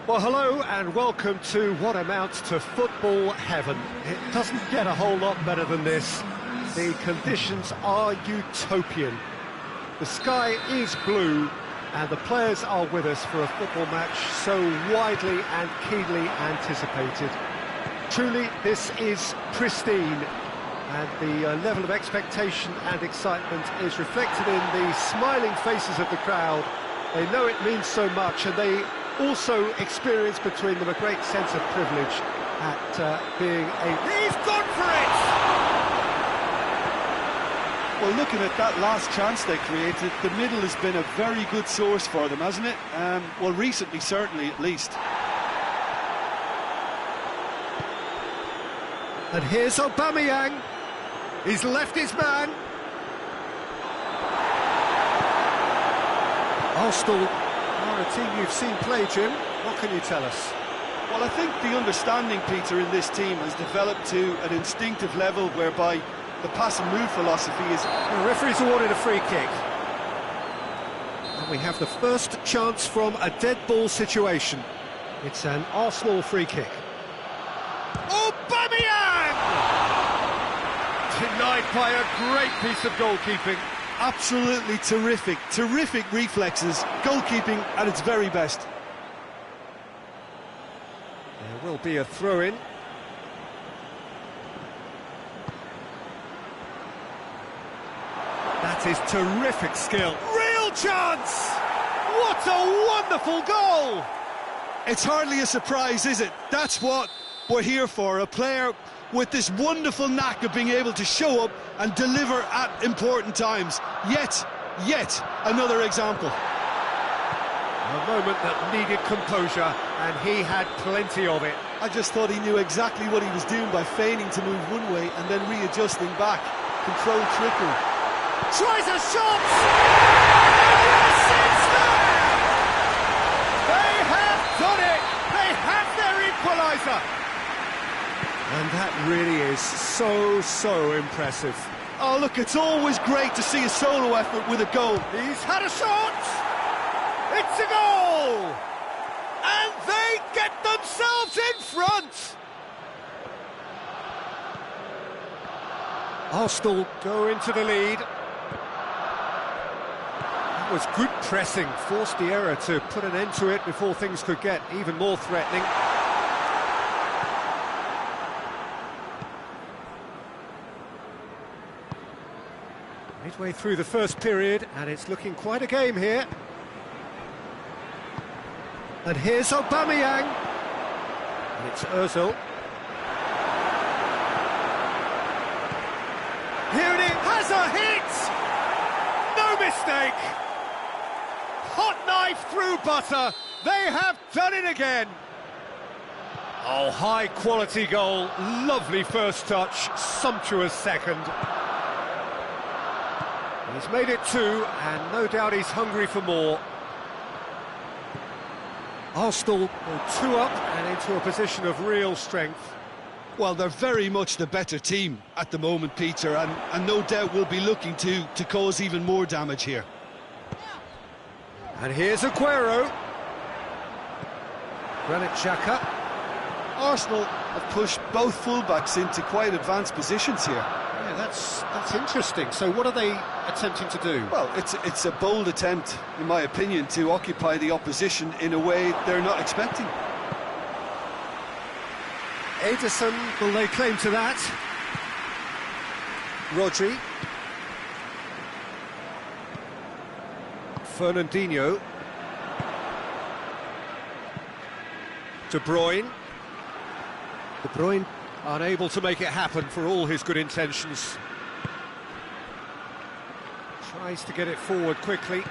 Well, hello and welcome to what amounts to football heaven. It doesn't get a whole lot better than this. The conditions are utopian. The sky is blue and the players are with us for a football match so widely and keenly anticipated. Truly, this is pristine, and the level of expectation and excitement is reflected in the smiling faces of the crowd. They know it means so much, and they also experience between them a great sense of privilege at being a... He's gone for it! Well, looking at that last chance they created, the middle has been a very good source for them, hasn't it? Well, recently, certainly, at least. And here's Aubameyang. He's left his man. Arsenal are a team you've seen play, Jim. What can you tell us? Well, I think the understanding, Peter, in this team has developed to an instinctive level whereby the pass and move philosophy is... The referee's awarded a free kick. And we have the first chance from a dead ball situation. It's an Arsenal free kick. Aubameyang! Denied by a great piece of goalkeeping. Absolutely terrific, terrific reflexes, goalkeeping at its very best. There will be a throw-in. That is terrific skill. Real chance! What a wonderful goal! It's hardly a surprise, is it? That's what we're here for, a player with this wonderful knack of being able to show up and deliver at important times. Yet another example. A moment that needed composure, and he had plenty of it. I just thought he knew exactly what he was doing by feigning to move one way and then readjusting back. Controlled trickery. Tries a shot! Yes, it's there! They have done it! They have their equaliser! And that really is so impressive. Oh, look, it's always great to see a solo effort with a goal. He's had a shot! It's a goal! And they get themselves in front! Arsenal go into the lead. That was good pressing, forced the error to put an end to it before things could get even more threatening. Midway through the first period, and it's looking quite a game here. And here's Aubameyang. And it's Ozil. Here it is, has a hit! No mistake! Hot knife through butter. They have done it again. Oh, high quality goal. Lovely first touch, sumptuous second. He's made it two, and no doubt he's hungry for more. Arsenal go 2 up and into a position of real strength. Well, they're very much the better team at the moment, Peter, and no doubt will be looking to cause even more damage here. And here's Aguero. Granit Xhaka. Arsenal have pushed both fullbacks into quite advanced positions here. Yeah, that's interesting. So what are they attempting to do? Well, it's a bold attempt, in my opinion, to occupy the opposition in a way they're not expecting. Ederson will lay claim to that. Rodri. Fernandinho. De Bruyne. De Bruyne unable to make it happen for all his good intentions. Tries to get it forward quickly.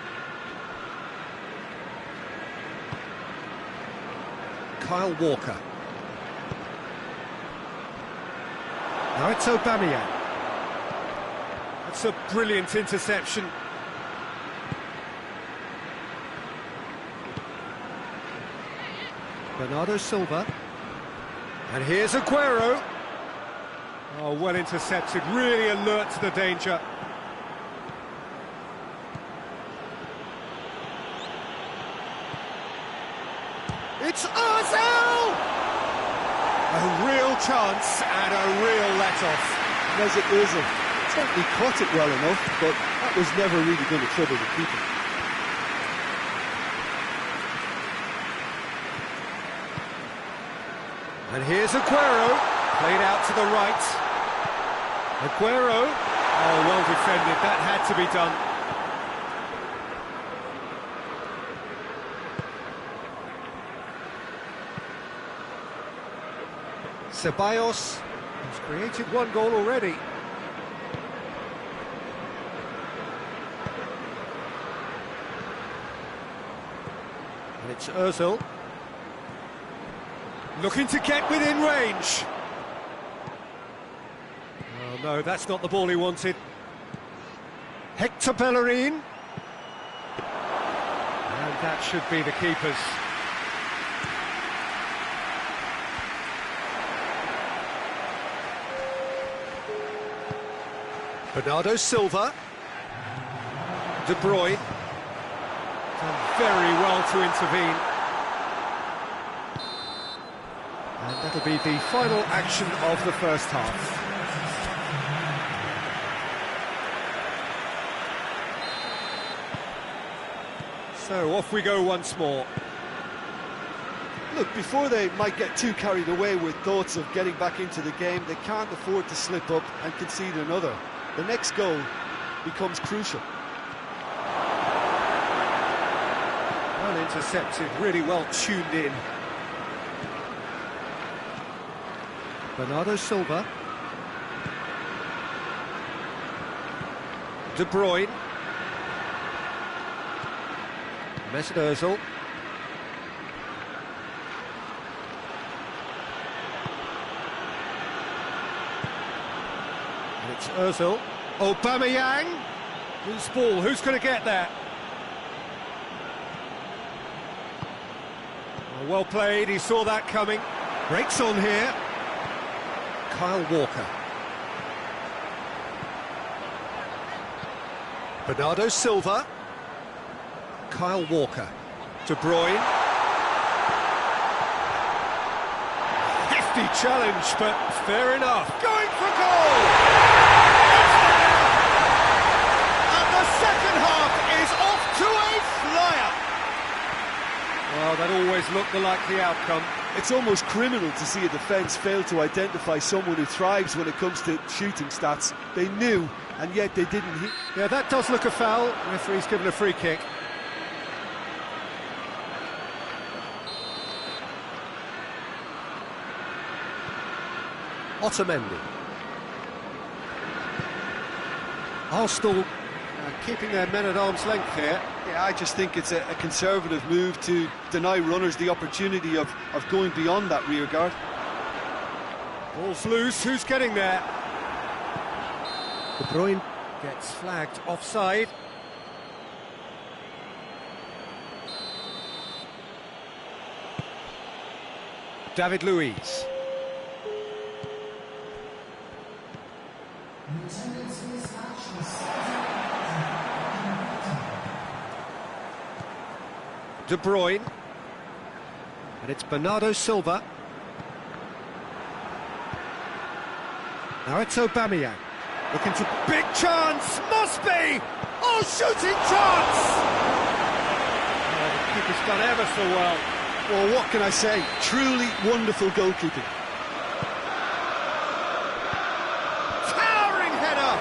Kyle Walker. Now it's Aubameyang. That's a brilliant interception. Bernardo Silva. And here's Aguero. Oh, well intercepted, really alert to the danger. It's Ozil! A real chance and a real let-off. Mesut Ozil certainly caught it well enough, but that was never really going to trouble the keeper. And here's Aguero, played out to the right. Aguero, oh, well defended, that had to be done. Ceballos has created one goal already. And it's Ozil. Looking to get within range. Oh no, that's not the ball he wanted. Hector Bellerin. And that should be the keeper's. Bernardo Silva. De Bruyne. Done very well to intervene. And that'll be the final action of the first half. So off we go once more. Look, before they might get too carried away with thoughts of getting back into the game, they can't afford to slip up and concede another. The next goal becomes crucial. Well intercepted, really well tuned in. Bernardo Silva. De Bruyne. Mesut Ozil. And it's Ozil. Aubameyang. Loose ball, who's going to get that? Oh, well played, he saw that coming. Breaks on here. Kyle Walker. Bernardo Silva. Kyle Walker. De Bruyne. Hefty challenge, but fair enough. Going for goal! It's there! And the second half is off to a flyer! Well, that always looked the likely outcome. It's almost criminal to see a defence fail to identify someone who thrives when it comes to shooting stats. They knew, and yet they didn't hit. Yeah, that does look a foul. Referee's given a free kick. Otamendi. Arsenal keeping their men at arm's length here. Yeah, I just think it's a conservative move to deny runners the opportunity of going beyond that rear guard. Ball's loose, who's getting there? De Bruyne gets flagged offside. David Luiz. De Bruyne. And it's Bernardo Silva. Now it's Aubameyang. Looking to big chance, must be! Oh, shooting chance! Oh, the keeper's done ever so well. Well, what can I say? Truly wonderful goalkeeping. Towering header!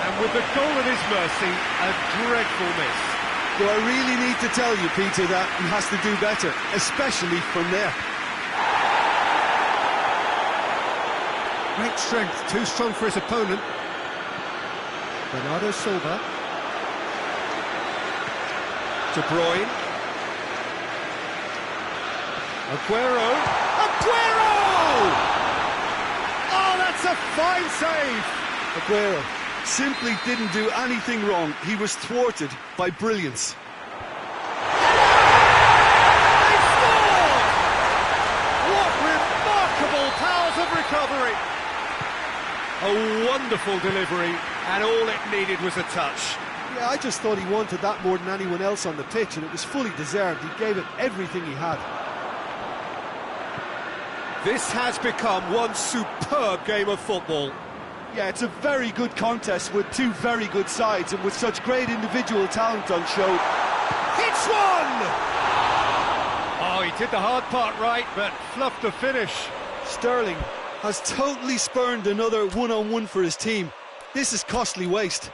And with the goal at his mercy, a dreadful miss. Do I really need to tell you, Peter, that he has to do better, especially from there? Great strength, too strong for his opponent. Bernardo Silva. De Bruyne. Aguero. Aguero! Oh, that's a fine save! Aguero simply didn't do anything wrong. He was thwarted by brilliance. They scored! What remarkable powers of recovery! A wonderful delivery, and all it needed was a touch. Yeah, I just thought he wanted that more than anyone else on the pitch, and it was fully deserved. He gave it everything he had. This has become one superb game of football. Yeah, it's a very good contest with two very good sides, and with such great individual talent on show. Hits one! Oh, he did the hard part right, but fluffed the finish. Sterling has totally spurned another one-on-one for his team. This is costly waste.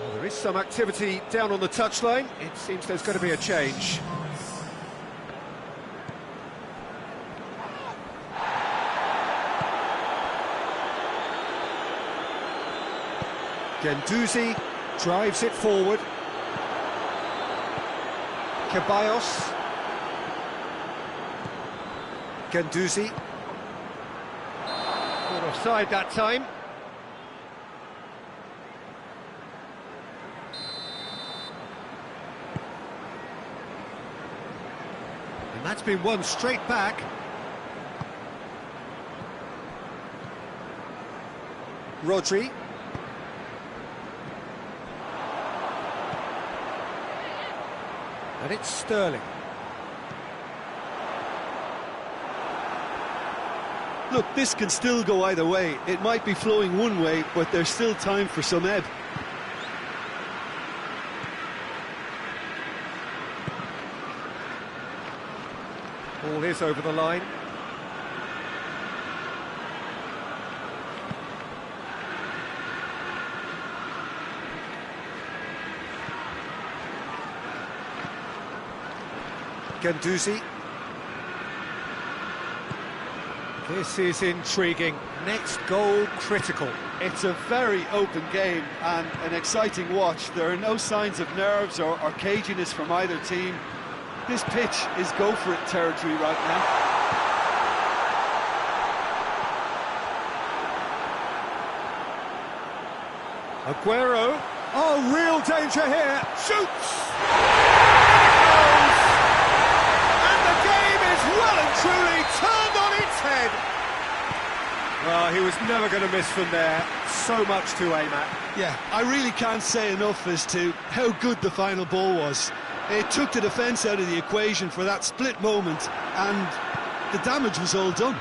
Well, there is some activity down on the touchline. It seems there's going to be a change. Guendouzi drives it forward. Ceballos. Guendouzi. Not offside that time. And that's been won straight back. Rodri. And it's Sterling. Look, this can still go either way. It might be flowing one way, but there's still time for some ebb. Ball is over the line. Guendouzi. This is intriguing. Next goal critical. It's a very open game and an exciting watch. There are no signs of nerves or caginess from either team. This pitch is go-for-it territory right now. Aguero. Oh, real danger here. Shoots! And the game is well and truly turned on its head. Well, he was never going to miss from there. So much to aim at. Yeah, I really can't say enough as to how good the final ball was. It took the defence out of the equation for that split moment, and the damage was all done.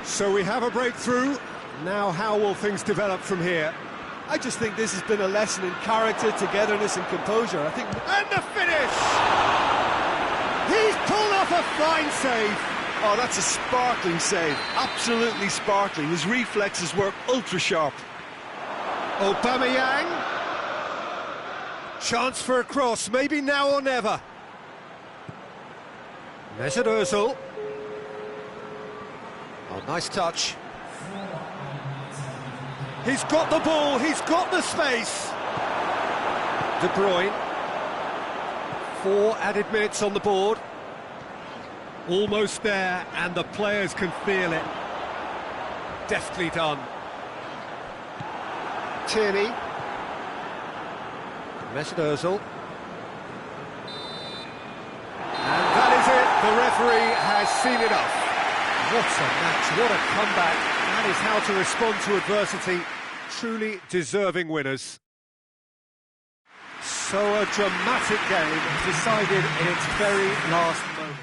So we have a breakthrough. Now how will things develop from here? I just think this has been a lesson in character, togetherness and composure. I think... And the finish! He's pulled off a fine save. Oh, that's a sparkling save. Absolutely sparkling. His reflexes were ultra-sharp. Aubameyang. Chance for a cross, maybe now or never. Mesut Ozil. Oh, nice touch. He's got the ball, he's got the space. De Bruyne. 4 added minutes on the board. Almost there, and the players can feel it. Deftly done. Tierney. Mesut Ozil. And that is it. The referee has seen enough. What a match, what a comeback. That is how to respond to adversity. Truly deserving winners. So a dramatic game decided in its very last moment.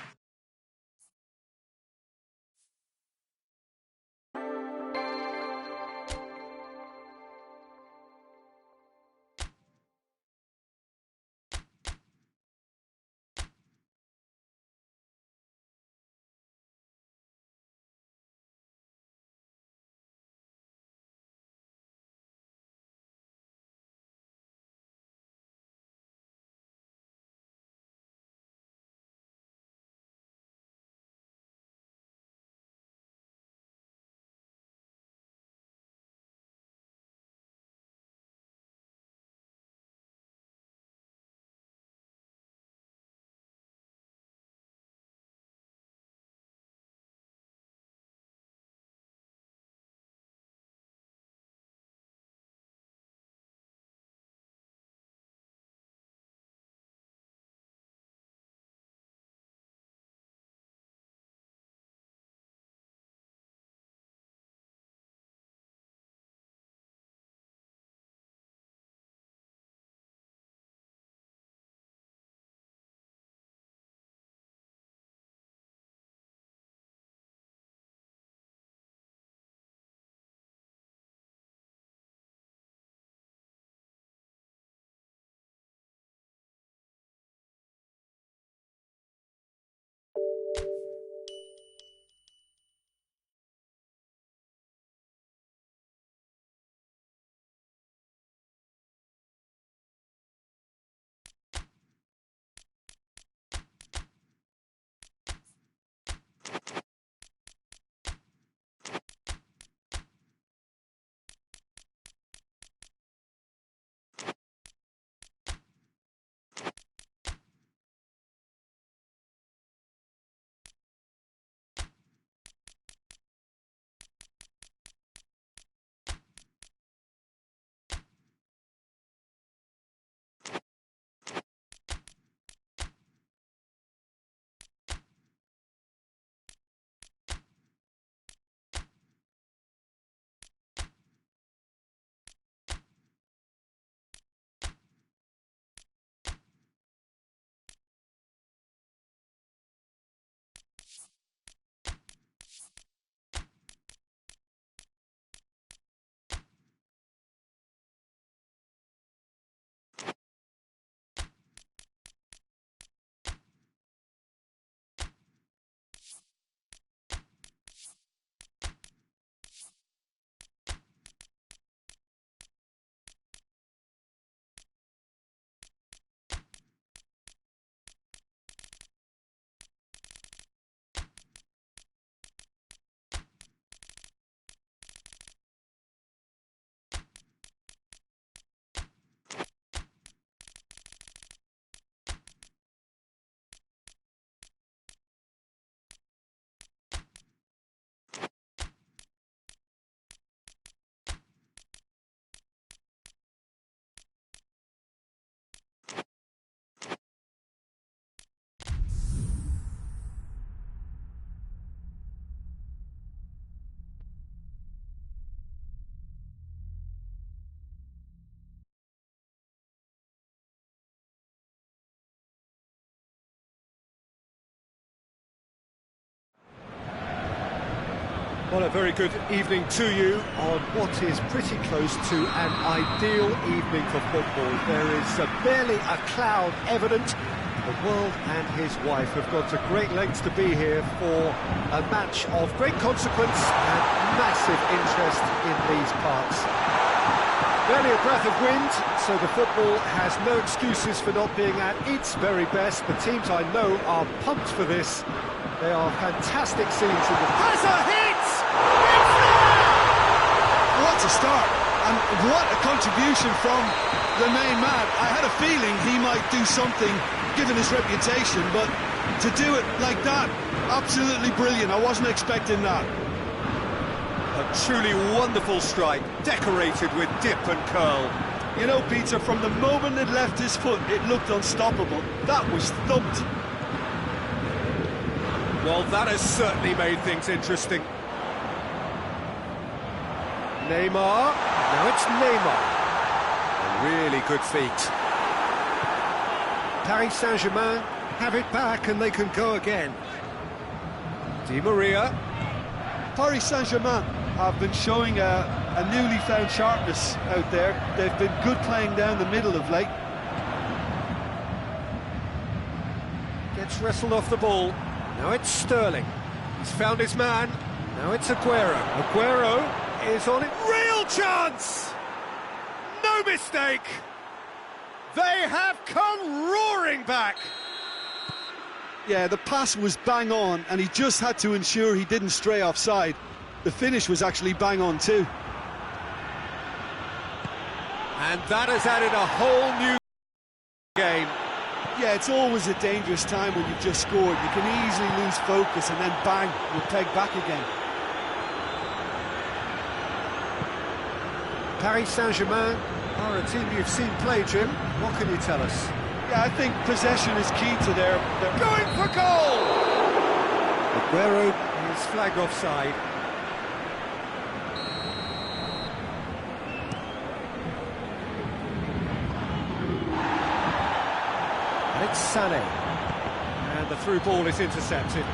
Well, a very good evening to you on what is pretty close to an ideal evening for football. There is barely a cloud evident. The world and his wife have gone to great lengths to be here for a match of great consequence and massive interest in these parts. Barely a breath of wind, so the football has no excuses for not being at its very best. The teams I know are pumped for this. They are fantastic scenes in the... Has a hit! It's there! What a start, and what a contribution from the main man. I had a feeling he might do something, given his reputation, but to do it like that, absolutely brilliant. I wasn't expecting that. A truly wonderful strike, decorated with dip and curl. You know, Peter, from the moment it left his foot, it looked unstoppable. That was thumped. Well, that has certainly made things interesting. Neymar. Now it's Neymar. A really good feat. Paris Saint-Germain have it back and they can go again. Di Maria. Paris Saint-Germain have been showing a newly found sharpness out there. They've been good playing down the middle of late. Gets wrestled off the ball. Now it's Sterling. He's found his man. Now it's Aguero. Aguero is on it. Real chance! No mistake! They have come roaring back! Yeah, the pass was bang on, and he just had to ensure he didn't stray offside. The finish was actually bang on too. And that has added a whole new game. Yeah, it's always a dangerous time when you've just scored. You can easily lose focus and then bang, you're pegged back again. Paris Saint-Germain are a team you've seen play, Jim. What can you tell us? Yeah, I think possession is key to their... Going for goal! Aguero is flagged offside. And it's Sané. And the through ball is intercepted.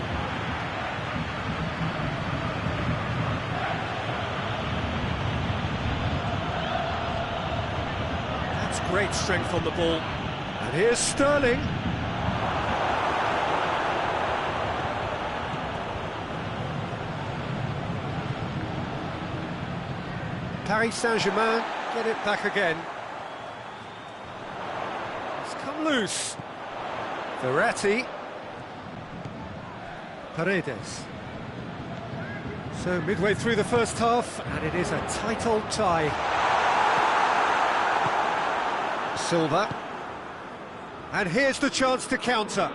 That's great strength on the ball. And here's Sterling. Paris Saint-Germain get it back again. It's come loose. Verratti. Paredes. So midway through the first half, and it is a tight old tie. Silva. And here's the chance to counter.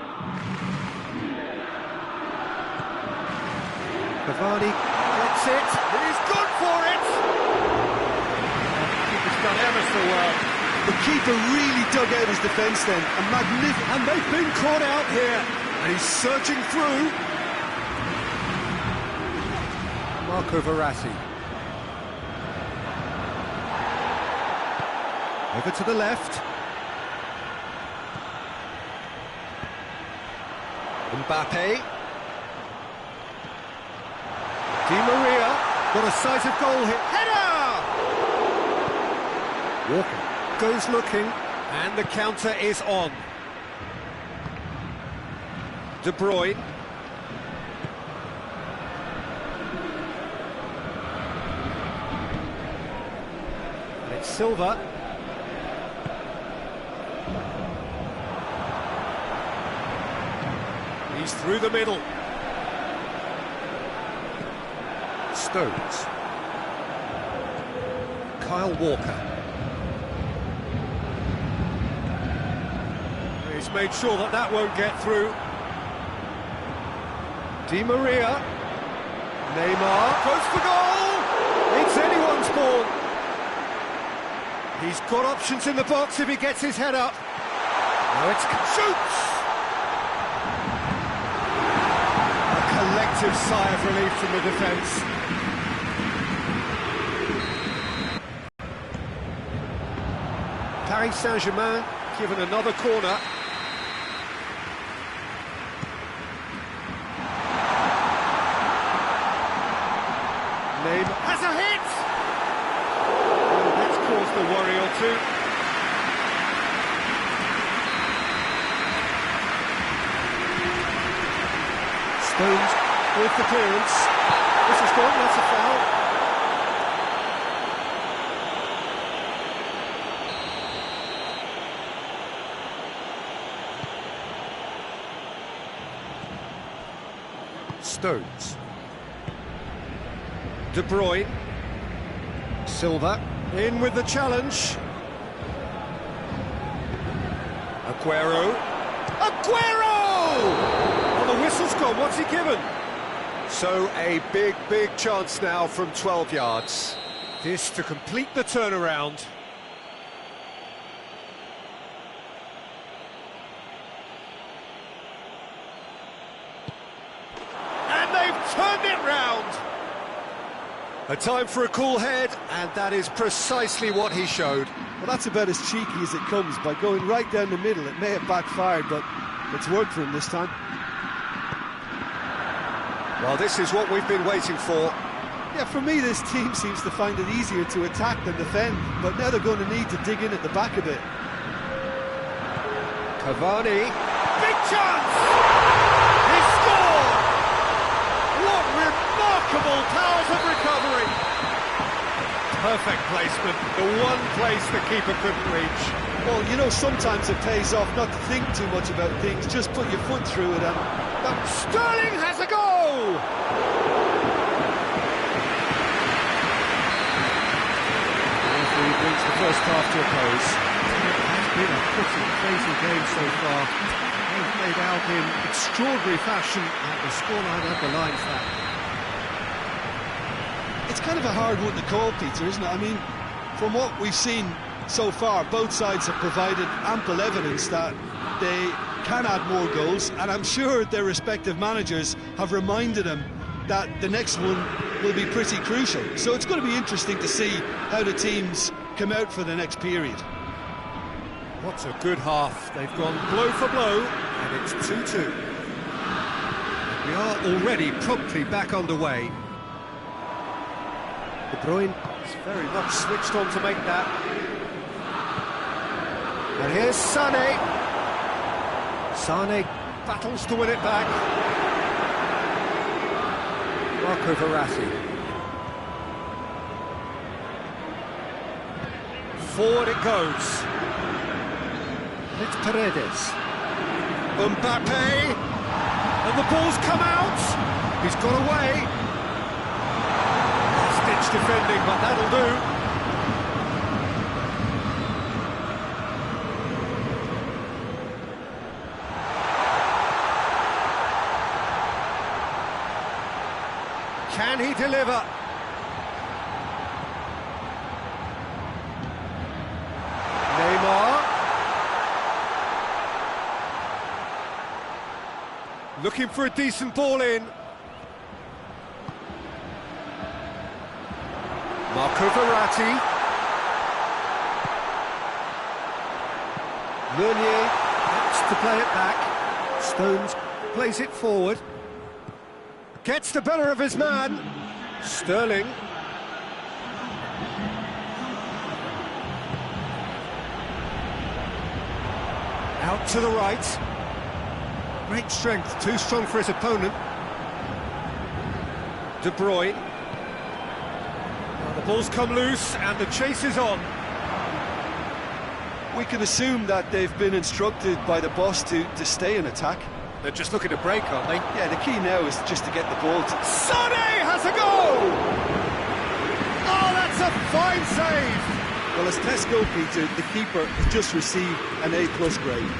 Cavani gets it. He's good for it. The keeper's done ever so well. The keeper really dug out his defence then. A magnificent... And they've been caught out here. And he's searching through. Marco Verratti. Over to the left. Mbappe. Di Maria got a sight of goal hit. Header! Walker goes looking, and the counter is on. De Bruyne. And it's Silva. He's through the middle. Stones. Kyle Walker. He's made sure that that won't get through. Di Maria. Neymar goes for goal! It's anyone's ball. He's got options in the box if he gets his head up. Now it's... shoots! Collective sigh of relief from the defence. Paris Saint-Germain given another corner. to. Stones with the clearance. This is gone, that's a foul. Stones. De Bruyne. Silva in with the challenge. Aguero. Aguero! Oh, the whistle's gone. What's he given? So a big chance now from 12 yards. This to complete the turnaround. Turned it round. A time for a cool head, and that is precisely what he showed. Well, that's about as cheeky as it comes. By going right down the middle, it may have backfired, but it's worked for him this time. Well, this is what we've been waiting for. Yeah, for me, this team seems to find it easier to attack than defend, but now they're going to need to dig in at the back a bit. Cavani. Big chance! He scored! What remarkable powers of recovery! Perfect placement, the one place the keeper couldn't reach. Well, you know, sometimes it pays off not to think too much about things, just put your foot through it and... Sterling has a goal! The referee brings the first half to a close. It's been a pretty crazy game so far. They've played out in extraordinary fashion, and the scoreline underlines that. It's kind of a hard one to call, Peter, isn't it? I mean, from what we've seen so far, both sides have provided ample evidence that they can add more goals, and I'm sure their respective managers have reminded them that the next one will be pretty crucial. So it's going to be interesting to see how the teams come out for the next period. What a good half. They've gone blow for blow, and it's 2-2. We are already promptly back underway. De Bruyne is very much switched on to make that. And here's Sané. Sané battles to win it back. Marco Verratti. Forward it goes. It's Paredes. Mbappe. And the ball's come out. He's got away. Stitch defending, but that'll do. Can he deliver? Neymar. Looking for a decent ball in. Marco Verratti. Meunier wants to play it back. Stones plays it forward. Gets the better of his man. Sterling. Out to the right. Great strength, too strong for his opponent. De Bruyne. Now the ball's come loose and the chase is on. We can assume that they've been instructed by the boss to stay in attack. They're just looking to break, aren't they? Yeah, the key now is just to get the ball to... Sané has a goal! Oh, that's a fine save! Well, as tests go, Peter, the keeper has just received an A+ grade.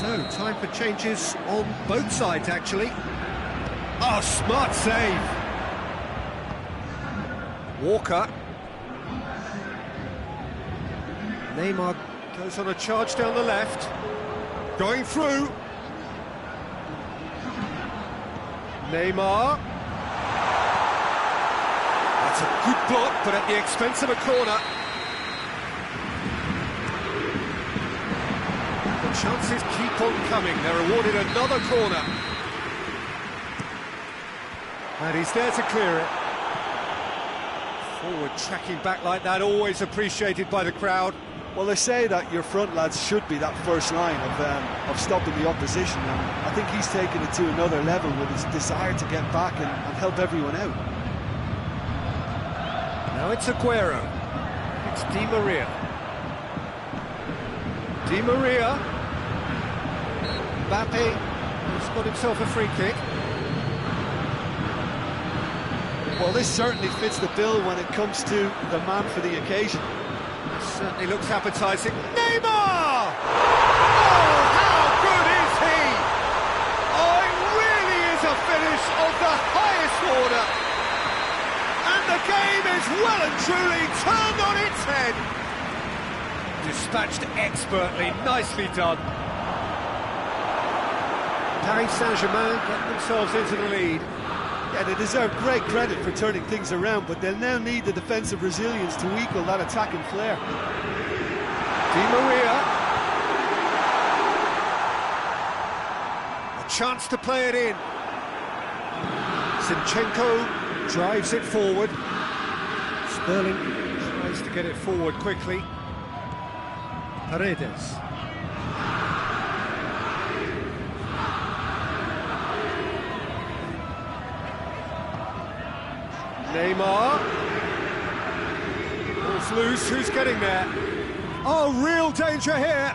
So, time for changes on both sides, actually. Oh, smart save. Walker. Neymar goes on a charge down the left. Going through. Neymar. That's a good block, but at the expense of a corner. The chances keep on coming. They're awarded another corner. And he's there to clear it. Forward tracking back like that, always appreciated by the crowd. Well, they say that your front lads should be that first line of stopping the opposition, and I think he's taken it to another level with his desire to get back and help everyone out. Now it's Aguero. It's Di Maria. Di Maria. Mbappe has got himself a free kick. Well, this certainly fits the bill when it comes to the man for the occasion. Certainly looks appetising. Neymar! Oh, how good is he? Oh, it really is a finish of the highest order. And the game is well and truly turned on its head. Dispatched expertly, nicely done. Paris Saint-Germain get themselves into the lead. Yeah, they deserve great credit for turning things around, but they'll now need the defensive resilience to equal that attacking flair. Di Maria. A chance to play it in. Zinchenko drives it forward. Sterling tries to get it forward quickly. Paredes. Neymar. Ball's loose, who's getting there? Oh, real danger here.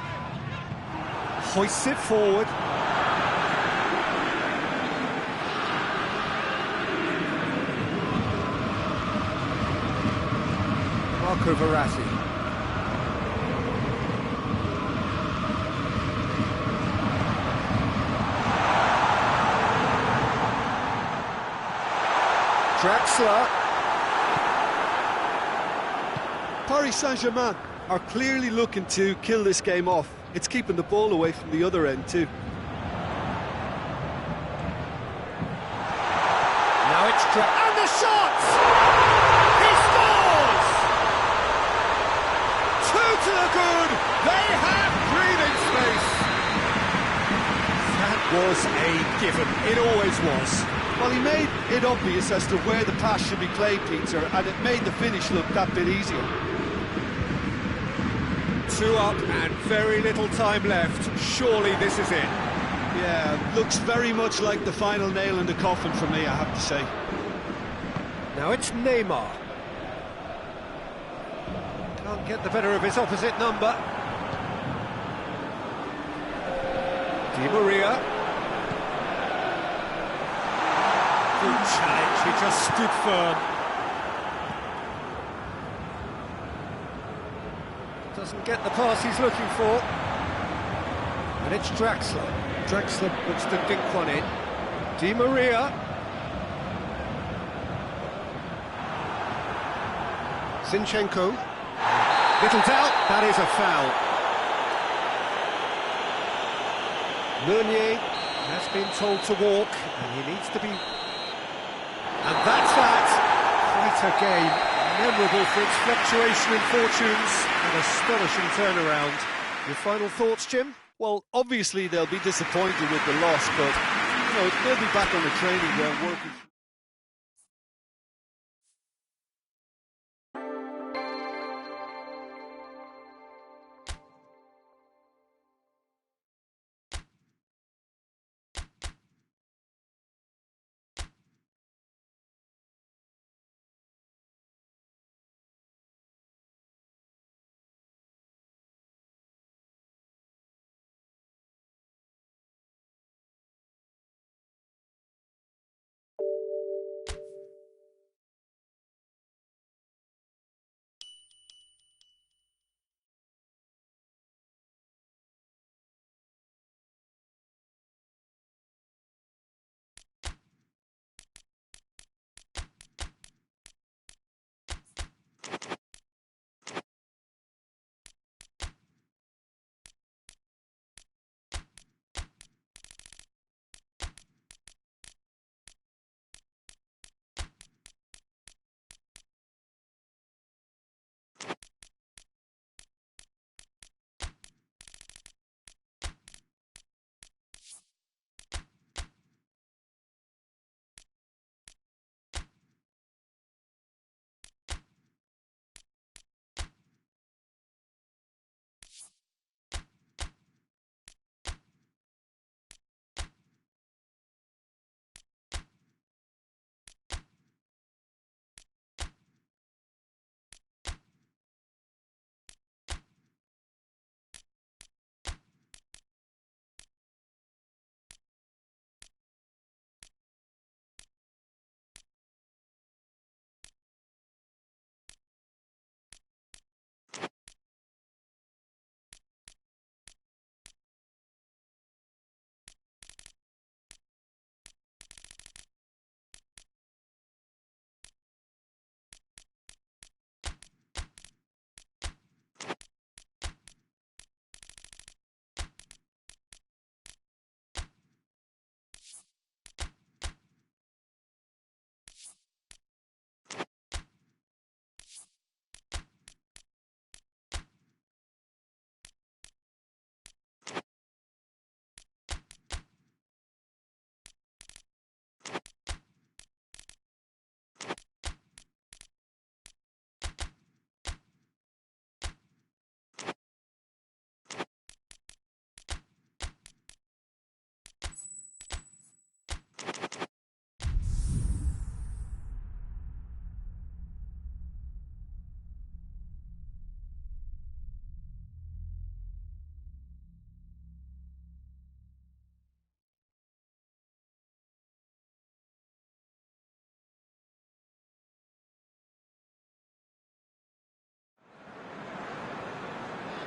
Hoists it forward. Marco Verratti. Draxler. Paris Saint-Germain are clearly looking to kill this game off. It's keeping the ball away from the other end too. Now it's and the shot! He scores! 2 to the good. They have breathing space. That was a given. It always was. Well, he made it obvious as to where the pass should be played, Peter, and it made the finish look that bit easier. 2 up and very little time left. Surely this is it. Yeah, looks very much like the final nail in the coffin for me, I have to say. Now it's Neymar. Can't get the better of his opposite number. Di Maria. Good challenge, he just stood firm. Doesn't get the pass he's looking for. And it's Draxler. Draxler looks to dink one in. Di Maria. Zinchenko. Little doubt, that is a foul. Meunier has been told to walk, and he needs to be... And that's that. Quite a game. Memorable for its fluctuation in fortunes. An astonishing turnaround. Your final thoughts, Jim? Well, obviously they'll be disappointed with the loss, but, you know, they'll be back on the training ground working.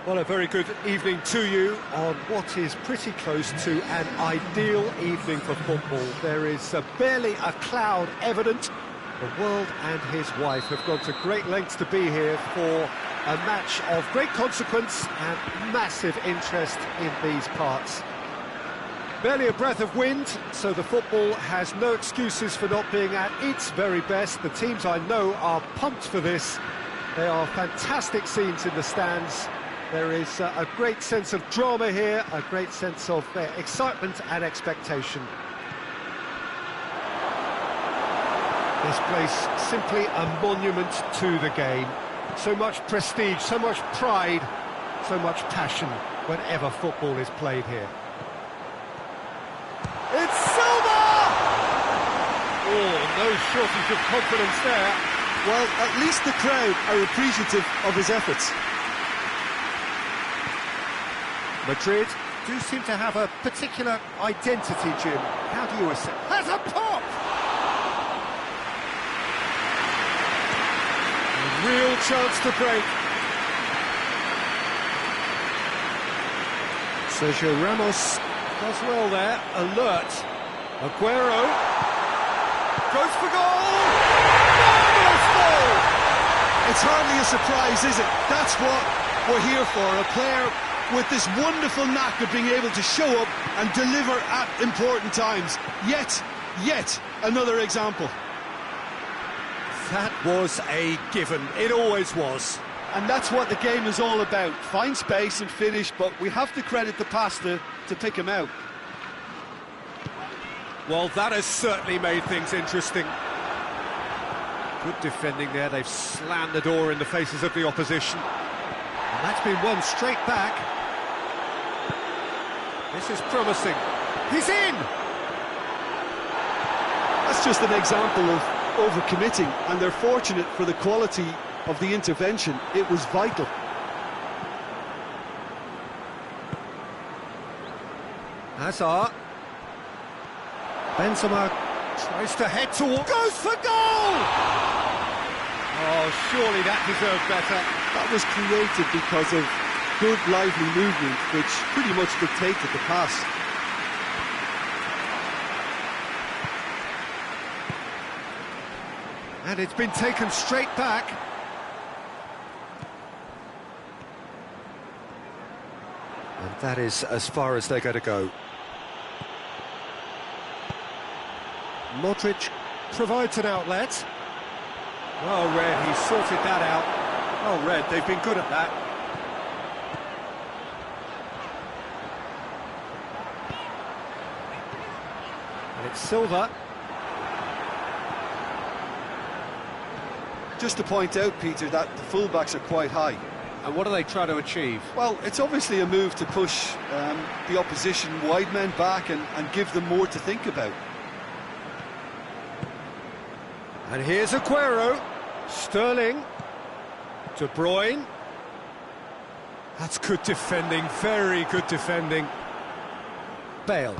Well, a very good evening to you on what is pretty close to an ideal evening for football. There is barely a cloud evident. The world and his wife have gone to great lengths to be here for a match of great consequence and massive interest in these parts. Barely a breath of wind, so the football has no excuses for not being at its very best. The teams I know are pumped for this. They are fantastic scenes in the stands. There is a great sense of drama here, a great sense of excitement and expectation. This place simply a monument to the game. So much prestige, so much pride, so much passion whenever football is played here. It's Silva! Oh, no shortage of confidence there. Well, at least the crowd are appreciative of his efforts. Madrid do seem to have a particular identity, Jim. How do you assess? Has a pop! A real chance to break. Sergio Ramos does well there. Alert. Aguero goes for goal! Marvellous goal! It's hardly a surprise, is it? That's what we're here for. A player with this wonderful knack of being able to show up and deliver at important times. Yet another example. That was a given. It always was. And that's what the game is all about. Find space and finish, but we have to credit the passer to pick him out. Well, that has certainly made things interesting. Good defending there. They've slammed the door in the faces of the opposition. And that's been won straight back. This is promising. He's in! That's just an example of overcommitting, and they're fortunate for the quality of the intervention. It was vital. Hazard. Benzema tries to head toward... Goes for goal! Oh, surely that deserved better. That was created because of good, lively movement, which pretty much dictated the pass. And it's been taken straight back. And that is as far as they're going to go. Modric provides an outlet. Well, Red, he sorted that out. Oh, Red, they've been good at that. And it's Silva. Just to point out, Peter, that the fullbacks are quite high. And what are they trying to achieve? Well, it's obviously a move to push the opposition wide men back and give them more to think about. And here's Aguero. Sterling. De Bruyne. That's good defending, very good defending. Bale.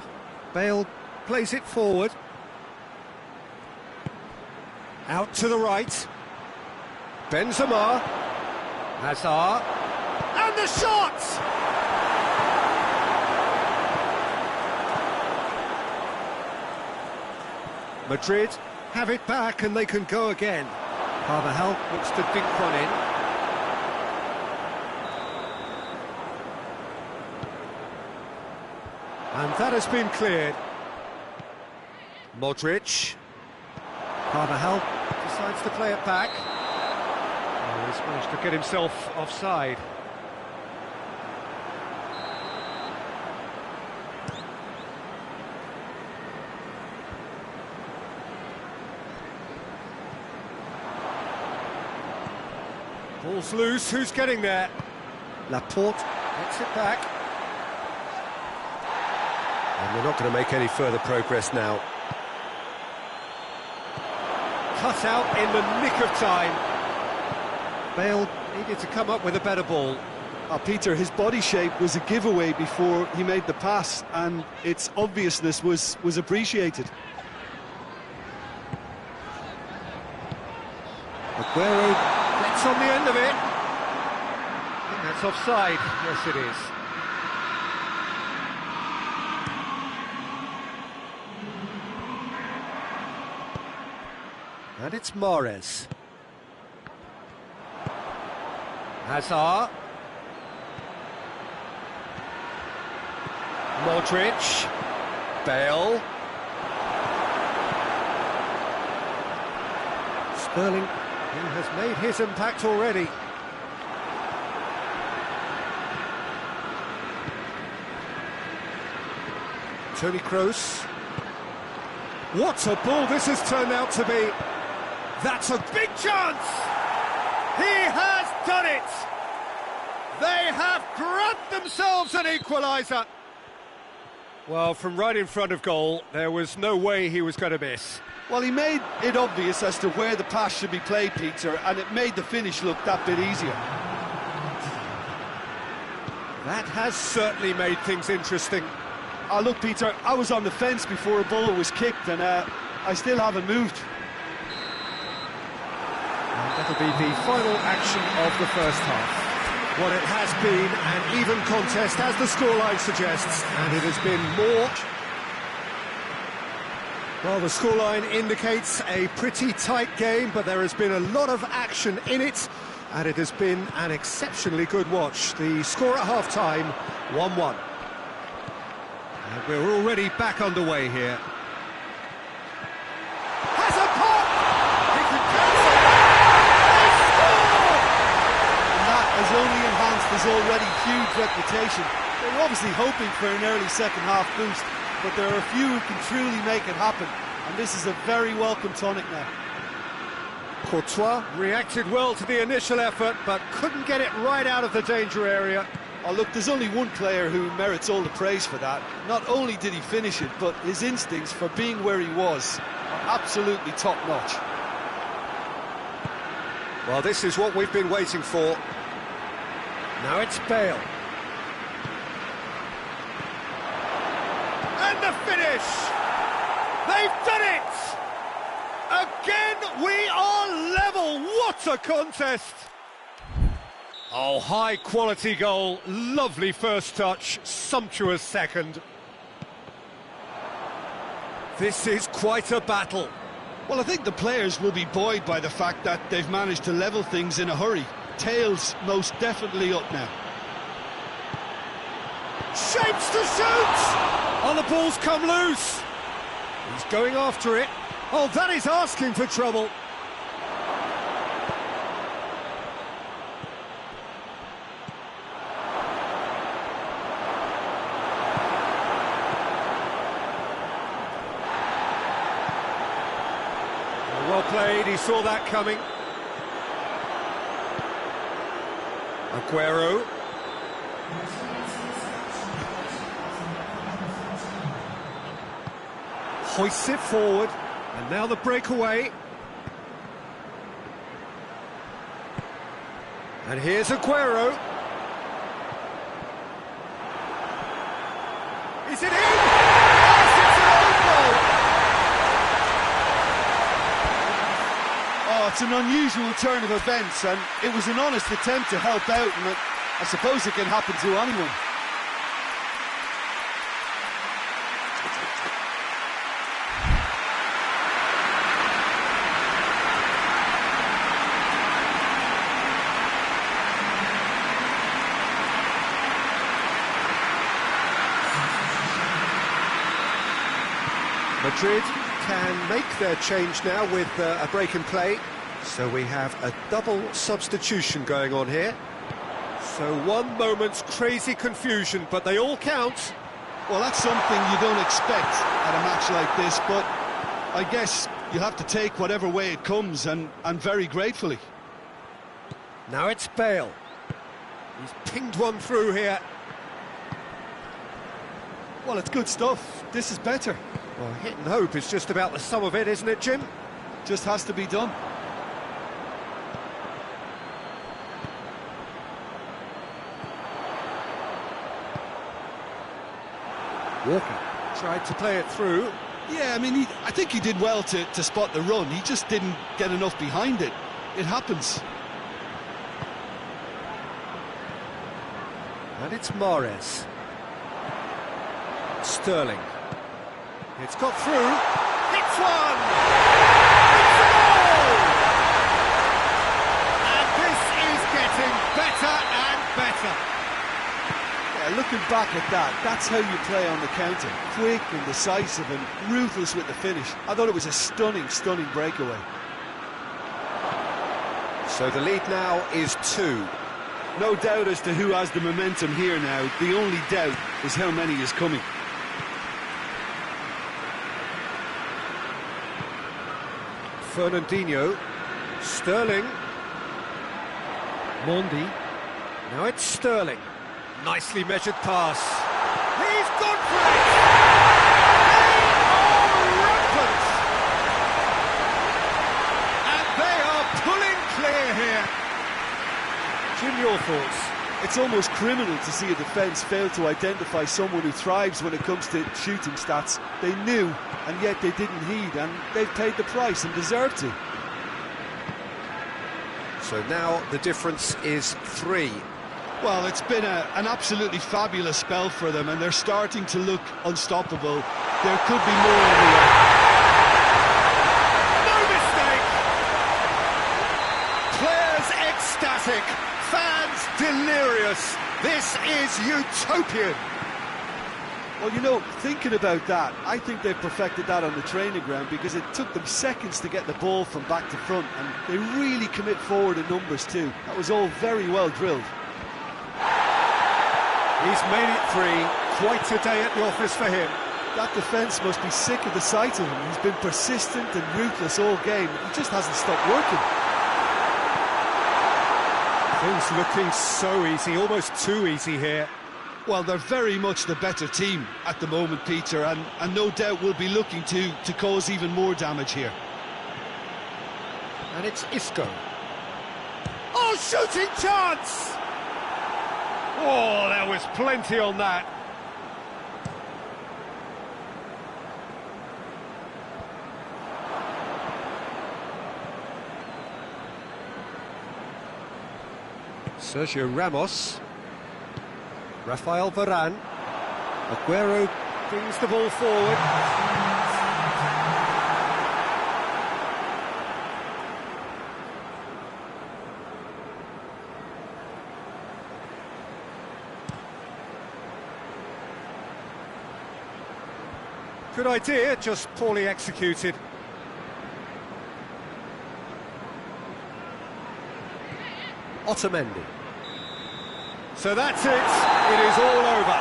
Bale plays it forward. Out to the right. Benzema. Hazard. And the shot! Madrid have it back and they can go again. Carvajal looks to dink one in. And that has been cleared. Modric. Carvajal decides to play it back. Oh, he's managed to get himself offside. Ball's loose, who's getting there? Laporte gets it back. And they're not going to make any further progress now. Cut out in the nick of time. Bale needed to come up with a better ball. Peter, his body shape was a giveaway before he made the pass, and its obviousness was appreciated. Aguero gets on the end of it. I think that's offside. Yes, it is. And it's Mahrez. Hazard. Modric. Bale. Sterling, who has made his impact already. Toni Kroos. What a ball this has turned out to be. That's a big chance! He has done it! They have grabbed themselves an equaliser. Well, from right in front of goal, there was no way he was going to miss. Well, he made it obvious as to where the pass should be played, Peter, and it made the finish look that bit easier. That has certainly made things interesting. Look, Peter, I was on the fence before a ball was kicked, and I still haven't moved. And that'll be the final action of the first half. What it has been an even contest, as the scoreline suggests, and it has been more. Well, the scoreline indicates a pretty tight game, but there has been a lot of action in it, and it has been an exceptionally good watch. The score at half-time, 1-1. And we're already back underway here. Has a pop! He can cancel it! They score! And that has only enhanced his already huge reputation. They were obviously hoping for an early second-half boost, but there are a few who can truly make it happen, and this is a very welcome tonic now. Courtois reacted well to the initial effort, but couldn't get it right out of the danger area. Oh, look, there's only one player who merits all the praise for that. Not only did he finish it, but his instincts for being where he was are absolutely top-notch. Well, this is what we've been waiting for. Now it's Bale. And the finish! They've done it! Again, we are level! What a contest! Oh, high-quality goal, lovely first touch, sumptuous second. This is quite a battle. Well, I think the players will be buoyed by the fact that they've managed to level things in a hurry. Tails most definitely up now. shapes to shoot! Oh, the ball's come loose. He's going after it. Oh, that is asking for trouble. Well played, he saw that coming. Aguero. Hoists it forward, and now the breakaway. And here's Aguero. Is it in? Yes, it's an own goal! Oh, it's an unusual turn of events, and it was an honest attempt to help out, and I suppose it can happen to anyone. Madrid can make their change now with a break in play. So we have a double substitution going on here. So one moment's crazy confusion, but they all count. Well, that's something you don't expect at a match like this, but I guess you have to take whatever way it comes, and very gratefully. Now it's Bale. He's pinged one through here. Well, it's good stuff. This is better. Well, hit and hope is just about the sum of it, isn't it, Jim? Just has to be done. Walker tried to play it through. Yeah, I mean, I think he did well to spot the run. He just didn't get enough behind it. It happens. And it's Mahrez. Sterling. It's got through. It's one! It's a goal! And this is getting better and better. Yeah, looking back at that, that's how you play on the counter. Quick and decisive and ruthless with the finish. I thought it was a stunning, stunning breakaway. So the lead now is 2. No doubt as to who has the momentum here now. The only doubt is how many is coming. Fernandinho, Sterling, Mondi, now it's Sterling, nicely measured pass, he's gone for it, they are rampant, and they are pulling clear here. Jim, your thoughts? It's almost criminal to see a defence fail to identify someone who thrives when it comes to shooting stats. They knew, and yet they didn't heed, and they've paid the price and deserve to. So now the difference is 3. Well, it's been an absolutely fabulous spell for them, and they're starting to look unstoppable. There could be more in the air. No mistake! Players ecstatic. Fans delirious. This is utopian. Well, you know, thinking about that, I think they've perfected that on the training ground, because it took them seconds to get the ball from back to front, and they really commit forward in numbers too. That was all very well drilled. He's made it 3. Quite a day at the office for him. That defence must be sick of the sight of him. He's been persistent and ruthless all game. He just hasn't stopped working. Things looking so easy, almost too easy here. Well, they're very much the better team at the moment, Peter, and no doubt will be looking to cause even more damage here. And it's Isco. Oh, shooting chance! Oh, there was plenty on that. Sergio Ramos, Rafael Varane, Aguero brings the ball forward. Good idea, just poorly executed. Otamendi. So that's it. It is all over.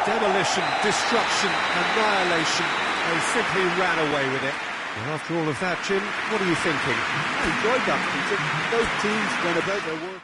Demolition, destruction, annihilation. They simply ran away with it. And after all of that, Jim, what are you thinking? I enjoyed that, Peter. Both teams went about their work.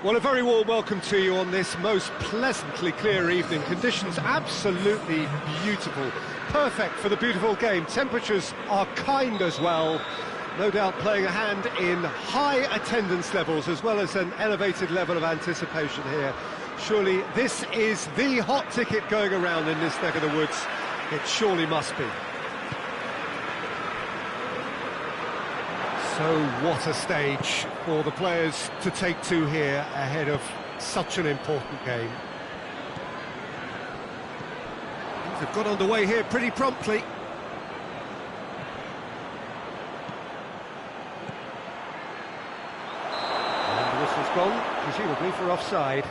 Well, a very warm welcome to you on this most pleasantly clear evening. Conditions absolutely beautiful. Perfect for the beautiful game. Temperatures are kind as well. No doubt playing a hand in high attendance levels as well as an elevated level of anticipation here. Surely this is the hot ticket going around in this neck of the woods. It surely must be. So what a stage for the players to take to here ahead of such an important game. They've got underway here pretty promptly. And the whistle's gone, presumably for offside.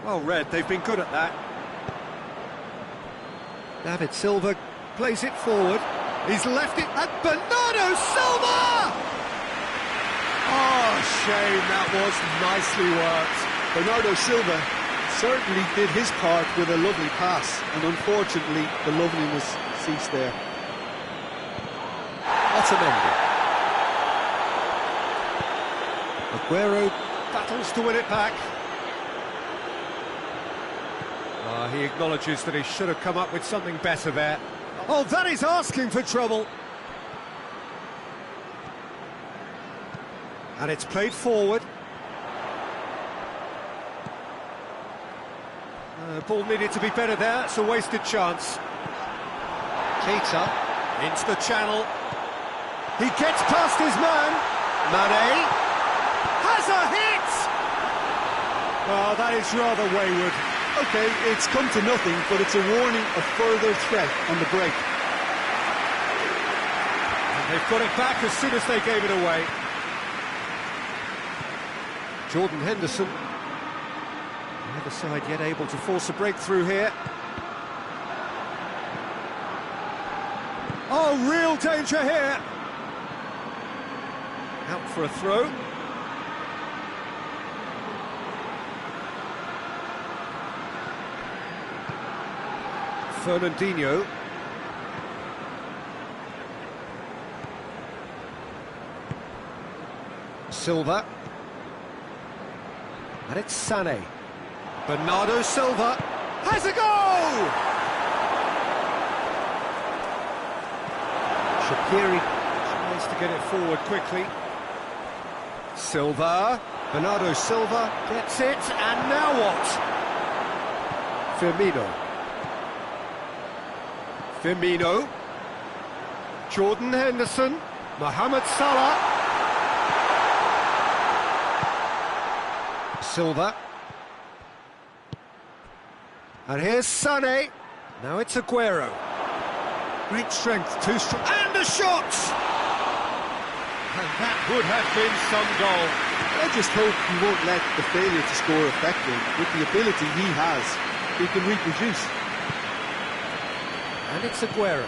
Well read, they've been good at that. David Silva plays it forward. He's left it at Bernardo Silva! Oh, shame, that was nicely worked. Bernardo Silva certainly did his part with a lovely pass, and unfortunately the loveliness ceased there. Otamendi. Aguero battles to win it back. He acknowledges that he should have come up with something better there. Oh, that is asking for trouble. And it's played forward. Ball needed to be better there. It's a wasted chance. Keita into the channel. He gets past his man. Mane has a hit. Oh, that is rather wayward. OK, it's come to nothing, but it's a warning of further threat on the break. And they've got it back as soon as they gave it away. Jordan Henderson. Neither side yet able to force a breakthrough here. Oh, real danger here. Out for a throw. Fernandinho. Silva. And it's Sané. Bernardo Silva has a goal! Shaqiri tries to get it forward quickly. Silva. Bernardo Silva gets it, and now what? Firmino, Jordan Henderson, Mohamed Salah, Silva, and here's Sané, now it's Aguero. Great strength, too strong, and a shot! And that would have been some goal. I just hope he won't let the failure to score affect him. With the ability he has, he can reproduce. And it's Aguero.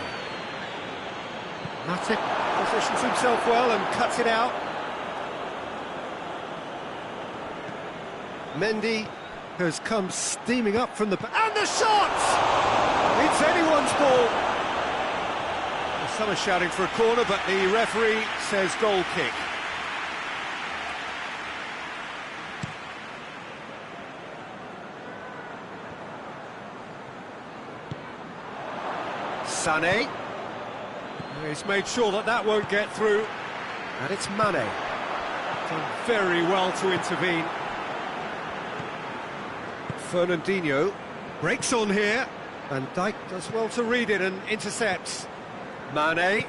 Matic positions himself well and cuts it out. Mendy has come steaming up from the... And the shot! It's anyone's ball. Some are shouting for a corner, but the referee says goal kick. Sané. He's made sure that that won't get through. And it's Mane. Done very well to intervene. Fernandinho breaks on here. Van Dijk does well to read it and intercepts. Mane.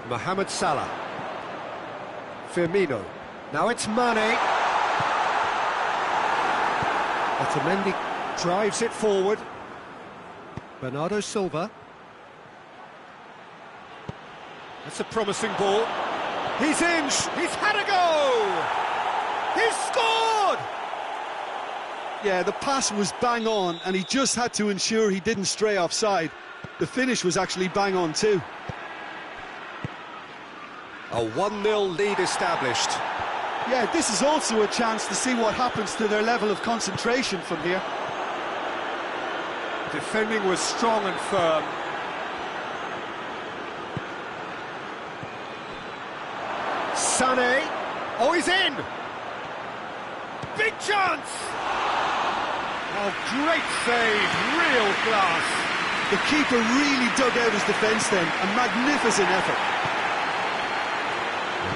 Mohamed Salah. Firmino. Now it's Mane. Otamendi drives it forward. Bernardo Silva. That's a promising ball. He's in. He's had a go. He's scored. Yeah, the pass was bang on, and he just had to ensure he didn't stray offside. The finish was actually bang on too. A 1-0 lead established. Yeah, this is also a chance to see what happens to their level of concentration from here. Defending was strong and firm. Sané. Oh, he's in! Big chance! Oh, great save, real class. The keeper really dug out his defence then, a magnificent effort.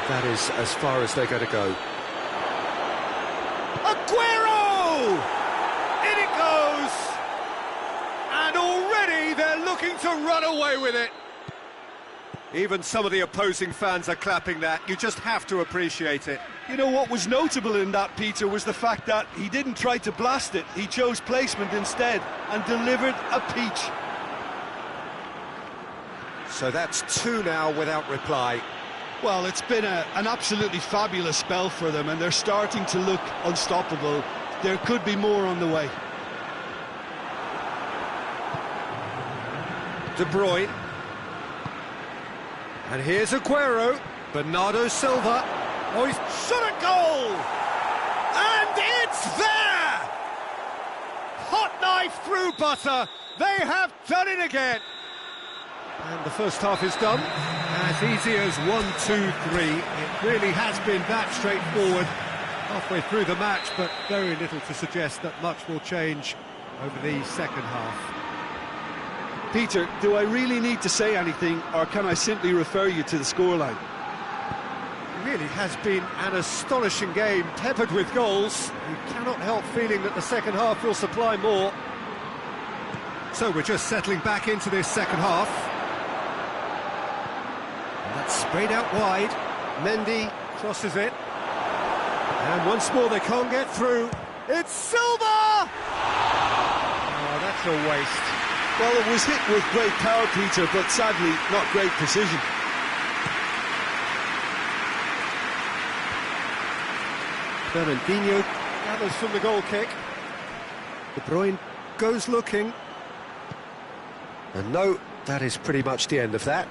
That is as far as they're going to go. Aguero! In it goes! And already they're looking to run away with it. Even some of the opposing fans are clapping that. You just have to appreciate it. You know what was notable in that, Peter, was the fact that he didn't try to blast it. He chose placement instead and delivered a peach. So that's 2 now without reply. Well, it's been an absolutely fabulous spell for them, and they're starting to look unstoppable. There could be more on the way. De Bruyne. And here's Aguero. Bernardo Silva. Oh, he's shot a goal! And it's there! Hot knife through butter. They have done it again. And the first half is done. As easy as 1, 2, 3. It really has been that straightforward. Halfway through the match, but very little to suggest that much will change over the second half. Peter, do I really need to say anything, or can I simply refer you to the scoreline? It really has been an astonishing game, peppered with goals. You cannot help feeling that the second half will supply more. So we're just settling back into this second half. And that's sprayed out wide. Mendy crosses it. And once more they can't get through. It's Silva! Oh, that's a waste. Well, it was hit with great power, Peter, but sadly not great precision. Fernandinho gathers from the goal kick. De Bruyne goes looking. And no, that is pretty much the end of that.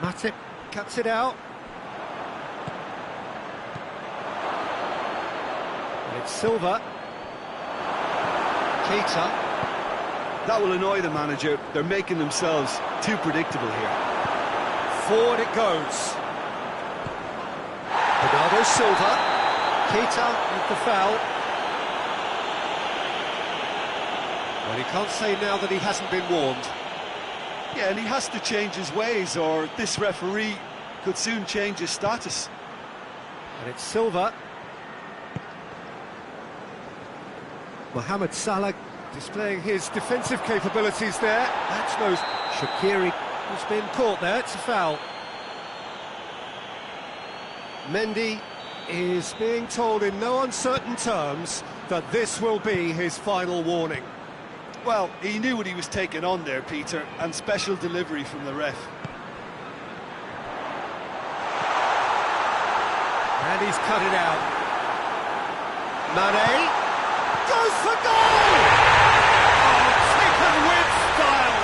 Matip cuts it out. And it's Silva. Keita. That will annoy the manager. They're making themselves too predictable here. Forward it goes. Bernardo Silva. Keita with the foul. Well, you can't say now that he hasn't been warned. Yeah, and he has to change his ways, or this referee could soon change his status. And it's Silva. Mohamed Salah displaying his defensive capabilities there. That's no... Shaqiri has been caught there, it's a foul. Mendy is being told in no uncertain terms that this will be his final warning. Well, he knew what he was taking on there, Peter, and special delivery from the ref. And he's cut it out. Mane goes for goal! Oh, taken with style!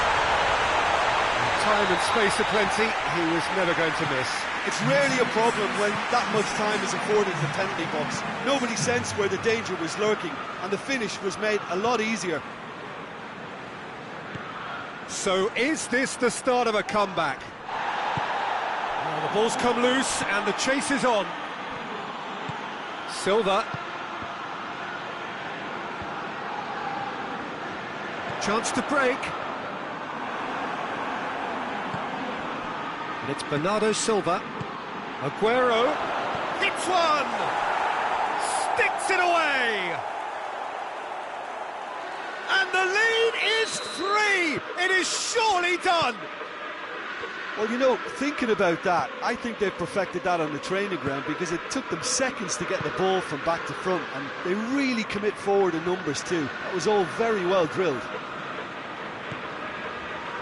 Time and space aplenty, he was never going to miss. It's rarely a problem when that much time is afforded in the penalty box. Nobody sensed where the danger was lurking, and the finish was made a lot easier. So is this the start of a comeback? Well, the ball's come loose and the chase is on. Silva. Chance to break. And it's Bernardo Silva. Aguero hits one! Sticks it away! And the lead is 3! It is surely done! Well, you know, thinking about that, I think they've perfected that on the training ground, because it took them seconds to get the ball from back to front, and they really commit forward in numbers too. That was all very well drilled.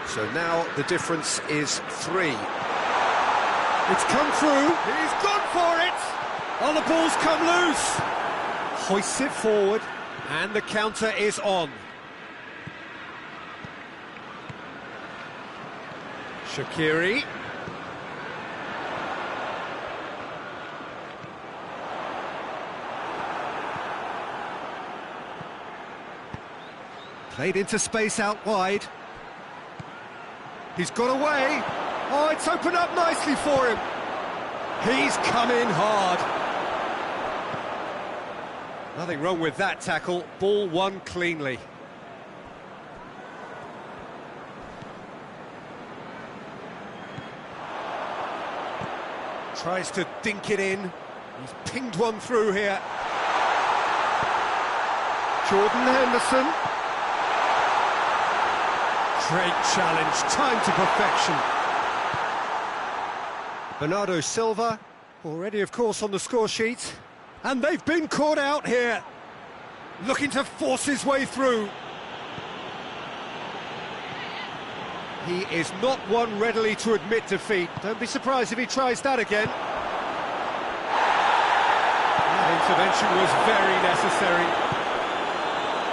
So now the difference is 3. It's come through. He's gone for it. Oh, the ball's come loose. Hoists it forward, and the counter is on. Shaqiri. Played into space out wide. He's got away. Oh, it's opened up nicely for him. He's come in hard. Nothing wrong with that tackle. Ball won cleanly. Tries to dink it in. He's pinged one through here. Jordan Henderson. Great challenge, time to perfection. Bernardo Silva, already of course on the score sheet. And they've been caught out here. Looking to force his way through. He is not one readily to admit defeat. Don't be surprised if he tries that again. That intervention was very necessary.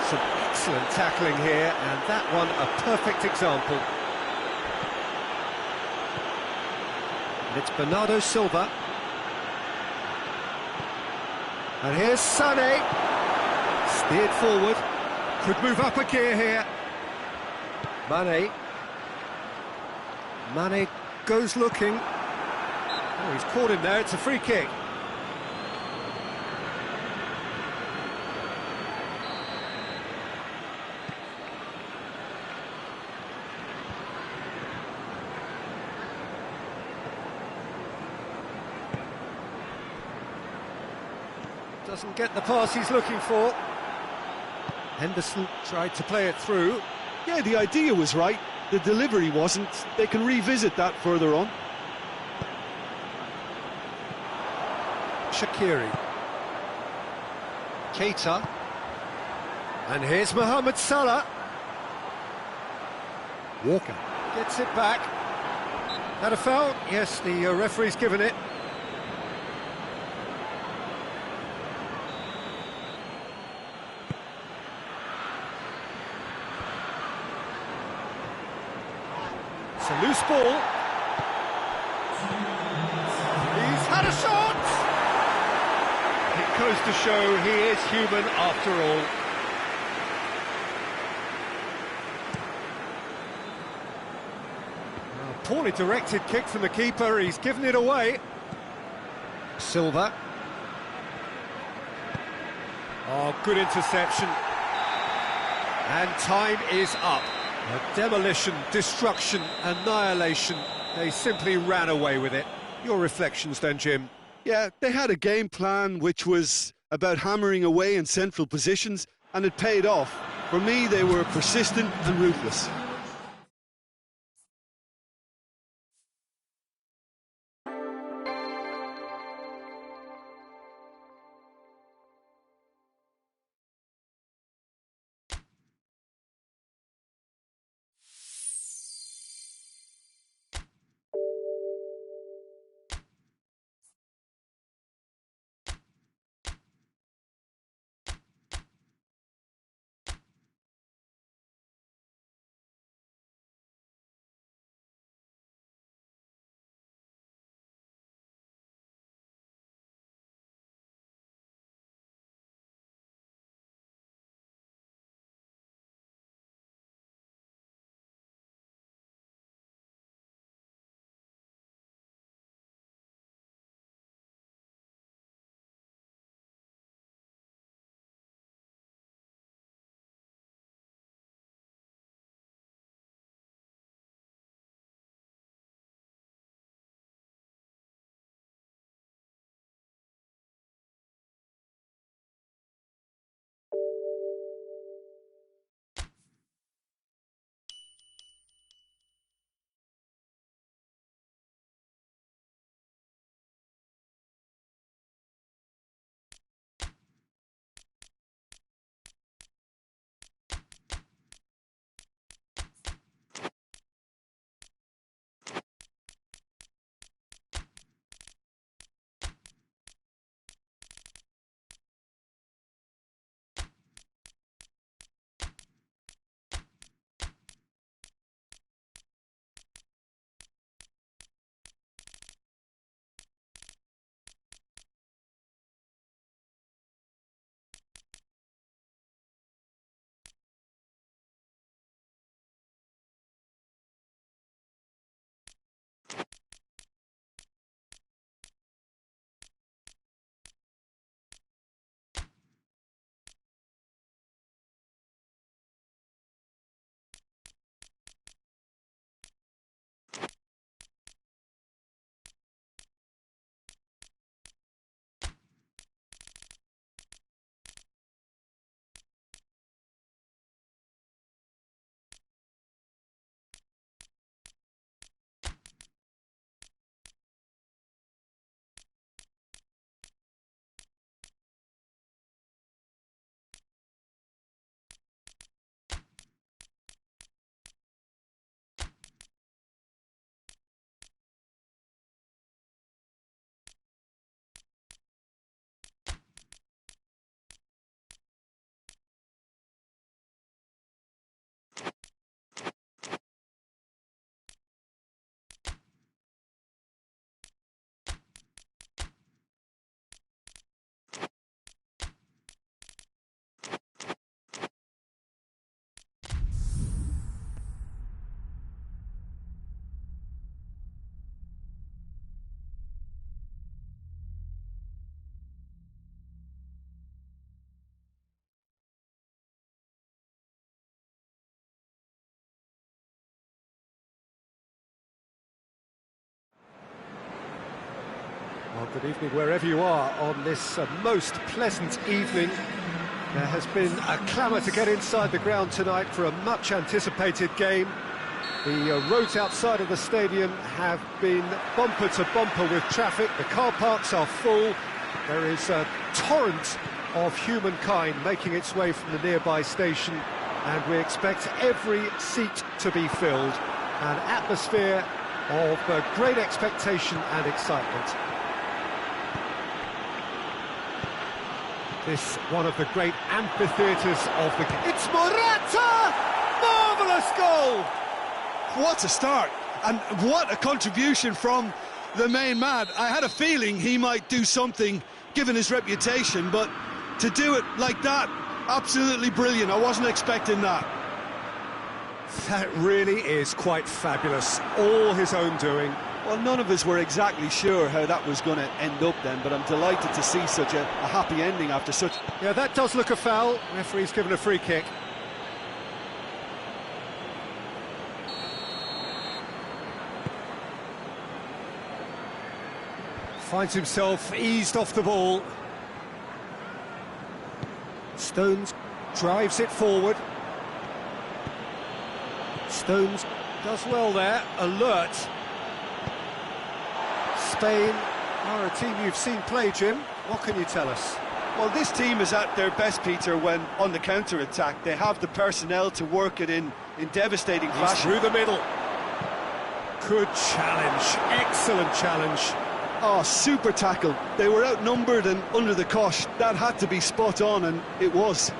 Some excellent tackling here, and that one a perfect example. And it's Bernardo Silva. And here's Sané. Steered forward. Could move up a gear here. Mane. Mane goes looking. Oh, he's caught him there, it's a free kick. Doesn't get the pass he's looking for. Henderson tried to play it through. Yeah, the idea was right. The delivery wasn't. They can revisit that further on. Shaqiri. Keita. And here's Mohamed Salah. Walker gets it back. That a foul? Yes, the referee's given it. It's a loose ball. He's had a shot! It goes to show he is human after all. A poorly directed kick from the keeper, he's given it away. Silva. Oh, good interception. And time is up. A demolition, destruction, annihilation. They simply ran away with it. Your reflections then, Jim? Yeah, they had a game plan which was about hammering away in central positions, and it paid off. For me, they were persistent and ruthless. Well, good evening wherever you are on this most pleasant evening. There has been a clamour to get inside the ground tonight for a much anticipated game. The roads outside of the stadium have been bumper to bumper with traffic. The car parks are full. There is a torrent of humankind making its way from the nearby station, and we expect every seat to be filled. An atmosphere of great expectation and excitement. This one of the great amphitheatres of the game. It's Morata! Marvellous goal! What a start, and what a contribution from the main man. I had a feeling he might do something given his reputation, but to do it like that, absolutely brilliant. I wasn't expecting that. That really is quite fabulous, all his own doing. Well, none of us were exactly sure how that was going to end up then, but I'm delighted to see such a happy ending after such... Yeah, that does look a foul. Referee's given a free kick. Finds himself eased off the ball. Stones drives it forward. Stones does well there, alert. Spain are a team you've seen play, Jim. What can you tell us? Well, this team is at their best, Peter, when on the counter-attack. They have the personnel to work it in devastating fashion. Through the middle. Good challenge, excellent challenge. Oh, super tackle. They were outnumbered and under the cosh. That had to be spot on, and it was.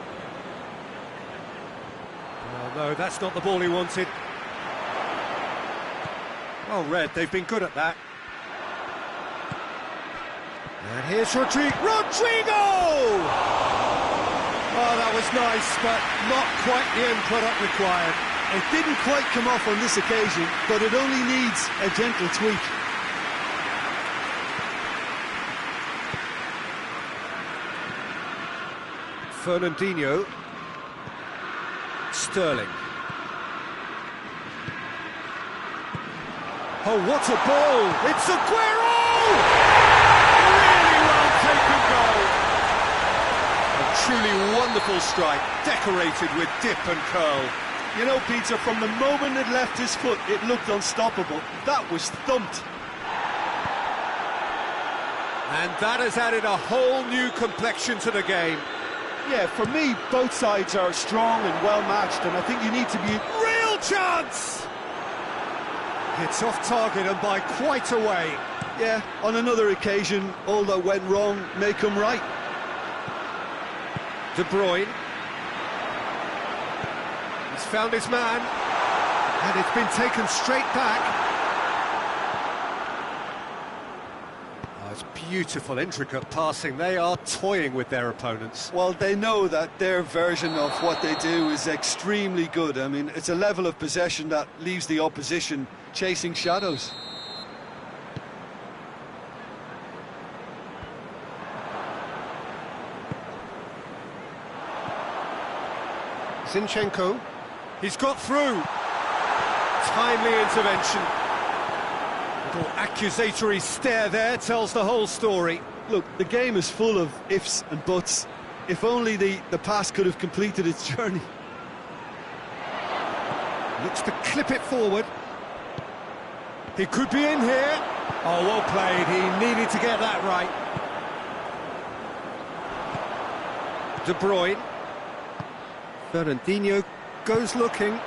Oh, no, that's not the ball he wanted. Well read, they've been good at that. And here's Rodrigo! Oh, that was nice, but not quite the end product required. It didn't quite come off on this occasion, but it only needs a gentle tweak. Fernandinho. Sterling. Oh, what a ball! It's Aguero! Really well taken goal. A truly wonderful strike, decorated with dip and curl. You know, Peter, from the moment it left his foot, it looked unstoppable. That was thumped. And that has added a whole new complexion to the game. Yeah, for me, both sides are strong and well-matched, and I think you need to be... Real chance! It's off target and by quite a way. Yeah, on another occasion, all that went wrong may come right. De Bruyne. He's found his man, and it's been taken straight back. It's beautiful, intricate passing. They are toying with their opponents. Well, they know that their version of what they do is extremely good. I mean, it's a level of possession that leaves the opposition chasing shadows. Zinchenko. He's got through. Timely intervention. Little accusatory stare there tells the whole story. Look, the game is full of ifs and buts. If only the pass could have completed its journey. Looks to clip it forward. He could be in here. Oh, well played. He needed to get that right. De Bruyne. Fernandinho goes looking.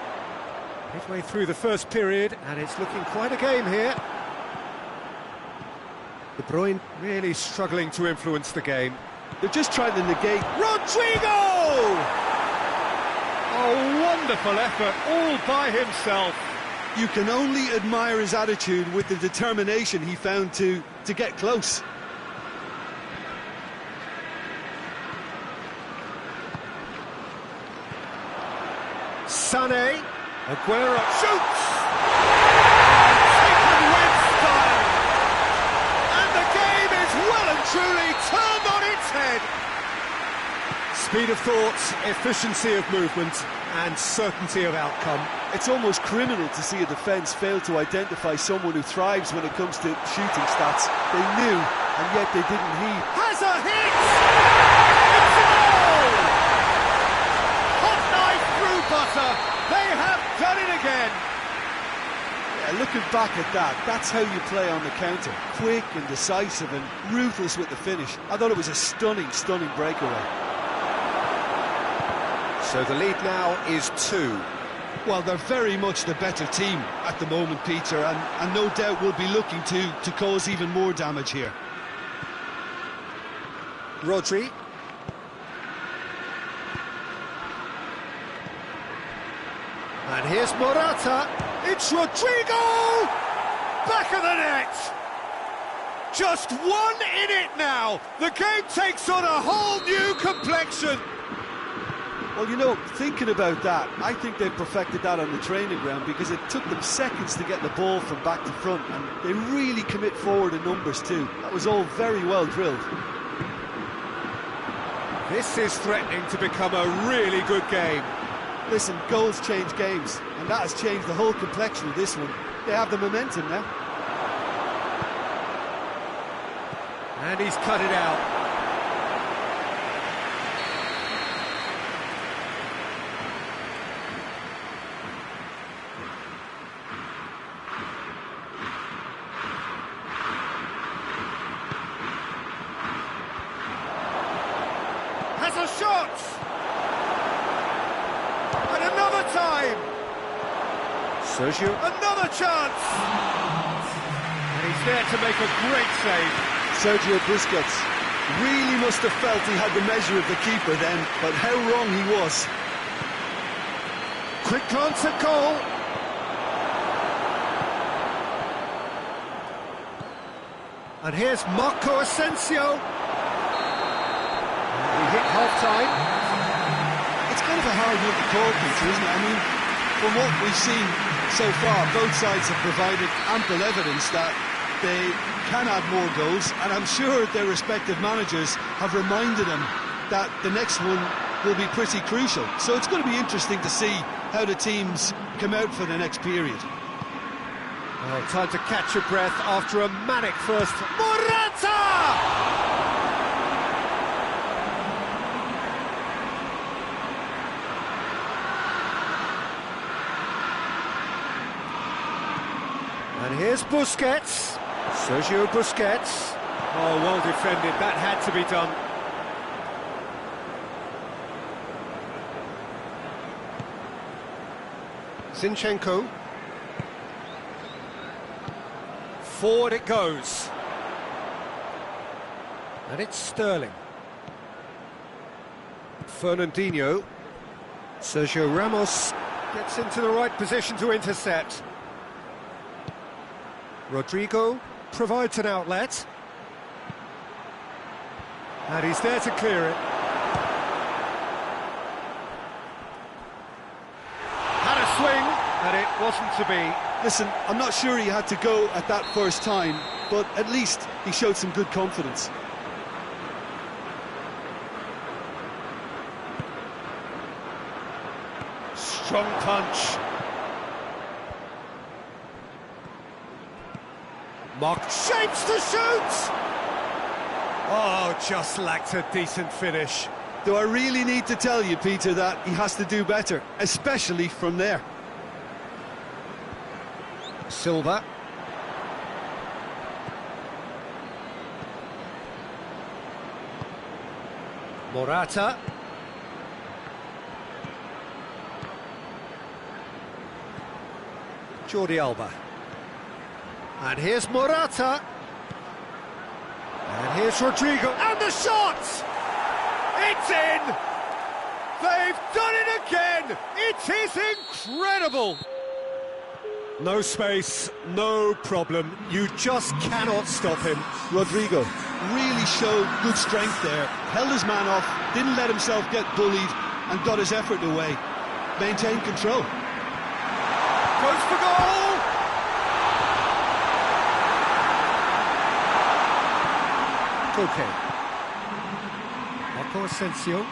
Midway through the first period, and it's looking quite a game here. De Bruyne really struggling to influence the game. They're just trying to negate... Rodrigo! Oh, wonderful effort, all by himself. You can only admire his attitude with the determination he found to get close. Sané. Aguero shoots! Truly turned on its head. Speed of thought, efficiency of movement, and certainty of outcome. It's almost criminal to see a defence fail to identify someone who thrives when it comes to shooting stats. They knew and yet they didn't heed. Has a hit! It's a goal! Hot knife through butter. They have done it again. Yeah, looking back at that, that's how you play on the counter. Quick and decisive and ruthless with the finish. I thought it was a stunning, stunning breakaway. So the lead now is 2. Well, they're very much the better team at the moment, Peter, and no doubt will be looking to cause even more damage here. Rodri. And here's Morata. It's Rodrigo! Back of the net! Just one in it now. The game takes on a whole new complexion. Well, you know, thinking about that, I think they perfected that on the training ground because it took them seconds to get the ball from back to front, and they really commit forward in numbers too. That was all very well drilled. This is threatening to become a really good game. Listen, goals change games, and that has changed the whole complexion of this one. They have the momentum now. And he's cut it out. Has a shot! And another time! Sergio, another chance! And he's there to make a great save. Sergio Busquets really must have felt he had the measure of the keeper then, but how wrong he was. Quick glance at goal. And here's Marco Asensio. We hit half-time. It's kind of a hard one to call, Peter, isn't it? I mean, from what we've seen so far, both sides have provided ample evidence that they can add more goals, and I'm sure their respective managers have reminded them that the next one will be pretty crucial. So it's going to be interesting to see how the teams come out for the next period. Well, time to catch your breath after a manic first. Morata! And here's Busquets. Sergio Busquets. Oh, well defended. That had to be done. Zinchenko. Forward it goes. And it's Sterling. Fernandinho. Sergio Ramos gets into the right position to intercept. Rodrigo provides an outlet. And he's there to clear it. Had a swing, and it wasn't to be. Listen, I'm not sure he had to go at that first time, but at least he showed some good confidence. Strong punch. Mark shapes to shoot! Oh, just lacked a decent finish. Do I really need to tell you, Peter, that he has to do better, especially from there? Silva. Morata. Jordi Alba. And here's Morata. And here's Rodrigo. And the shot! It's in! They've done it again! It is incredible! No space, no problem. You just cannot stop him. Rodrigo really showed good strength there. Held his man off, didn't let himself get bullied, and got his effort away. Maintained control. Goes for goal! Okay. Marco Asensio.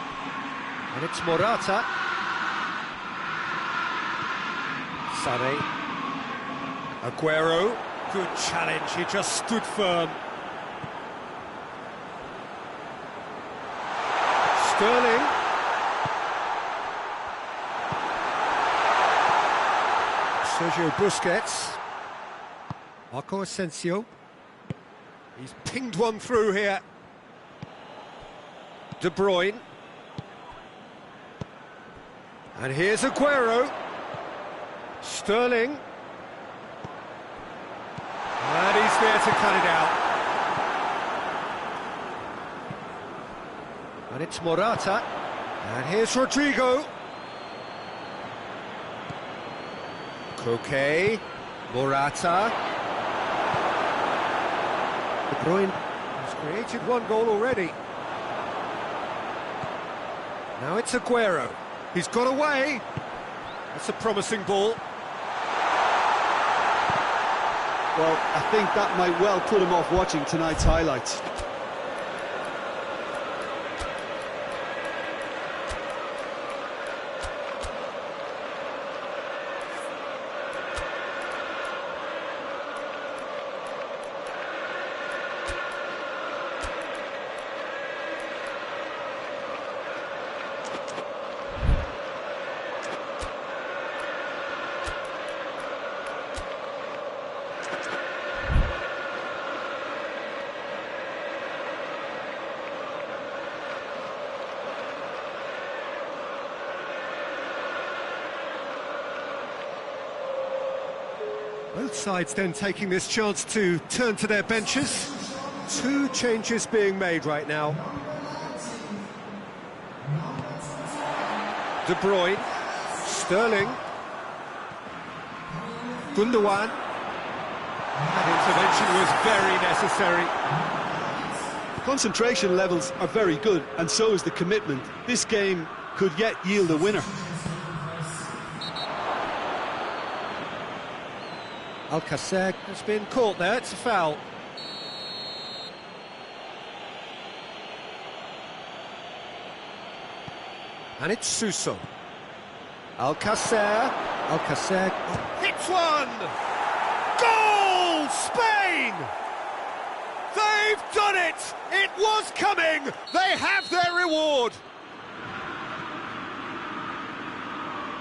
And it's Morata. Sané. Aguero. Good challenge, he just stood firm. Sterling. Sergio Busquets. Marco Asensio. He's pinged one through here. De Bruyne. And here's Aguero. Sterling. And he's there to cut it out. And it's Morata. And here's Rodrigo. Koke. Morata. De Bruyne has created one goal already. Now it's Aguero. He's got away. That's a promising ball. Well, I think that might well put him off watching tonight's highlights. Both sides then taking this chance to turn to their benches. Two changes being made right now. De Bruyne, Sterling, Gundogan. That intervention was very necessary. Concentration levels are very good, and so is the commitment. This game could yet yield a winner. Alcacer has been caught there, it's a foul. And it's Suso. Alcacer. Alcacer hits one! Goal! Spain! They've done it! It was coming! They have their reward!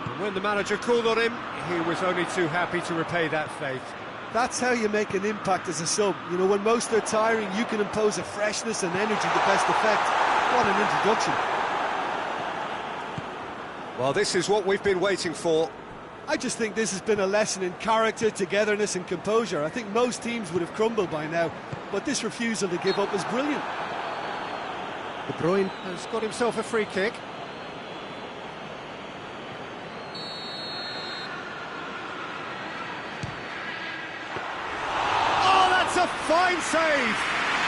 And when the manager called on him, he was only too happy to repay that faith. That's how you make an impact as a sub. You know, when most are tiring, you can impose a freshness and energy to best effect. What an introduction. Well, this is what we've been waiting for. I just think this has been a lesson in character, togetherness and composure. I think most teams would have crumbled by now, but this refusal to give up is brilliant. De Bruyne has got himself a free kick. A fine save!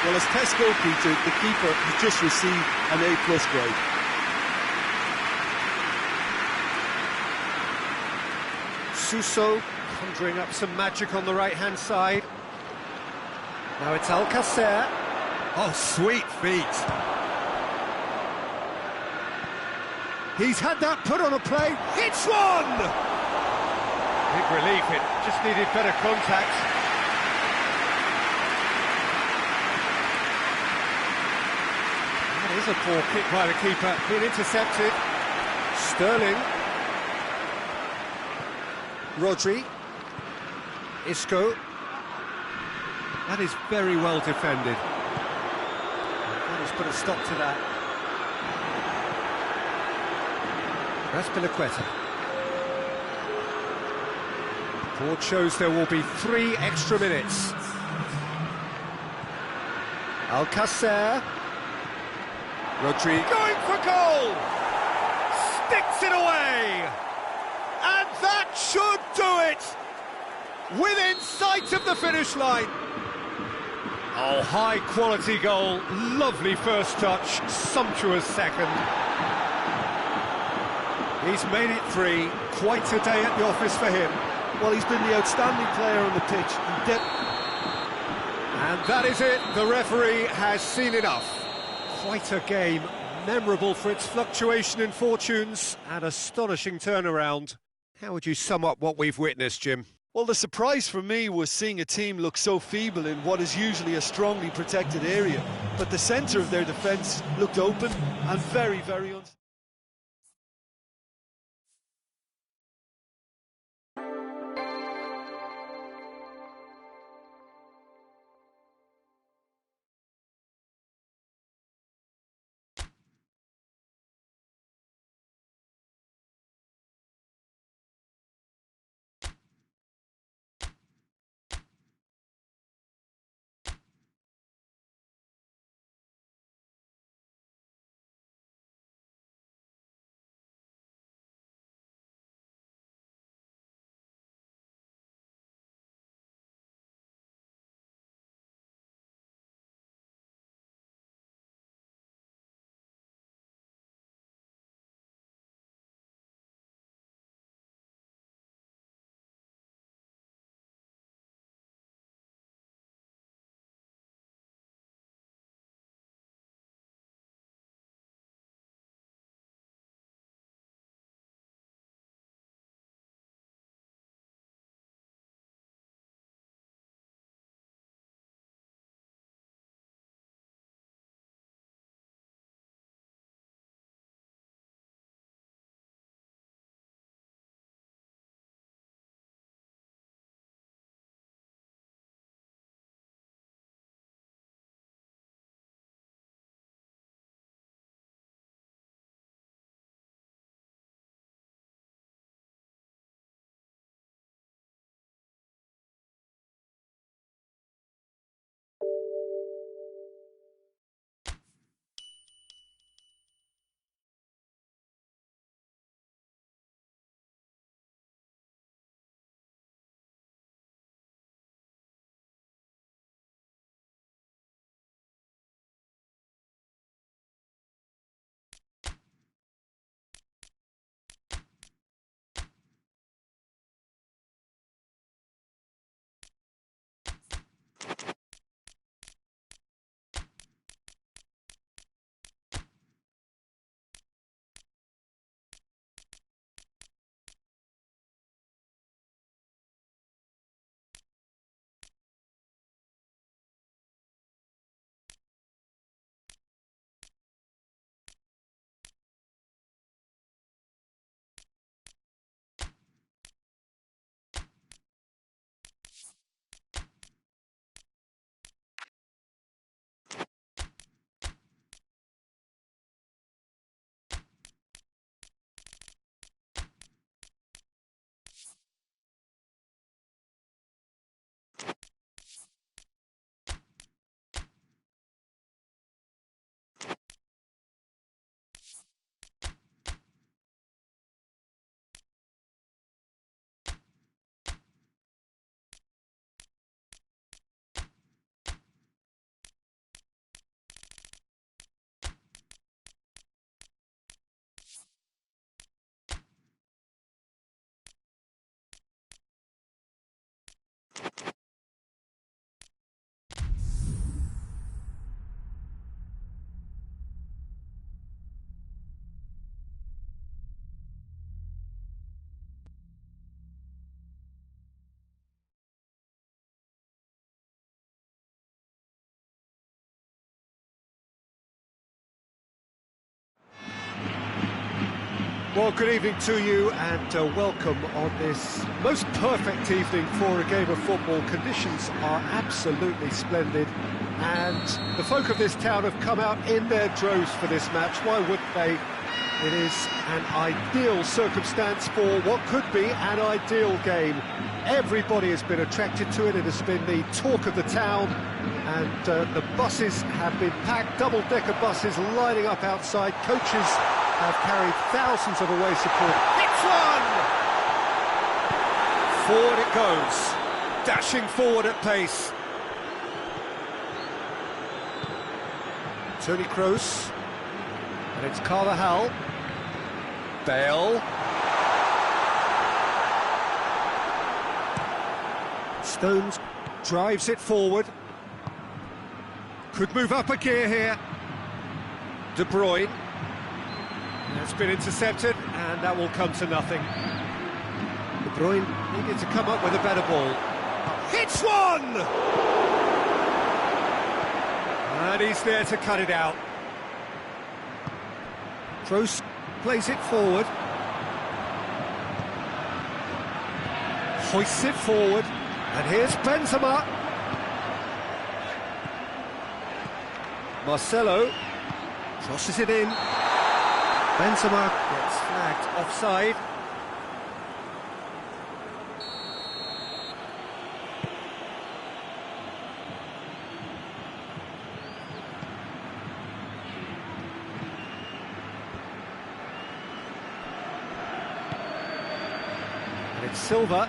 Well, as test goalkeeper, the keeper has just received an A+ grade. Suso conjuring up some magic on the right-hand side. Now it's Alcacer. Oh, sweet feet. He's had that put on a play. Hits one! Big relief, it just needed better contact. That is a poor kick by the keeper, being intercepted. Sterling. Rodri. Isco. That is very well defended. That has put a stop to that. That's Piliqueta. Board shows there will be 3 extra minutes. Alcacer. Rodri going for goal! Sticks it away! And that should do it! Within sight of the finish line. Oh, high-quality goal. Lovely first touch, sumptuous second. He's made it 3. Quite a day at the office for him. Well, he's been the outstanding player on the pitch. And that is it. The referee has seen enough. Quite a game, memorable for its fluctuation in fortunes and astonishing turnaround. How would you sum up what we've witnessed, Jim? Well, the surprise for me was seeing a team look so feeble in what is usually a strongly protected area. But the centre of their defence looked open and very, very unstable. Well, good evening to you and welcome on this most perfect evening for a game of football. Conditions are absolutely splendid and the folk of this town have come out in their droves for this match. Why wouldn't they? It is an ideal circumstance for what could be an ideal game. Everybody has been attracted to it. It has been the talk of the town and the buses have been packed, double-decker buses lining up outside. Coaches have carried thousands of away support. Hits one! Forward it goes, dashing forward at pace. Tony Kroos, and it's Carvajal. Bale. Stones drives it forward. Could move up a gear here. De Bruyne. It's been intercepted, and that will come to nothing. The Bruin needed to come up with a better ball. Hits one! And he's there to cut it out. Kroos plays it forward. Hoists it forward. And here's Benzema. Marcelo crosses it in. Benzema gets flagged offside. And it's Silva.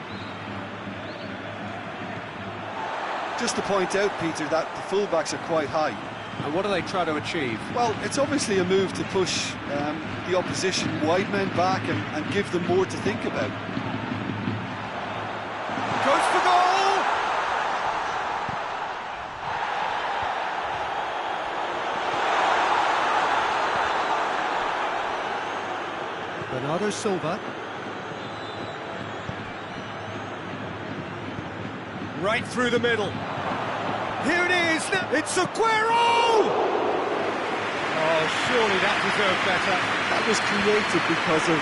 Just to point out, Peter, that the fullbacks are quite high. And what do they try to achieve? Well, it's obviously a move to push the opposition wide men back and give them more to think about. Goes for goal! Bernardo Silva. Right through the middle. Here it is, it's Aguero! Oh, surely that deserved better. That was created because of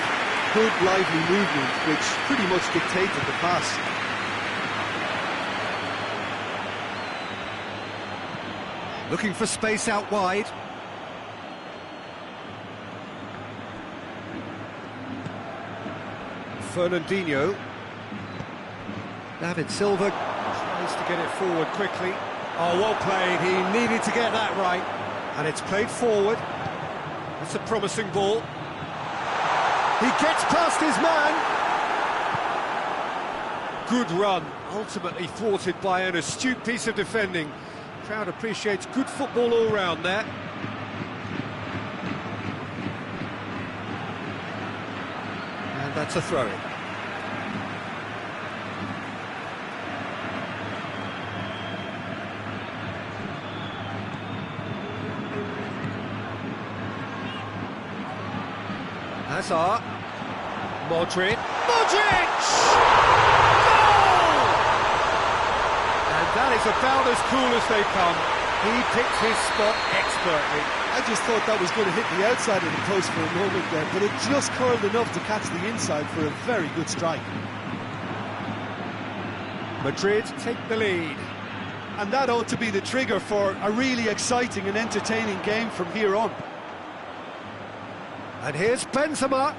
good, lively movement, which pretty much dictated the pass. Looking for space out wide. Fernandinho. David Silva tries to get it forward quickly. Oh, well played, he needed to get that right. And it's played forward. That's a promising ball. He gets past his man. Good run, ultimately thwarted by an astute piece of defending. Crowd appreciates good football all round there. And that's a throw-in. Hazard, Modric, Modric! Goal! And that is about as cool as they come. He picked his spot expertly. I just thought that was going to hit the outside of the post for a moment there, but it just curled enough to catch the inside for a very good strike. Madrid take the lead. And that ought to be the trigger for a really exciting and entertaining game from here on. And here's Benzema.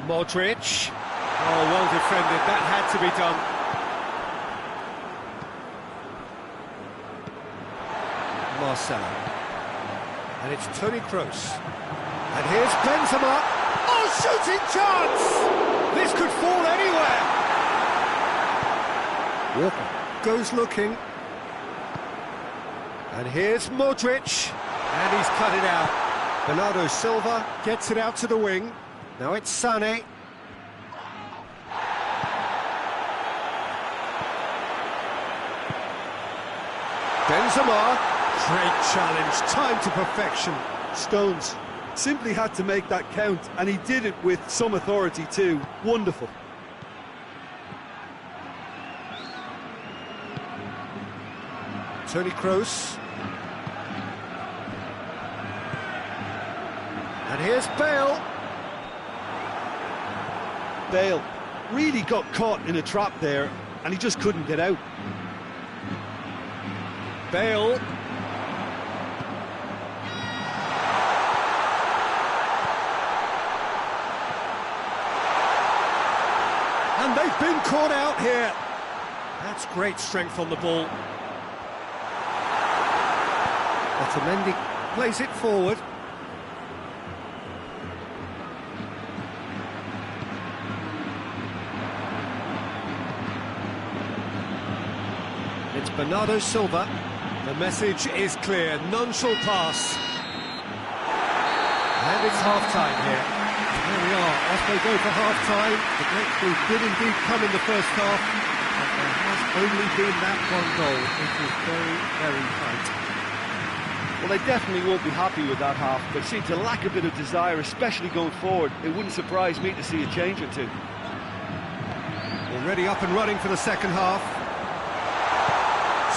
Modric. Oh, well defended. That had to be done. Marcelo. And it's Toni Kroos. And here's Benzema. Oh, shooting chance! This could fall anywhere. Walker goes looking. And here's Modric. And he's cut it out. Bernardo Silva gets it out to the wing. Now it's Sané. Benzema. Great challenge, time to perfection. Stones simply had to make that count, and he did it with some authority too. Wonderful. Toni Kroos. And here's Bale. Bale really got caught in a trap there, and he just couldn't get out. Bale. And they've been caught out here. That's great strength on the ball. Otamendi plays it forward. It's Bernardo Silva. The message is clear, none shall pass. And it's half-time here. There we are, off they go for half-time. The breakthrough did indeed come in the first half, but there has only been that one goal. It was very, very tight. Well, they definitely won't be happy with that half. They seem to lack a bit of desire, especially going forward. It wouldn't surprise me to see a change or two. Well, Already up and running for the second half.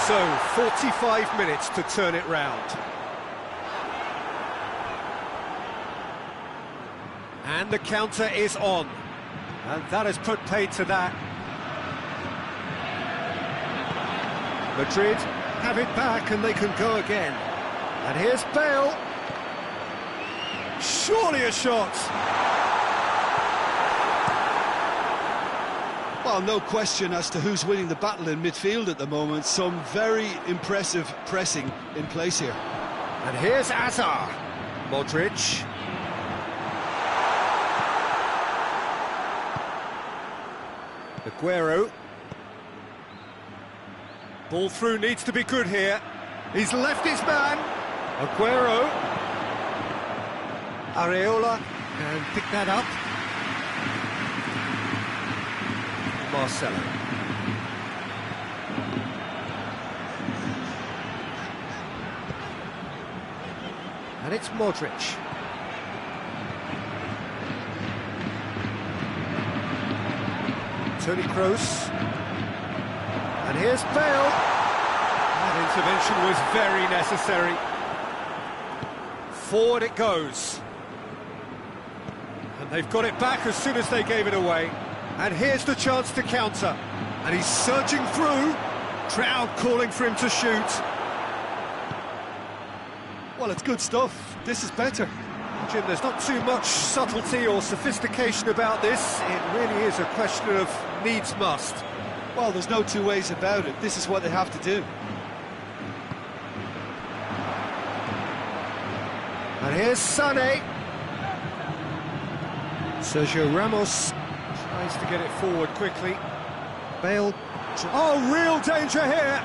So, 45 minutes to turn it round. And the counter is on. And that has put paid to that. Madrid have it back and they can go again. And here's Bale. Surely a shot. Well, no question as to who's winning the battle in midfield at the moment. Some very impressive pressing in place here. And here's Azar. Modric. Aguero. Ball through needs to be good here. He's left his man. Aguero. Areola can pick that up. Marcelo. And it's Modric. Toni Kroos. And here's Bale. That intervention was very necessary. Forward it goes. And they've got it back as soon as they gave it away. And here's the chance to counter. And he's surging through. Crowd calling for him to shoot. Well, it's good stuff. This is better. Jim, there's not too much subtlety or sophistication about this. It really is a question of needs must. Well, there's no two ways about it. This is what they have to do. And here's Sané. Sergio Ramos tries to get it forward quickly. Bale. Oh, real danger here.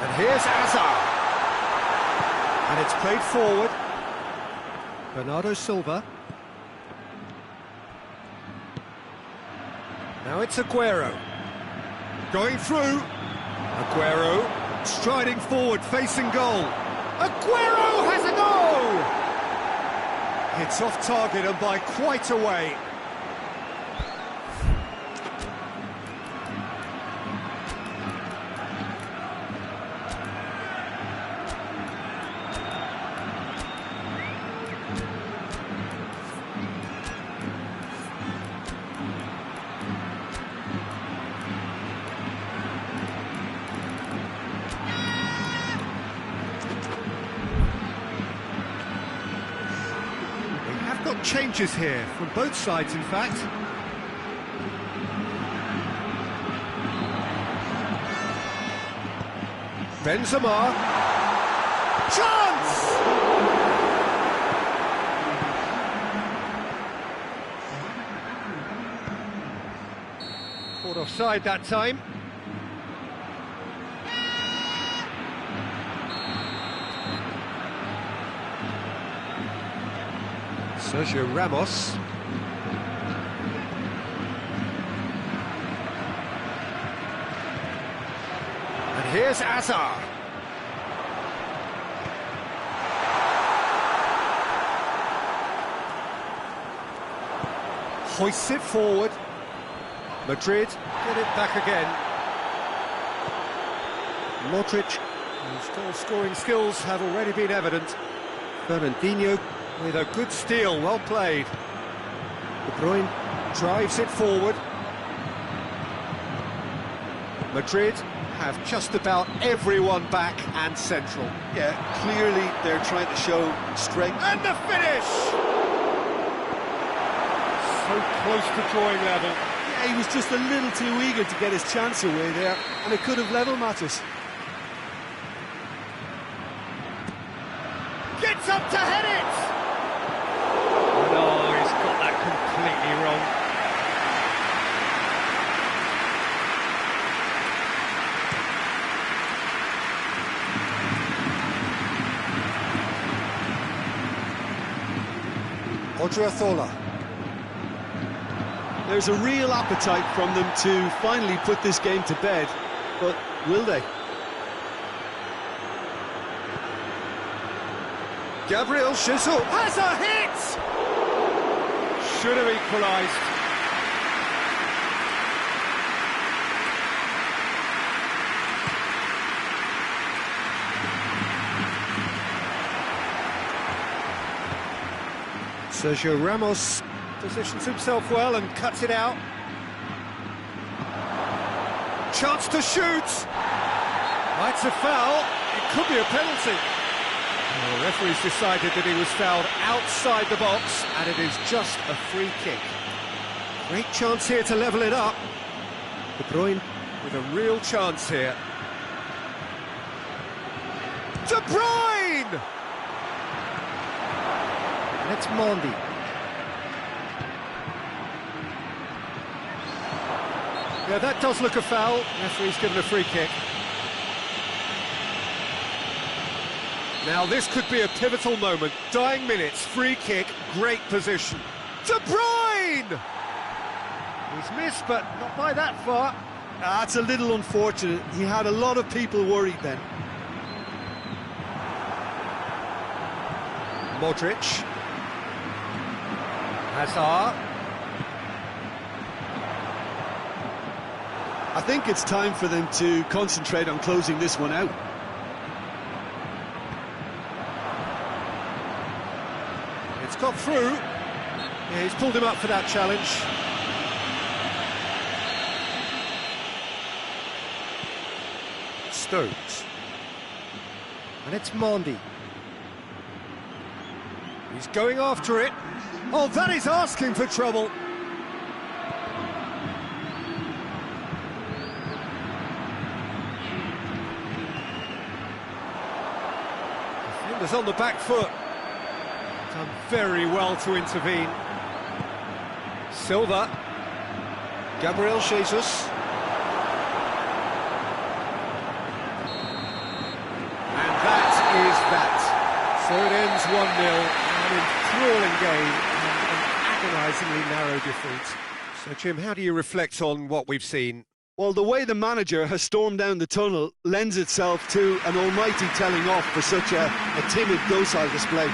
And here's Azar. And it's played forward. Bernardo Silva. Now it's Aguero. Going through. Aguero striding forward, facing goal. Aguero has a go! It's off target and by quite a way. Got changes here from both sides, in fact. Benzema. Chance! Caught offside that time. Sergio Ramos. And here's Azar. Hoists it forward. Madrid get it back again. Modric, whose goal-scoring skills have already been evident. Fernandinho with a good steal, well played. De Bruyne drives it forward. Madrid have just about everyone back and central. Yeah, clearly they're trying to show strength. And the finish! So close to drawing level. Yeah, he was just a little too eager to get his chance away there, and it could have level matters. Gets up to head it! No, he's got that completely wrong. Odriozola. There's a real appetite from them to finally put this game to bed, but will they? Gabriel Jesus has a hit! should have equalised. Sergio Ramos positions himself well and cuts it out. Chance to shoot! It's a foul, it could be a penalty. The referee's decided that he was fouled outside the box, and it is just a free kick. Great chance here to level it up. De Bruyne with a real chance here. De Bruyne! And it's Mondi. Yeah, that does look a foul. Referee's given a free kick. Now this could be a pivotal moment. Dying minutes, free kick, great position. De Bruyne! He's missed, but not by that far. That's a little unfortunate. He had a lot of people worried then. Modric. Hazard. I think it's time for them to concentrate on closing this one out. It's got through. Yeah, he's pulled him up for that challenge. Stones. And it's Mondi. He's going after it. Oh, that is asking for trouble. Defender's on the back foot. Done very well to intervene. Silva. Gabriel Jesus. And that is that. So it ends 1-0. An enthralling game and an agonisingly narrow defeat. So, Jim, how do you reflect on what we've seen? Well, the way the manager has stormed down the tunnel lends itself to an almighty telling off for such a timid, docile display.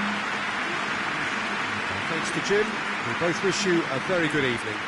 Thanks to Jim. We both wish you a very good evening.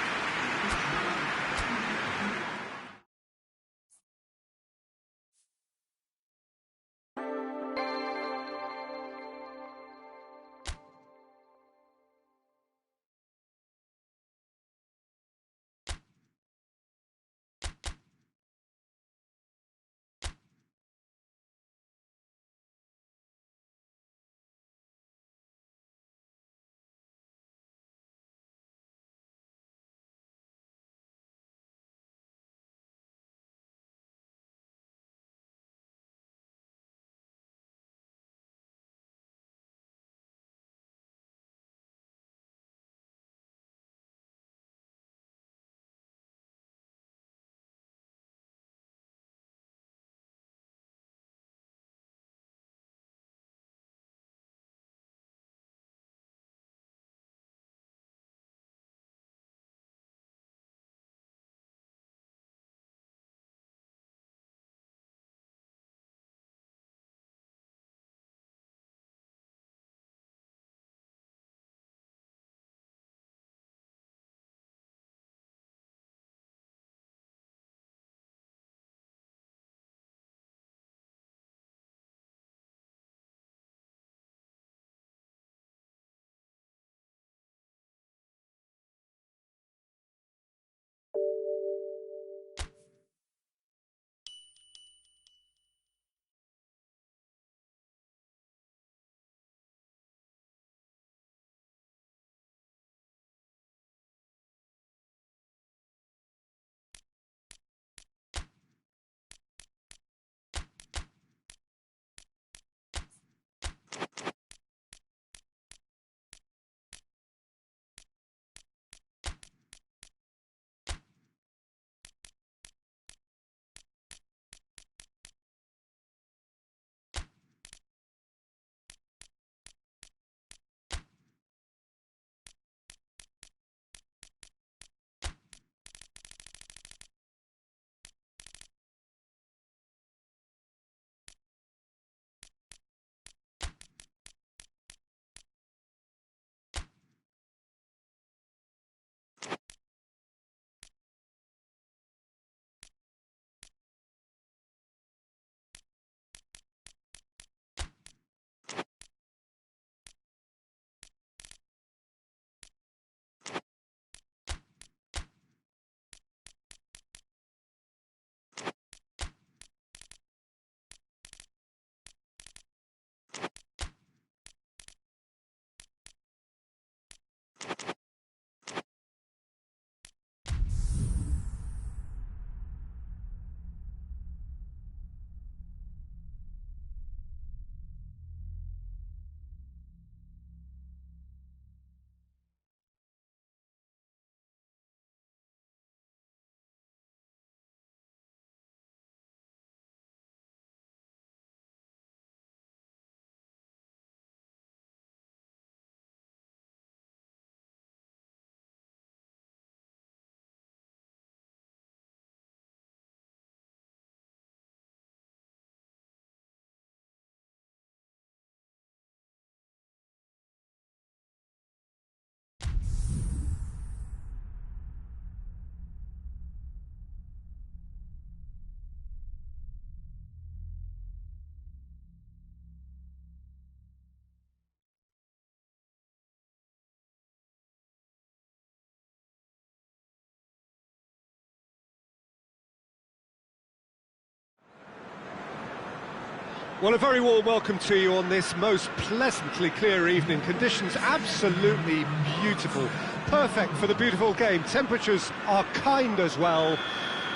Well, a very warm welcome to you on this most pleasantly clear evening. Conditions absolutely beautiful. Perfect for the beautiful game. Temperatures are kind as well.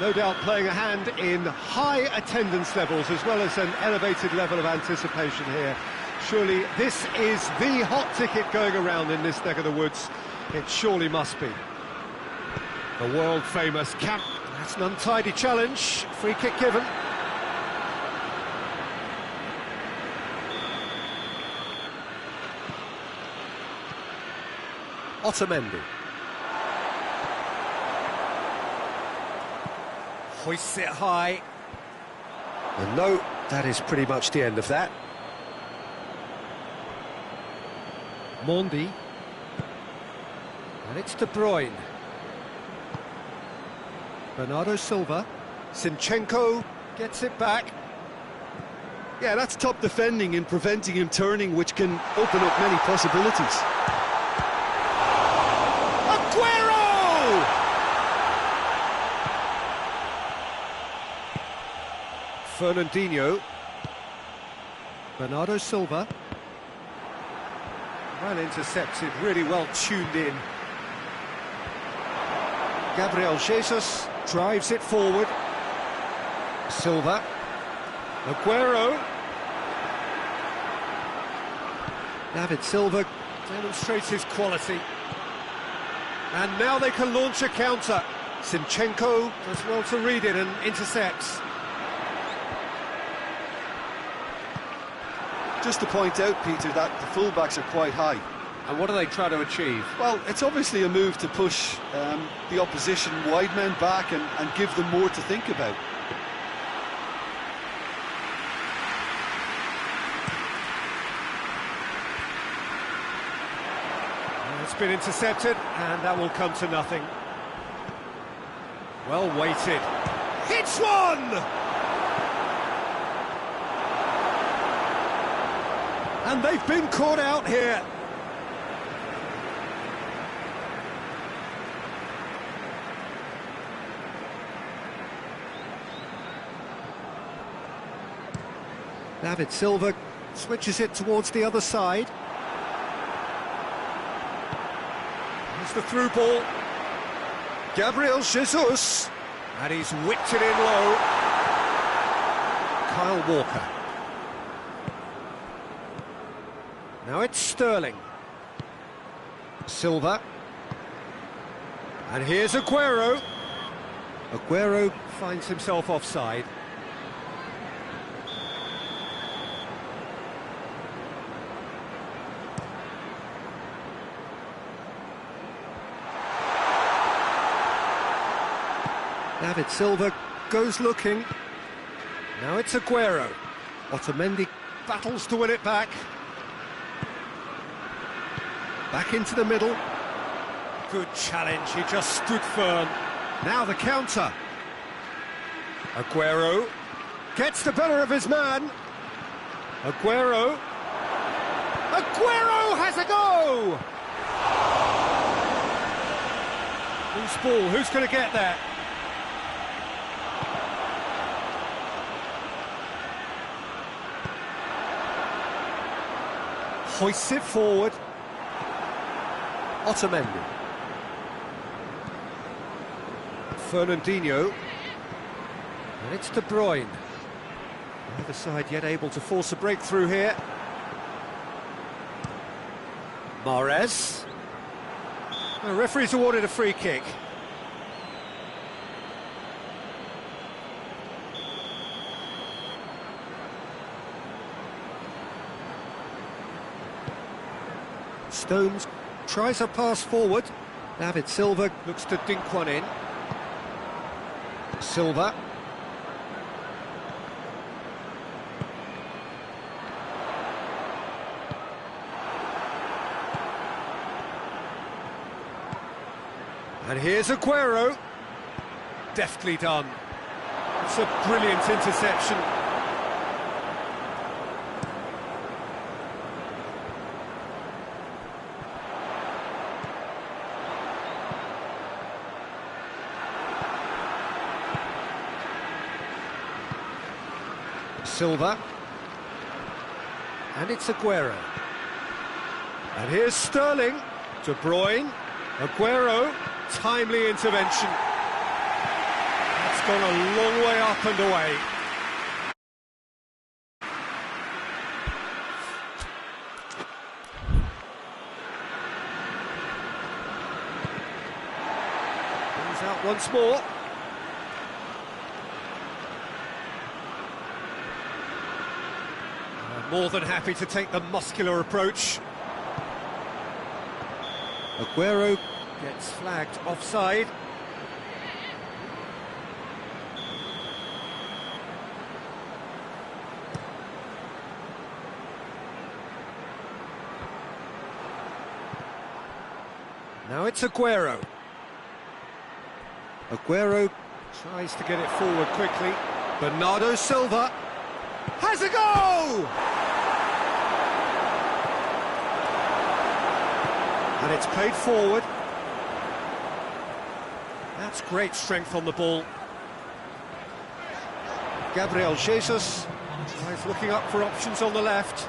No doubt playing a hand in high attendance levels as well as an elevated level of anticipation here. Surely this is the hot ticket going around in this neck of the woods. It surely must be. The world-famous camp. That's an untidy challenge. Free kick given. Otamendi. Hoists it high. And no, that is pretty much the end of that. Mondi. And it's De Bruyne. Bernardo Silva. Zinchenko gets it back. Yeah, that's top defending and preventing him turning, which can open up many possibilities. Fernandinho. Bernardo Silva. Well intercepted, really well tuned in. Gabriel Jesus drives it forward. Silva. Aguero. David Silva demonstrates his quality. And now they can launch a counter. Zinchenko does well to read it and intercepts. Just to point out, Peter, that the fullbacks are quite high. And what are they trying to achieve? Well, it's obviously a move to push the opposition wide men back and give them more to think about. It's been intercepted, and that will come to nothing. Well weighted. Hits one! And they've been caught out here. David Silva switches it towards the other side. Here's the through ball. Gabriel Jesus. And he's whipped it in low. Kyle Walker. Now it's Sterling. Silva. And here's Aguero. Aguero finds himself offside. David Silva goes looking. Now it's Aguero. Otamendi battles to win it back. Back into the middle. Good challenge, he just stood firm. Now the counter. Aguero gets the better of his man. Aguero. Aguero has a go! Who's ball? Who's going to get that? Hoists it forward. Otamendi. Fernandinho. And it's De Bruyne. Neither side yet able to force a breakthrough here. Mahrez. The referee's awarded a free kick. Stones tries a pass forward. David Silva looks to dink one in. Silva. And here's Aguero. Deftly done. It's a brilliant interception. Silva. And it's Aguero. And here's Sterling. De Bruyne. Aguero. Timely intervention. That's gone a long way up and away. Brings out once more. More than happy to take the muscular approach. Aguero gets flagged offside. Now it's Aguero. Aguero tries to get it forward quickly. Bernardo Silva has a goal! And it's played forward. That's great strength on the ball. Gabriel Jesus tries looking up for options on the left.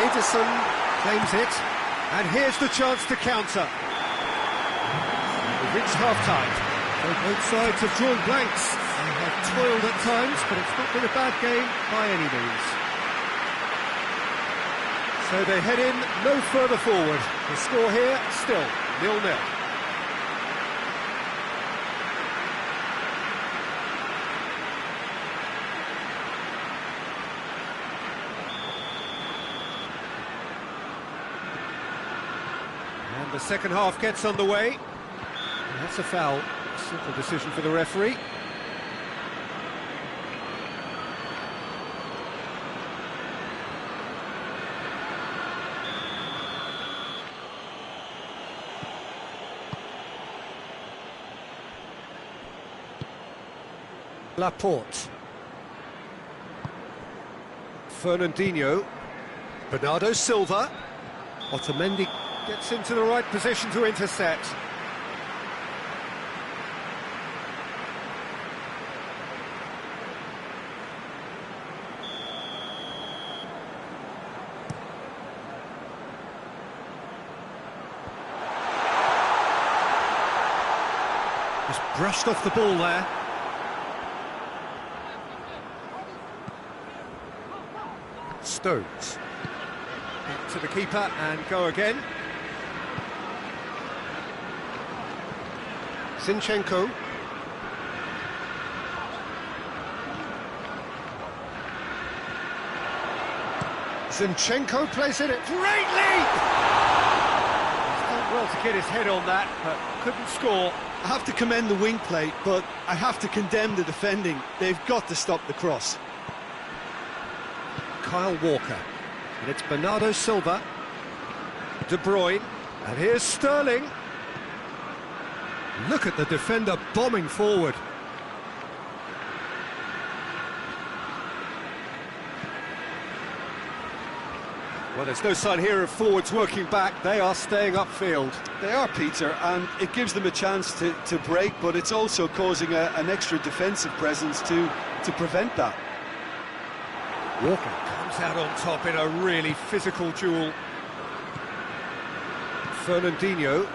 Ederson claims it. And here's the chance to counter. We've reached half-time. Both sides have drawn blanks. They have toiled at times, but it's not been a bad game by any means. So they head in no further forward. The score here, still 0-0. And the second half gets underway. And that's a foul. Simple decision for the referee. Laporte. Fernandinho. Bernardo Silva. Otamendi gets into the right position to intercept. Just brushed off the ball there. Stones. Back to the keeper and go again. Zinchenko. Zinchenko plays it. Great leap! He's done well to get his head on that, but couldn't score. I have to commend the wing play, but I have to condemn the defending. They've got to stop the cross. Kyle Walker. And it's Bernardo Silva. De Bruyne. And here's Sterling. Look at the defender bombing forward. Well, there's no sign here of forwards working back. They are staying upfield. They are, Peter, and it gives them a chance to break, but it's also causing an extra defensive presence to prevent that. Walker comes out on top in a really physical duel. Fernandinho.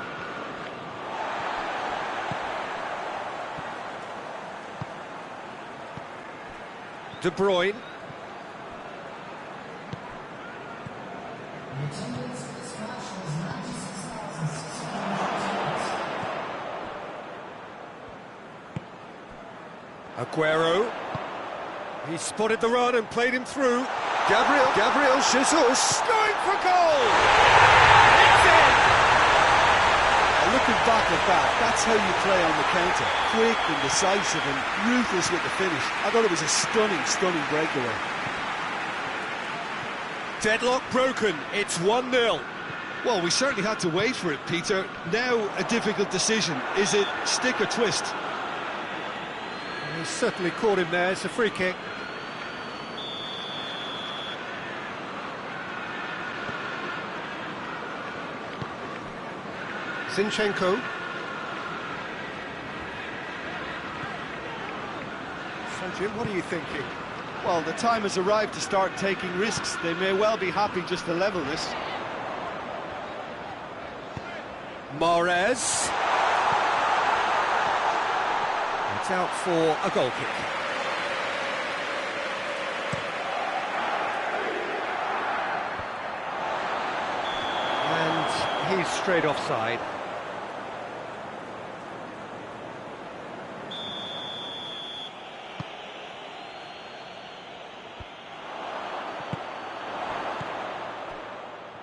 De Bruyne. Aguero. He spotted the run and played him through. Gabriel Jesus going for goal! It's in! Looking back at that, that's how you play on the counter. Quick and decisive and ruthless with the finish. I thought it was a stunning breakaway. Deadlock broken, it's 1-0. Well, we certainly had to wait for it, Peter. Now a difficult decision. Is it stick or twist? He certainly caught him there, it's a free kick. Zinchenko. So, Jim, what are you thinking? Well, the time has arrived to start taking risks. They may well be happy just to level this. Mahrez. It's out for a goal kick. And he's straight offside.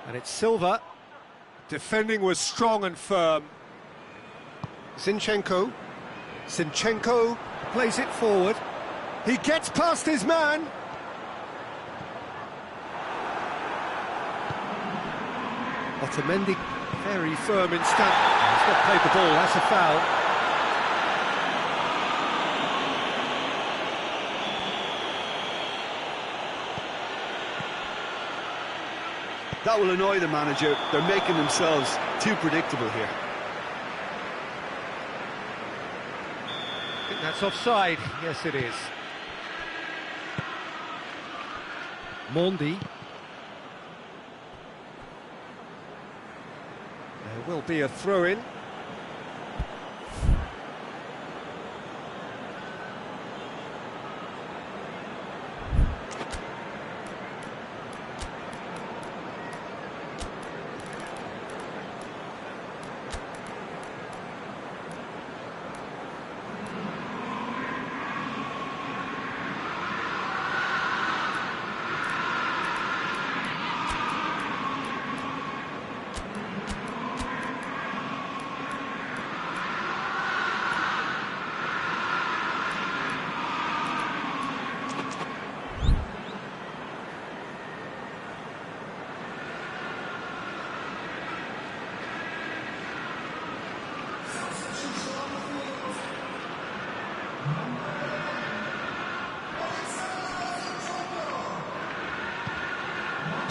And it's Silva. Defending was strong and firm. Zinchenko plays it forward. He gets past his man. Otamendi, very firm in stance. He's not played the ball, that's a foul. That will annoy the manager. They're making themselves too predictable here. I think that's offside. Yes, it is. Mondi. There will be a throw-in.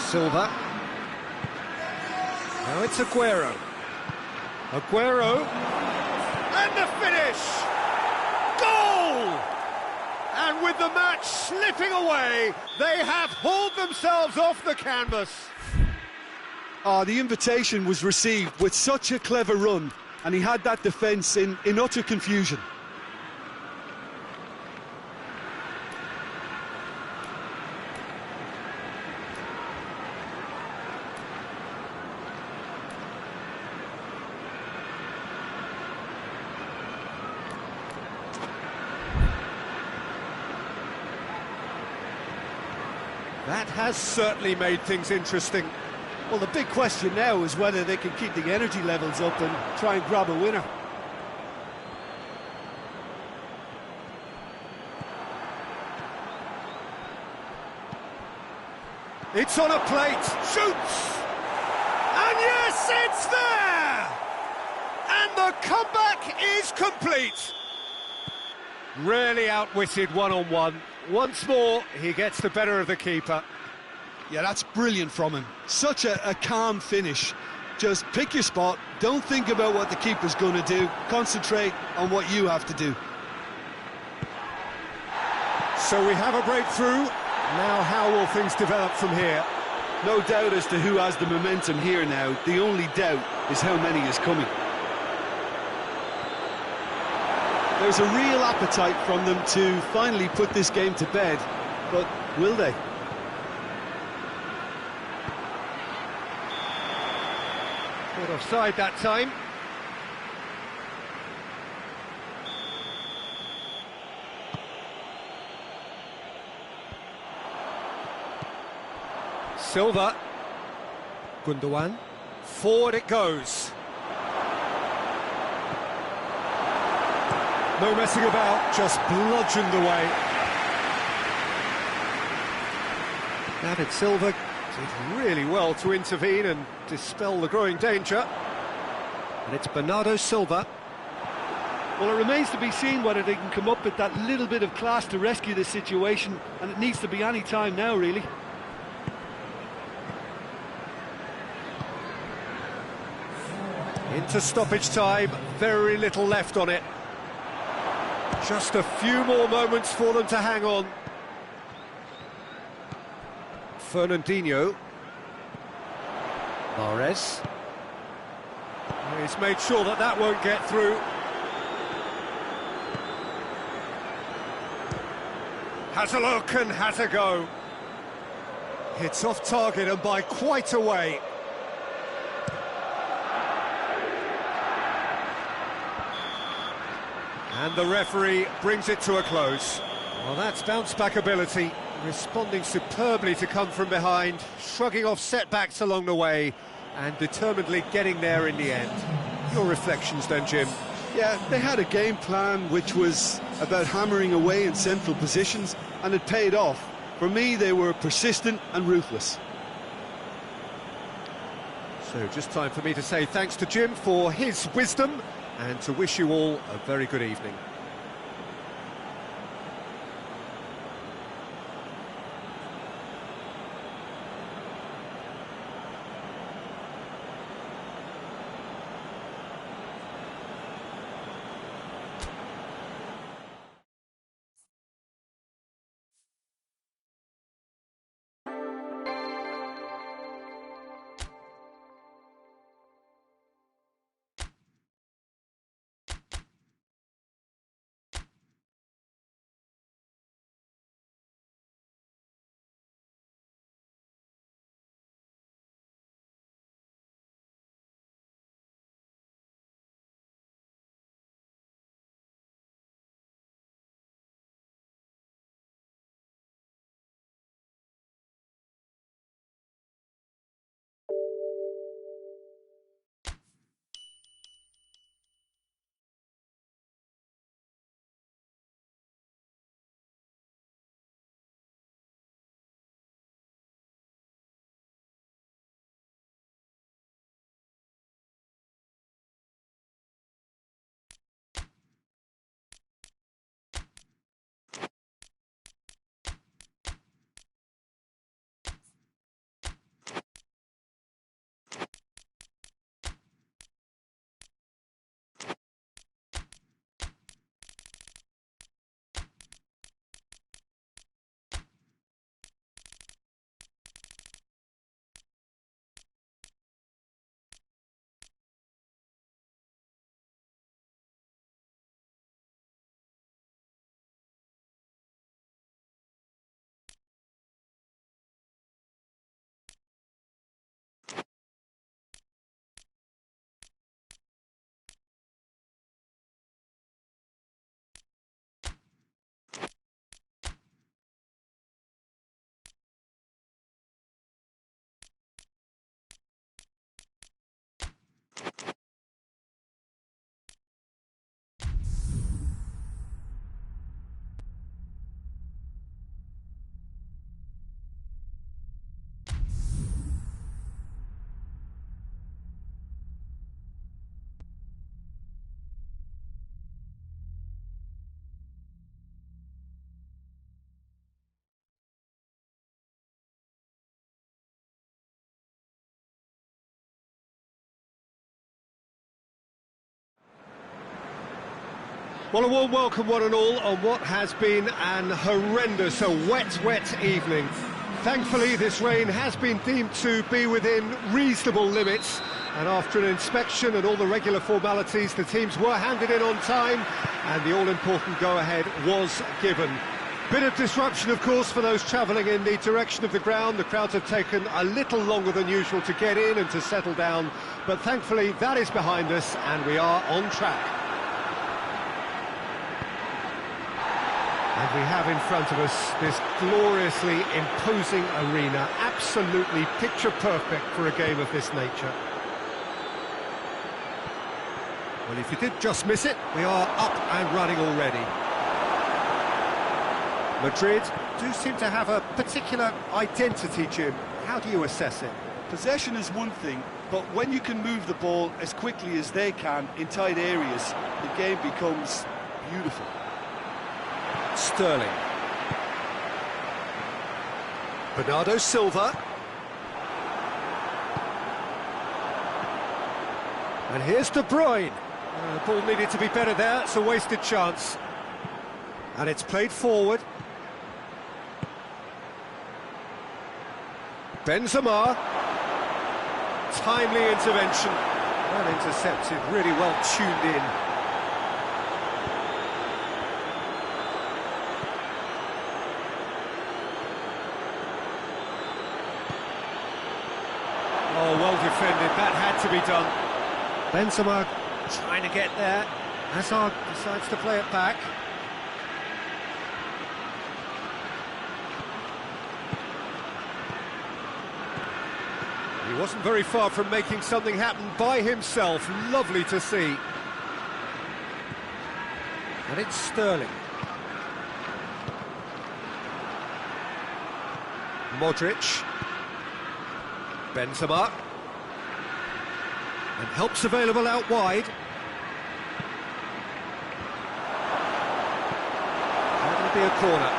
Silva. Now it's Aguero. And the finish! Goal! And with the match slipping away, they have hauled themselves off the canvas. The invitation was received with such a clever run, and he had that defence in utter confusion. That has certainly made things interesting. Well, the big question now is whether they can keep the energy levels up and try and grab a winner. It's on a plate, shoots! And yes, it's there! And the comeback is complete. Really outwitted one-on-one. Once more, he gets the better of the keeper. Yeah, that's brilliant from him. Such a calm finish. Just pick your spot, don't think about what the keeper's going to do, concentrate on what you have to do. So we have a breakthrough. Now how will things develop from here? No doubt as to who has the momentum here now. The only doubt is how many is coming. There's a real appetite from them to finally put this game to bed, but will they? Caught offside that time. Silva. Gundogan. Forward it goes. No messing about, just bludgeoned away. David Silva did really well to intervene and dispel the growing danger. And it's Bernardo Silva. Well, it remains to be seen whether they can come up with that little bit of class to rescue this situation, and it needs to be any time now, really. Into stoppage time, very little left on it. Just a few more moments for them to hang on. Fernandinho. Mahrez. He's made sure that that won't get through. Has a look and has a go. Hits off target and by quite a way. And the referee brings it to a close. Well, that's bounce-back ability, responding superbly to come from behind, shrugging off setbacks along the way, and determinedly getting there in the end. Your reflections then, Jim? Yeah, they had a game plan which was about hammering away in central positions, and it paid off. For me, they were persistent and ruthless. So just time for me to say thanks to Jim for his wisdom, and to wish you all a very good evening. Well, a warm welcome one and all on what has been an horrendous, a wet evening. Thankfully, this rain has been deemed to be within reasonable limits, and after an inspection and all the regular formalities, the teams were handed in on time, and the all-important go-ahead was given. Bit of disruption, of course, for those travelling in the direction of the ground. The crowds have taken a little longer than usual to get in and to settle down, but thankfully that is behind us, and we are on track. And we have in front of us this gloriously imposing arena, absolutely picture-perfect for a game of this nature. Well, if you did just miss it, we are up and running already. Madrid do seem to have a particular identity, Jim. How do you assess it? Possession is one thing, but when you can move the ball as quickly as they can in tight areas, the game becomes beautiful. Sterling. Bernardo Silva. And here's De Bruyne. The ball needed to be better there, it's a wasted chance. And it's played forward. Benzema. Timely intervention. Well intercepted, really well tuned in. Oh, well defended, that had to be done. Benzema trying to get there. Hazard decides to play it back. He wasn't very far from making something happen by himself. Lovely to see. And it's Sterling. Modric. Benzema. And help's available out wide. That'll be a corner.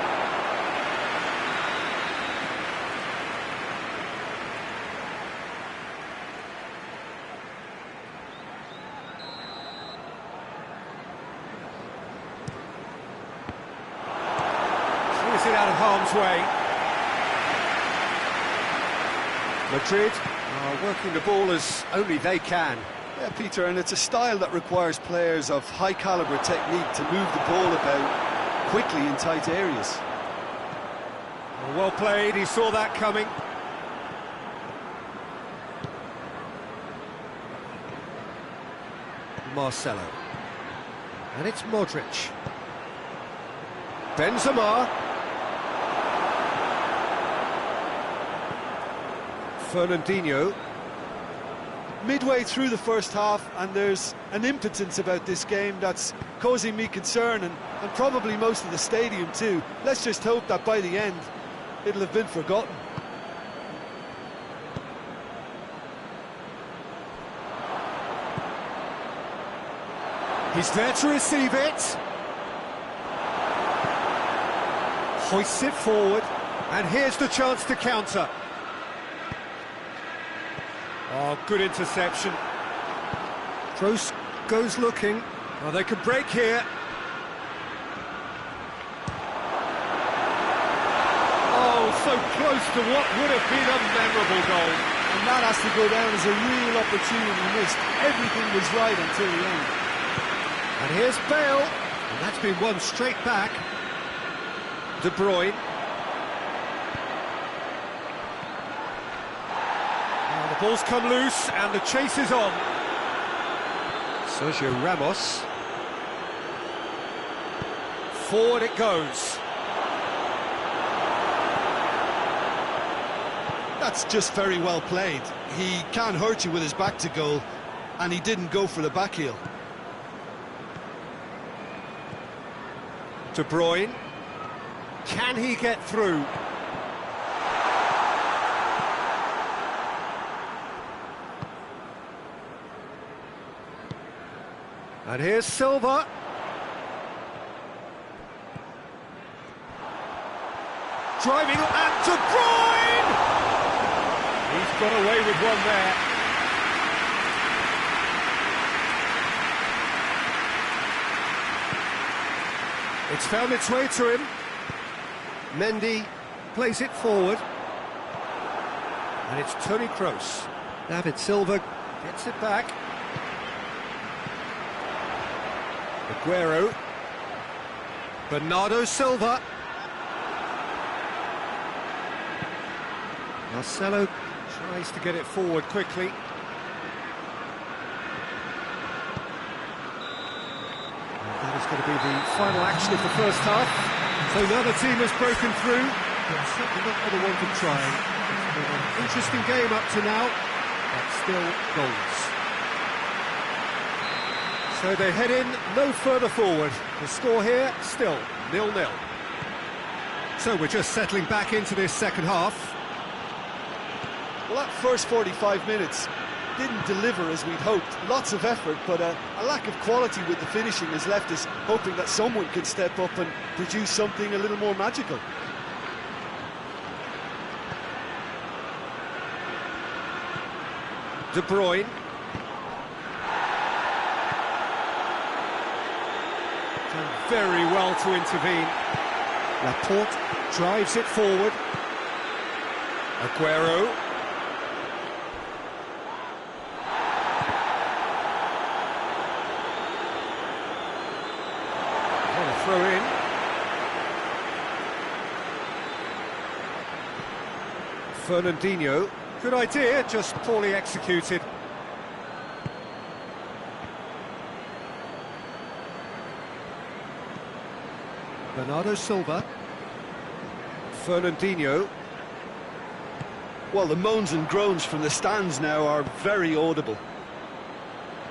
Clears it out of harm's way. Madrid are working the ball as only they can. Yeah, Peter, and it's a style that requires players of high calibre technique to move the ball about quickly in tight areas. Well played, he saw that coming. Marcelo. And it's Modric. Benzema. Fernandinho. Midway through the first half, and there's an impotence about this game that's causing me concern, and probably most of the stadium too. Let's just hope that by the end it'll have been forgotten. He's there to receive it. Hoists it forward, and here's the chance to counter. Oh, good interception. Kroos goes looking. Oh, they could break here. Oh, so close to what would have been a memorable goal. And that has to go down as a real opportunity missed. Everything was right until the end. And here's Bale. And that's been won straight back. De Bruyne. Ball's come loose, and the chase is on. Sergio Ramos. Forward it goes. That's just very well played. He can't hurt you with his back to goal, and he didn't go for the back heel. De Bruyne. Can he get through? And here's Silva. Driving, and De Bruyne! He's got away with one there. It's found its way to him. Mendy plays it forward. And it's Toni Kroos. David Silva gets it back. Aguero. Bernardo Silva. Marcelo tries to get it forward quickly. And that is going to be the final action of the first half. So now the team has broken through, but certainly not for the want of trying. It's been an interesting game up to now, but still goals. So they head in no further forward. The score here, still 0-0. So we're just settling back into this second half. Well, that first 45 minutes didn't deliver as we'd hoped. Lots of effort, but a lack of quality with the finishing has left us hoping that someone can step up and produce something a little more magical. De Bruyne. Done very well to intervene. Laporte drives it forward. Aguero. And a throw in. Fernandinho. Good idea, just poorly executed. Bernardo Silva. Fernandinho. Well, the moans and groans from the stands now are very audible.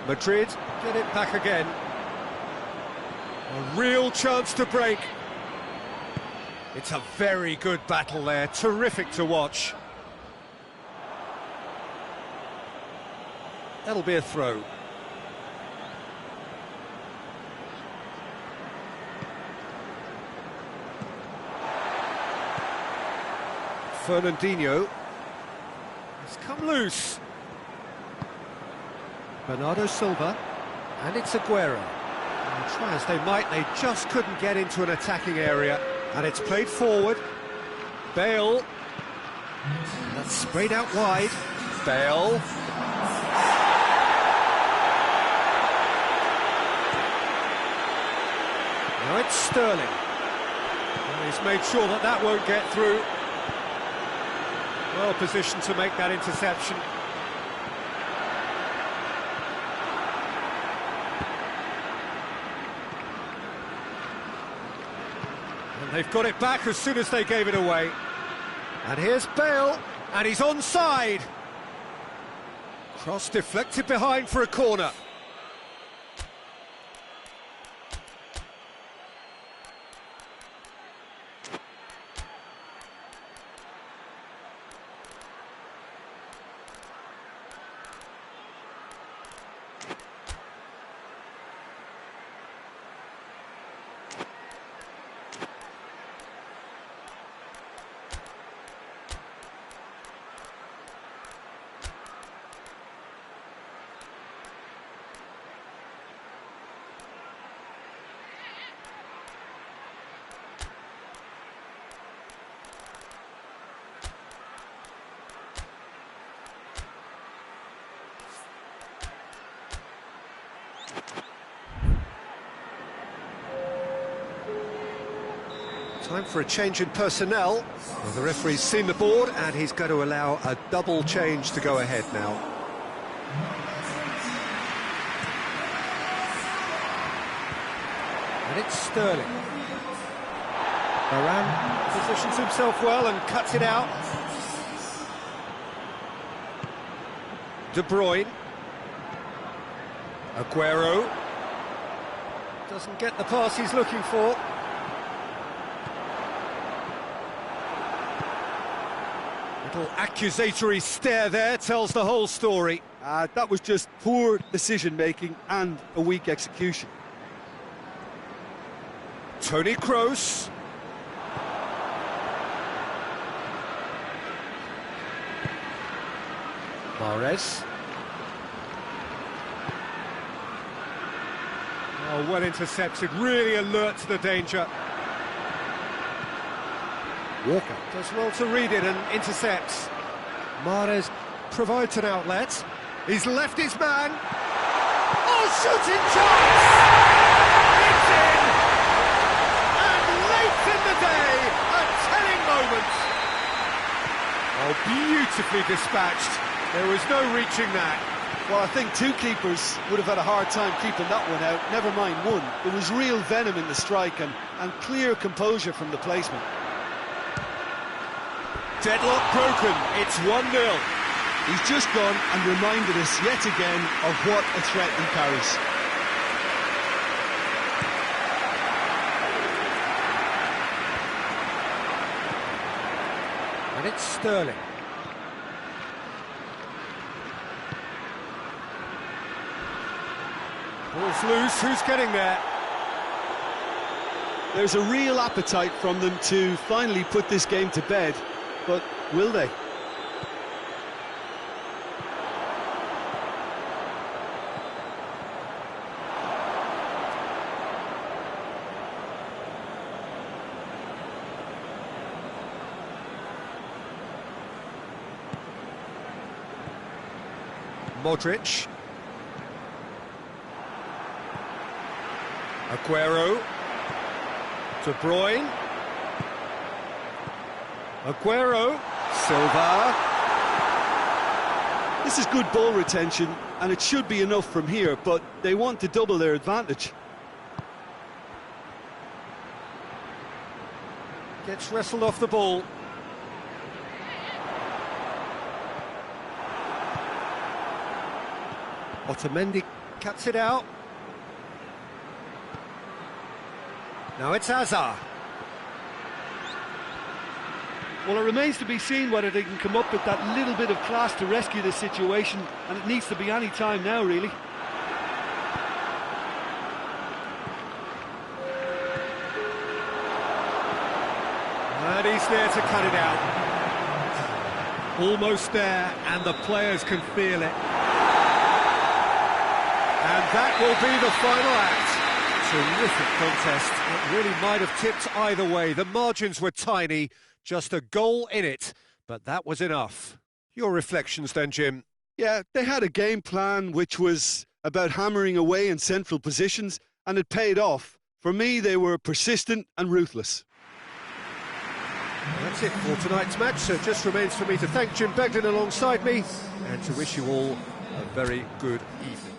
Madrid get it back again. A real chance to break. It's a very good battle there, terrific to watch. That'll be a throw. Fernandinho. It's come loose. Bernardo Silva. And it's Aguero. And try as they might, they just couldn't get into an attacking area. And it's played forward. Bale. That's sprayed out wide. Bale. Now it's Sterling. And he's made sure that that won't get through. Well positioned to make that interception. And they've got it back as soon as they gave it away. And here's Bale, and he's onside. Cross deflected behind for a corner. Time for a change in personnel. Well, the referee's seen the board and he's going to allow a double change to go ahead now. And it's Sterling. Varane positions himself well and cuts it out. De Bruyne. Aguero. Doesn't get the pass he's looking for. Little accusatory stare there tells the whole story. That was just poor decision-making and a weak execution. Toni Kroos. Mahrez. Oh, well intercepted, really alert to the danger. Walker does well to read it and intercepts. Mahrez provides an outlet. He's left his man. Oh, shooting chance! It's in! And late in the day, a telling moment. Oh, beautifully dispatched. There was no reaching that. Well, I think two keepers would have had a hard time keeping that one out, never mind one. There was real venom in the strike and clear composure from the placement. Deadlock broken, it's 1-0. He's just gone and reminded us yet again of what a threat he carries. And it's Sterling. Ball's loose, who's getting there? There's a real appetite from them to finally put this game to bed. But will they? Modric. Aguero. De Bruyne. Aguero. Silva. This is good ball retention, and it should be enough from here, but they want to double their advantage. Gets wrestled off the ball. Otamendi cuts it out. Now it's Hazard. Well, it remains to be seen whether they can come up with that little bit of class to rescue this situation, and it needs to be any time now, really. And he's there to cut it out. Almost there, and the players can feel it. And that will be the final act. Terrific contest. It really might have tipped either way. The margins were tiny, just a goal in it, but that was enough. Your reflections then, Jim? Yeah, they had a game plan which was about hammering away in central positions, and it paid off. For me, they were persistent and ruthless. That's it for tonight's match, so it just remains for me to thank Jim Beglin alongside me and to wish you all a very good evening.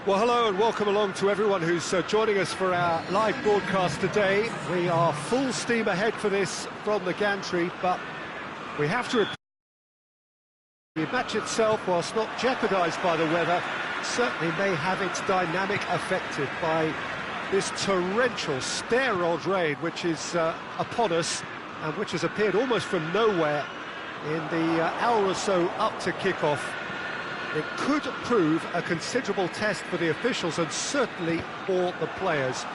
Well, hello and welcome along to everyone who's joining us for our live broadcast today. We are full steam ahead for this from the gantry, but we have to... The match itself, whilst not jeopardised by the weather, certainly may have its dynamic affected by this torrential stair-rod rain which is upon us and which has appeared almost from nowhere in the hour or so up to kick-off. It could prove a considerable test for the officials and certainly for the players.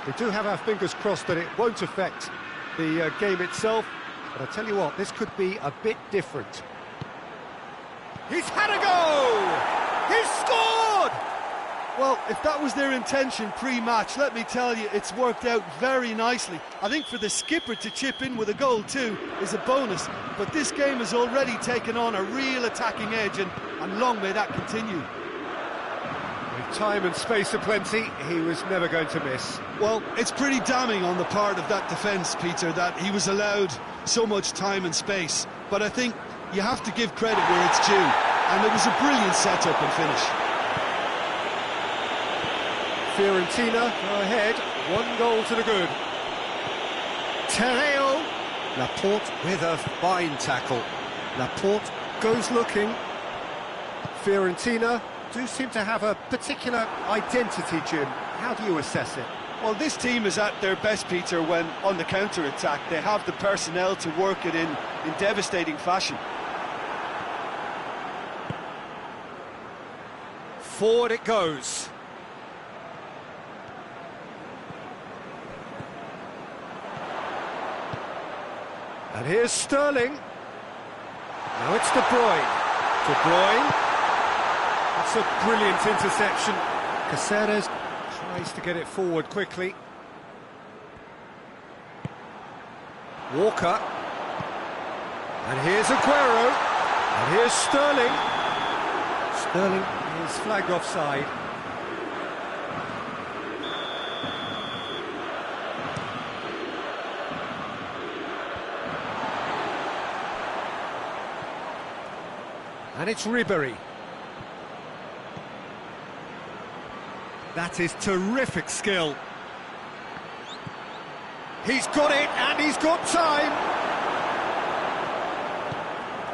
We do have our fingers crossed that it won't affect the game itself, but I tell you what, this could be a bit different. He's had a go! He's scored! Well, if that was their intention pre-match, let me tell you, it's worked out very nicely. I think for the skipper to chip in with a goal too is a bonus, but this game has already taken on a real attacking edge, and long may that continue. With time and space aplenty, he was never going to miss. Well, it's pretty damning on the part of that defence, Peter, that he was allowed so much time and space, but I think you have to give credit where it's due, and it was a brilliant setup and finish. Fiorentina go ahead, 1 goal to the good. Terreo. Laporte with a fine tackle. Laporte goes looking. Fiorentina do seem to have a particular identity, Jim. How do you assess it? Well, this team is at their best, Peter, when on the counter-attack. They have the personnel to work it in devastating fashion. Forward it goes. And here's Sterling. Now it's De Bruyne. De Bruyne. That's a brilliant interception. Caceres tries to get it forward quickly. Walker. And here's Aguero. And here's Sterling. Sterling is flagged offside. And it's Ribery. That is terrific skill. He's got it, and he's got time.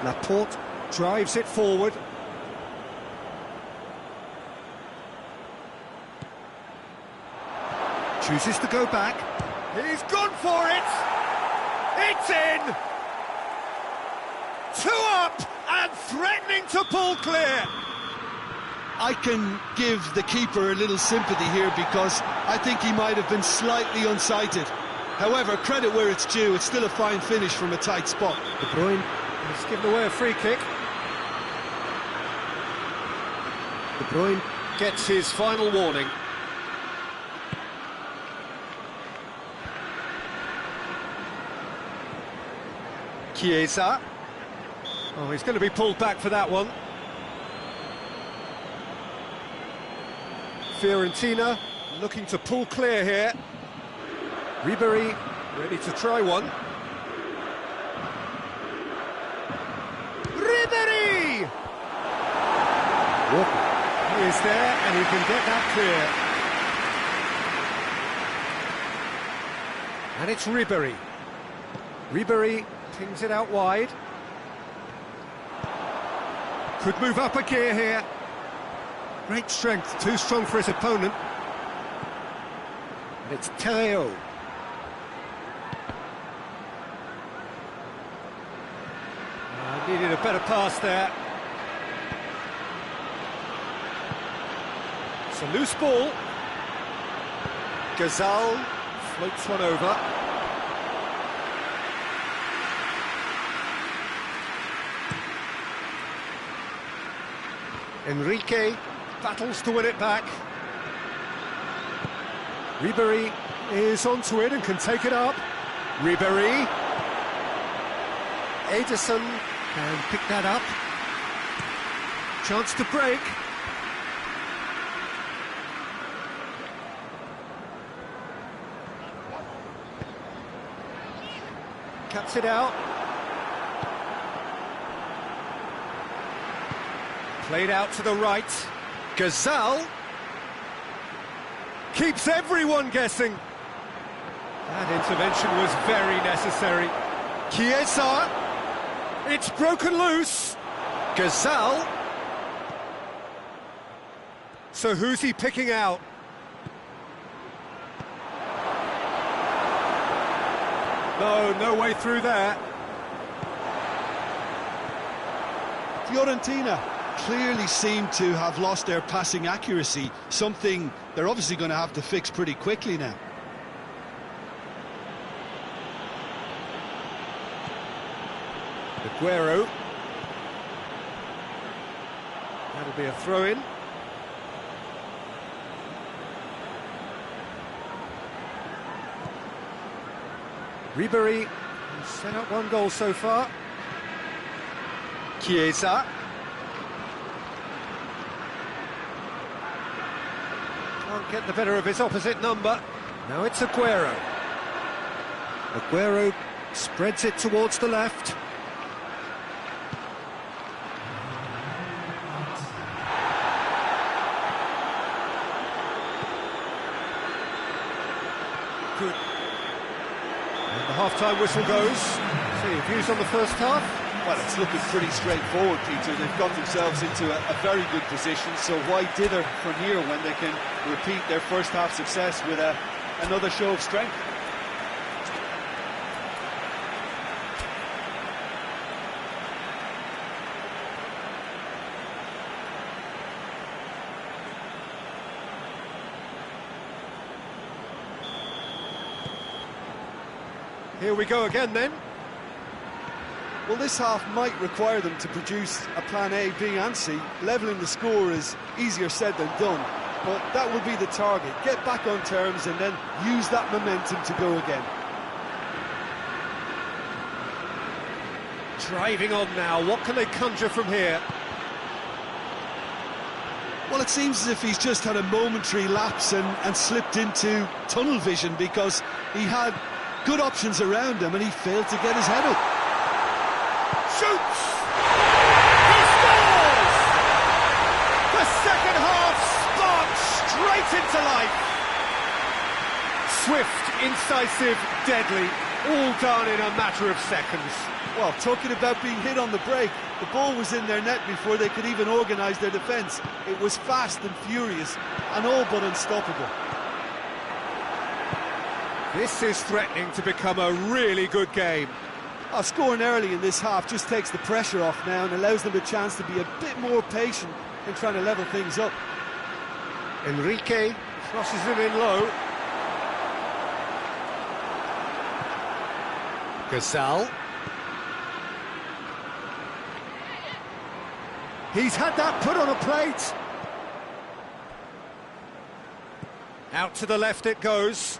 Laporte drives it forward. Chooses to go back. He's gone for it. It's in. 2 up and threatening to pull clear. I can give the keeper a little sympathy here because I think he might have been slightly unsighted. However, credit where it's due, it's still a fine finish from a tight spot. De Bruyne has given away a free kick. De Bruyne gets his final warning. Chiesa. Oh, he's going to be pulled back for that one. Fiorentina looking to pull clear here. Ribery ready to try one. Ribery! Walker. He is there and he can get that clear. And it's Ribery. Ribery pings it out wide. Could move up a gear here. Great strength, too strong for his opponent. And it's Terreo. Needed a better pass there. It's a loose ball. Gazal floats one over. Enrique battles to win it back. Ribery is onto it and can take it up. Ribery. Ederson can pick that up. Chance to break. Cuts it out. Played out to the right. Gazal. Keeps everyone guessing. That intervention was very necessary. Chiesa. It's broken loose. Gazal. So who's he picking out? No way through there. Fiorentina clearly seem to have lost their passing accuracy, something they're obviously going to have to fix pretty quickly now. Aguero. That'll be a throw-in. Ribery has set up one goal so far. Chiesa. Can't get the better of his opposite number. Now it's Aguero. Aguero spreads it towards the left. Good. And the half-time whistle goes. So your views on the first half? Well, it's looking pretty straightforward, Peter. They've got themselves into a very good position, so why dither from here when they can repeat their first half success with another show of strength? Here we go again then. Well, this half might require them to produce a plan A, B and C. Levelling the score is easier said than done, but that will be the target. Get back on terms and then use that momentum to go again. Driving on now, what can they conjure from here? Well, it seems as if he's just had a momentary lapse and slipped into tunnel vision, because he had good options around him and he failed to get his head up. Shoots! He scores! The second half sparks straight into life. Swift, incisive, deadly, all done in a matter of seconds. Well, talking about being hit on the break, the ball was in their net before they could even organise their defence. It was fast and furious and all but unstoppable. This is threatening to become a really good game. Scoring early in this half just takes the pressure off now and allows them a chance to be a bit more patient in trying to level things up. Enrique crosses it in low. Gazal. He's had that put on a plate. Out to the left it goes.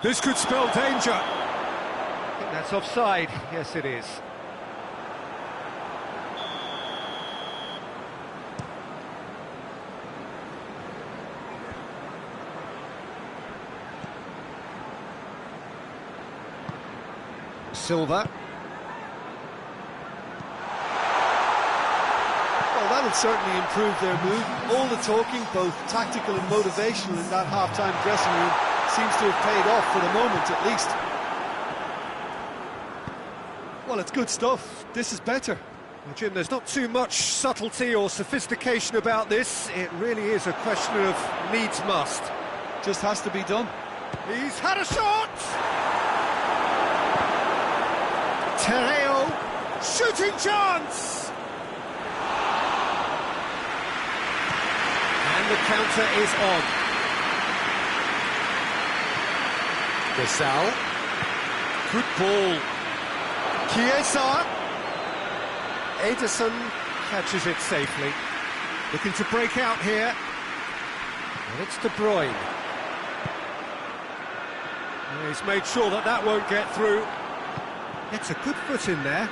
This could spell danger. I think that's offside. Yes, it is. Silva. Well, that'll certainly improve their mood. All the talking, both tactical and motivational, in that half-time dressing room seems to have paid off for the moment, at least. Well, it's good stuff. This is better. Well, Jim, there's not too much subtlety or sophistication about this. It really is a question of needs must. Just has to be done. He's had a shot! Terreo, shooting chance! And the counter is on. Gazal. Good ball. Chiesa. Ederson catches it safely. Looking to break out here. And it's De Bruyne. And he's made sure that that won't get through. Gets a good foot in there.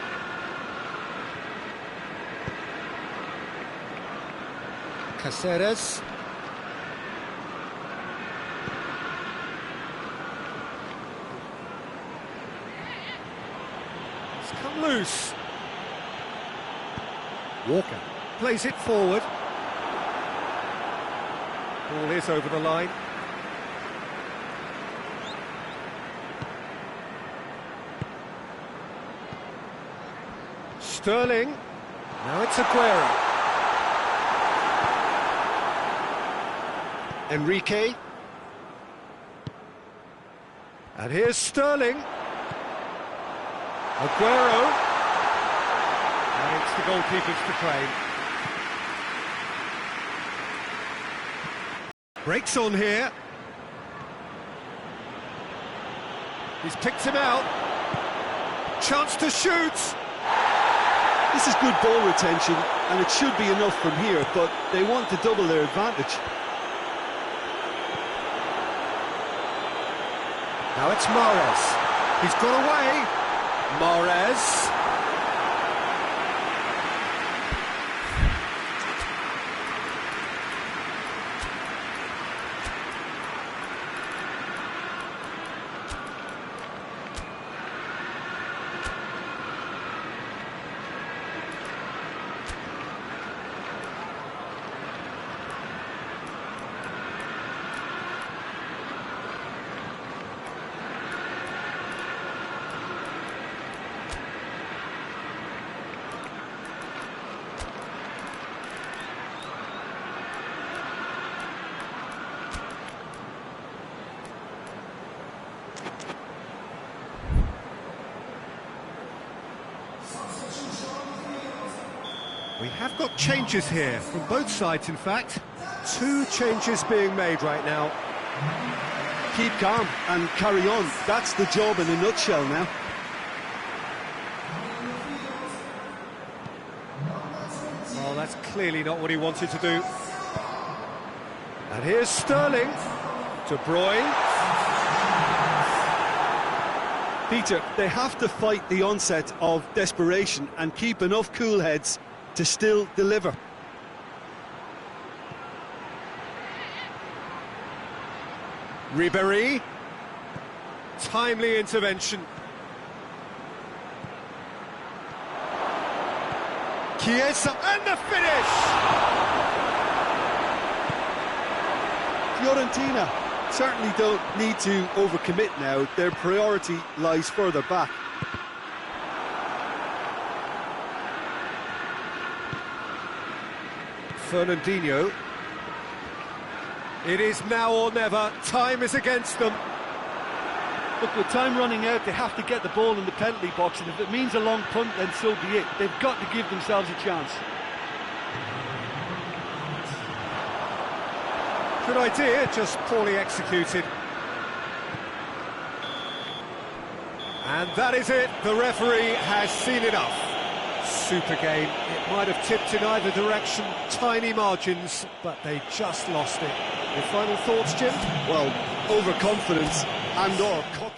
Caceres. It's come loose. Walker plays it forward. Ball is over the line. Sterling. Now it's Aguero. Enrique. And here's Sterling. Aguero. And it's the goalkeepers to claim. Breaks on here. He's picked him out. Chance to shoot. This is good ball retention, and it should be enough from here, but they want to double their advantage. Now it's Mahrez. He's got away. Mahrez. We have got changes here, from both sides in fact. 2 changes being made right now. Keep calm and carry on. That's the job in a nutshell now. Well, that's clearly not what he wanted to do. And here's Sterling. De Bruyne. Peter, they have to fight the onset of desperation and keep enough cool heads to still deliver. Ribéry. Timely intervention. Chiesa, and the finish! Fiorentina certainly don't need to overcommit now. Their priority lies further back. Fernandinho. It is now or never. Time is against them. Look, with time running out, they have to get the ball in the penalty box, and if it means a long punt, then so be it. They've got to give themselves a chance. Good idea, just poorly executed. And that is it. The referee has seen enough. Super game. It might have tipped in either direction, tiny margins, but they just lost it. Your final thoughts, Jim? Well, overconfidence and or cocky.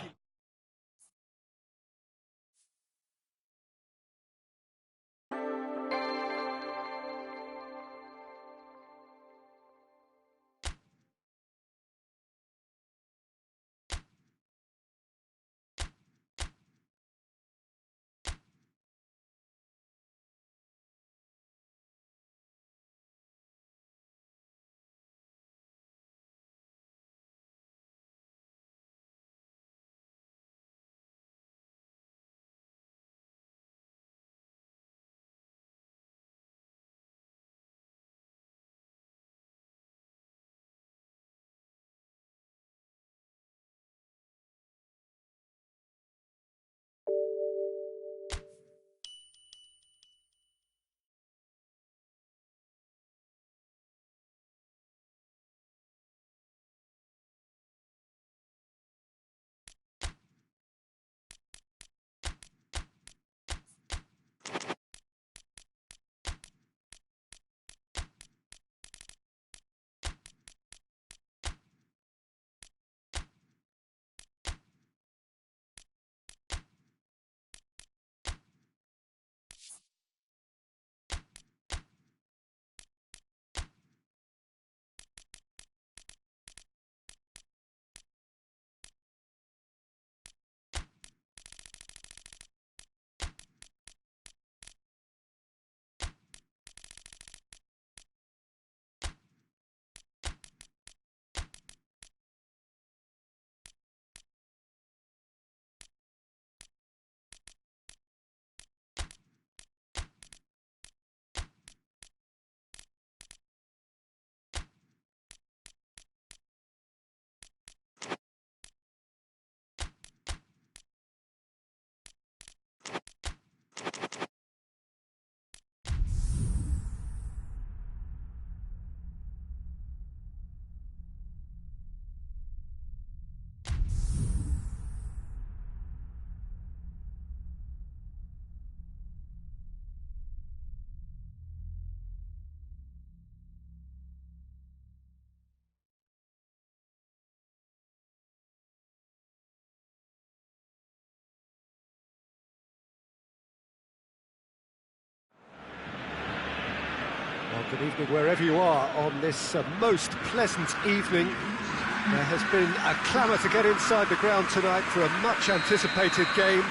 Good evening wherever you are on this most pleasant evening. There has been a clamour to get inside the ground tonight for a much-anticipated game.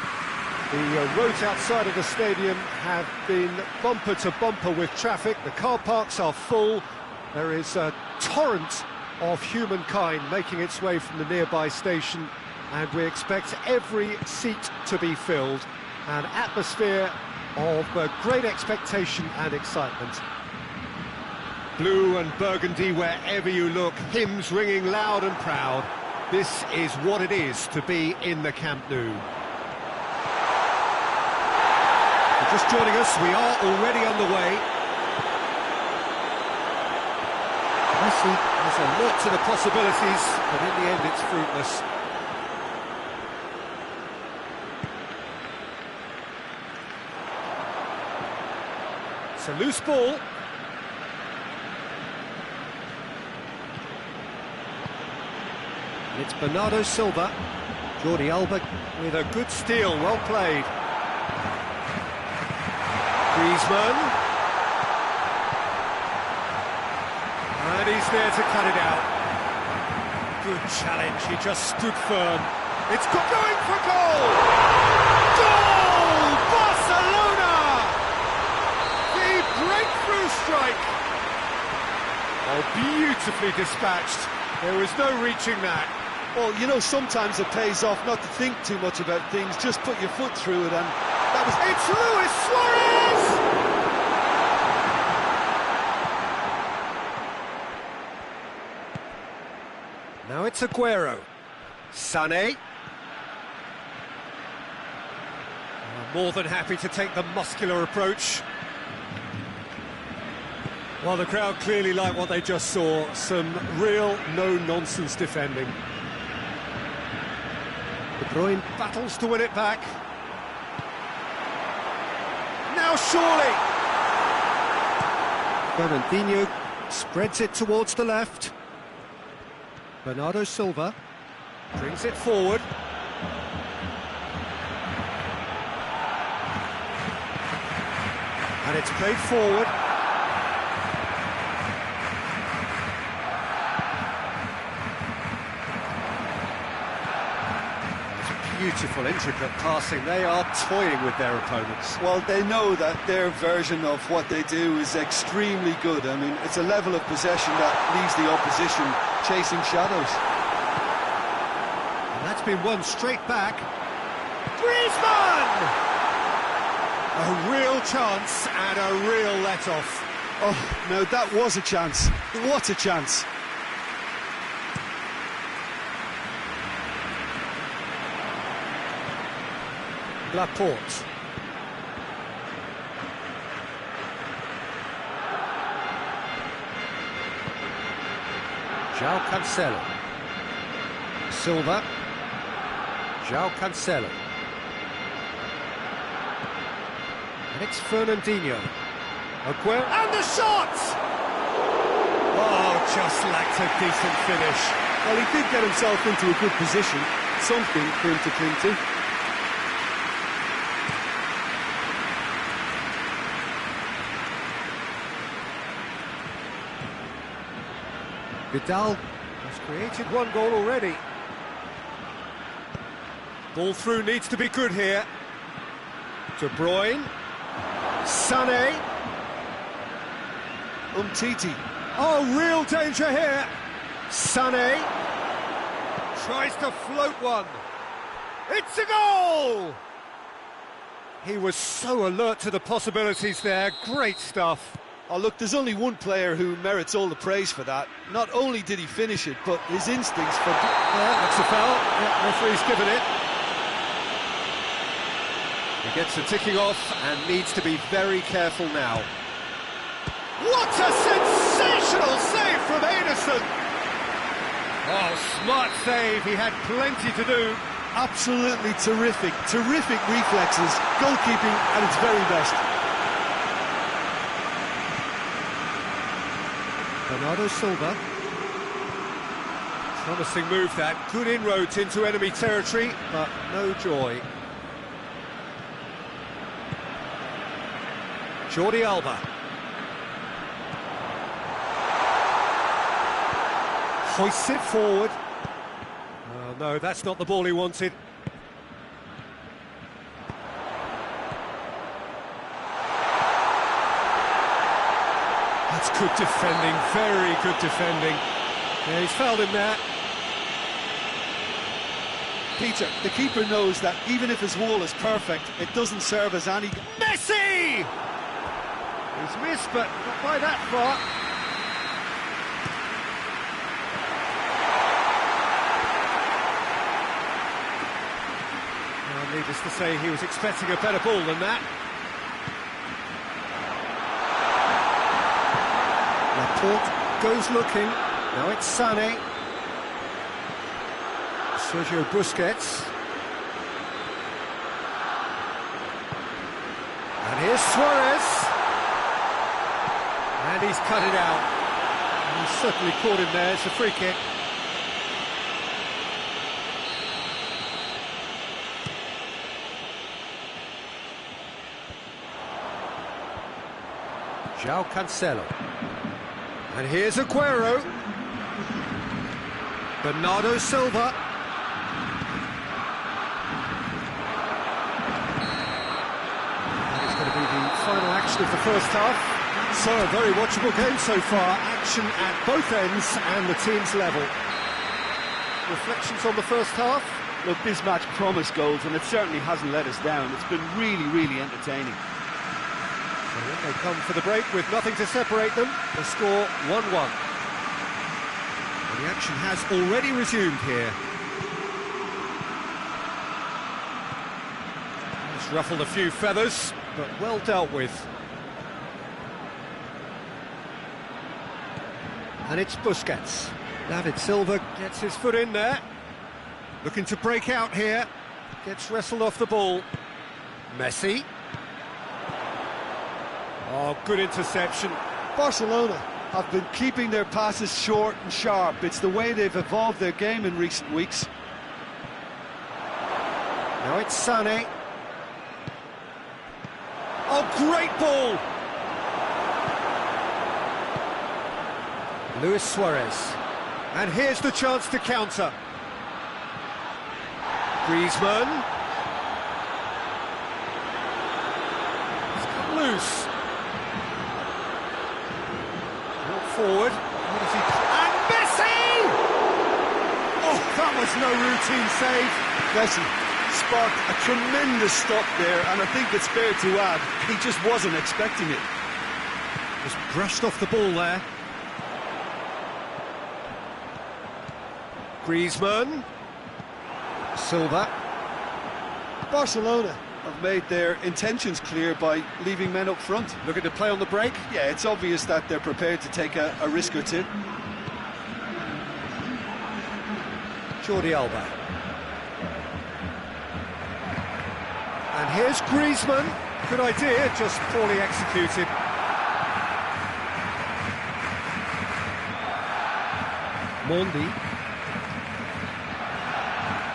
The roads outside of the stadium have been bumper to bumper with traffic. The car parks are full. There is a torrent of humankind making its way from the nearby station, and we expect every seat to be filled. An atmosphere of great expectation and excitement. Blue and burgundy wherever you look, hymns ringing loud and proud. This is what it is to be in the Camp Nou. If you're just joining us, we are already underway. Messi has a lot to the possibilities, but in the end it's fruitless. It's a loose ball. It's Bernardo Silva. Jordi Alba with a good steal, well played. Griezmann. And he's there to cut it out. Good challenge, he just stood firm. It's going for goal! Goal! Barcelona! The breakthrough strike! Oh, beautifully dispatched. There was no reaching that. Well, you know, sometimes it pays off not to think too much about things, just put your foot through it, and that was... It's Luis Suarez! Now it's Aguero. Sané. More than happy to take the muscular approach. Well, the crowd clearly like what they just saw. Some real no-nonsense defending. De Bruyne battles to win it back. Now surely! Fernandinho spreads it towards the left. Bernardo Silva brings it forward. And it's played forward. Beautiful, intricate passing. They are toying with their opponents. Well, they know that their version of what they do is extremely good. I mean, it's a level of possession that leaves the opposition chasing shadows. And that's been won straight back. Griezmann! A real chance and a real let-off. Oh, no, that was a chance. What a chance. Laporte. João Cancelo. Silva. João Cancelo. And it's Fernandinho. Aguero. And the shot! Oh, just lacked a decent finish. Well, he did get himself into a good position. Something for him to cling to. Vidal has created one goal already. Ball through needs to be good here. De Bruyne. Sané. Umtiti. Oh, real danger here. Sané. Tries to float one. It's a goal! He was so alert to the possibilities there. Great stuff. Oh, look, there's only one player who merits all the praise for that. Not only did he finish it, but his instincts for... That's a foul. Yeah, referee's given it. He gets the ticking off and needs to be very careful now. What a sensational save from Ederson! Oh, smart save. He had plenty to do. Absolutely terrific. Terrific reflexes. Goalkeeping at its very best. Bernardo Silva. Promising move that. Good inroads into enemy territory, but no joy. Jordi Alba. hoists it forward. Oh no, that's not the ball he wanted. That's good defending, very good defending. Yeah, he's fouled him there. Peter, the keeper knows that even if his wall is perfect, it doesn't serve as any... Messi! He's missed, but not by that far. Well, needless to say, he was expecting a better ball than that. Laporte goes looking. Now it's Sané. Sergio Busquets. And here's Suarez. And he's cut it out. And he's certainly caught him there. It's a free kick. João Cancelo. And here's Aguero. Bernardo Silva. Final action of the first half. So a very watchable game so far. Action at both ends and the team's level. Reflections on the first half? Look, this match promised goals and it certainly hasn't let us down. It's been really, really entertaining. So when they come for the break with nothing to separate them, the score 1-1. And the action has already resumed here. He's ruffled a few feathers, but well dealt with. And it's Busquets. David Silva gets his foot in there. Looking to break out here. Gets wrestled off the ball. Messi. Oh, good interception. Barcelona have been keeping their passes short and sharp. It's the way they've evolved their game in recent weeks. Now it's Sané. Oh, great ball! Luis Suarez. And here's the chance to counter. Griezmann. He's got loose. Walk forward. What does he... And Messi! Oh, that was no routine save. Messi sparked a tremendous stop there, and I think it's fair to add, he just wasn't expecting it. Just brushed off the ball there. Griezmann. Silva. Barcelona have made their intentions clear by leaving men up front. Looking to play on the break. Yeah, it's obvious that they're prepared to take a risk or two. Jordi Alba. And here's Griezmann. Good idea, just poorly executed. Mondi.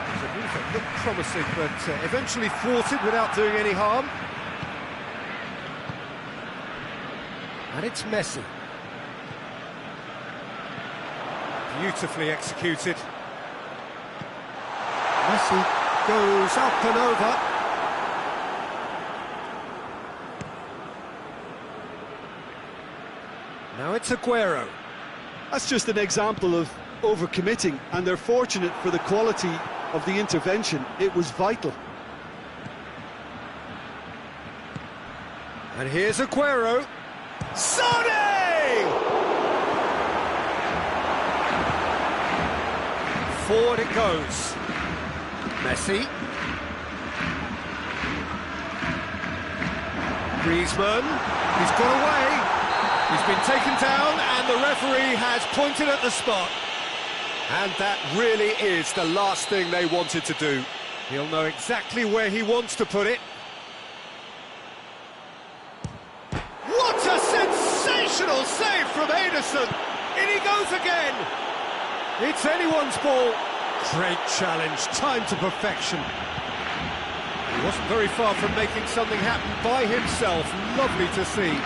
It was a move that looked promising, but eventually thwarted without doing any harm. And it's Messi. Beautifully executed. Messi goes up and over. Now it's Aguero. That's just an example of overcommitting, and they're fortunate for the quality of the intervention. It was vital. And here's Aguero. Sané! Forward it goes. Messi. Griezmann. He's got away. He's been taken down and the referee has pointed at the spot. And that really is the last thing they wanted to do. He'll know exactly where he wants to put it. What a sensational save from Ederson! In he goes again! It's anyone's ball. Great challenge, time to perfection. He wasn't very far from making something happen by himself. Lovely to see.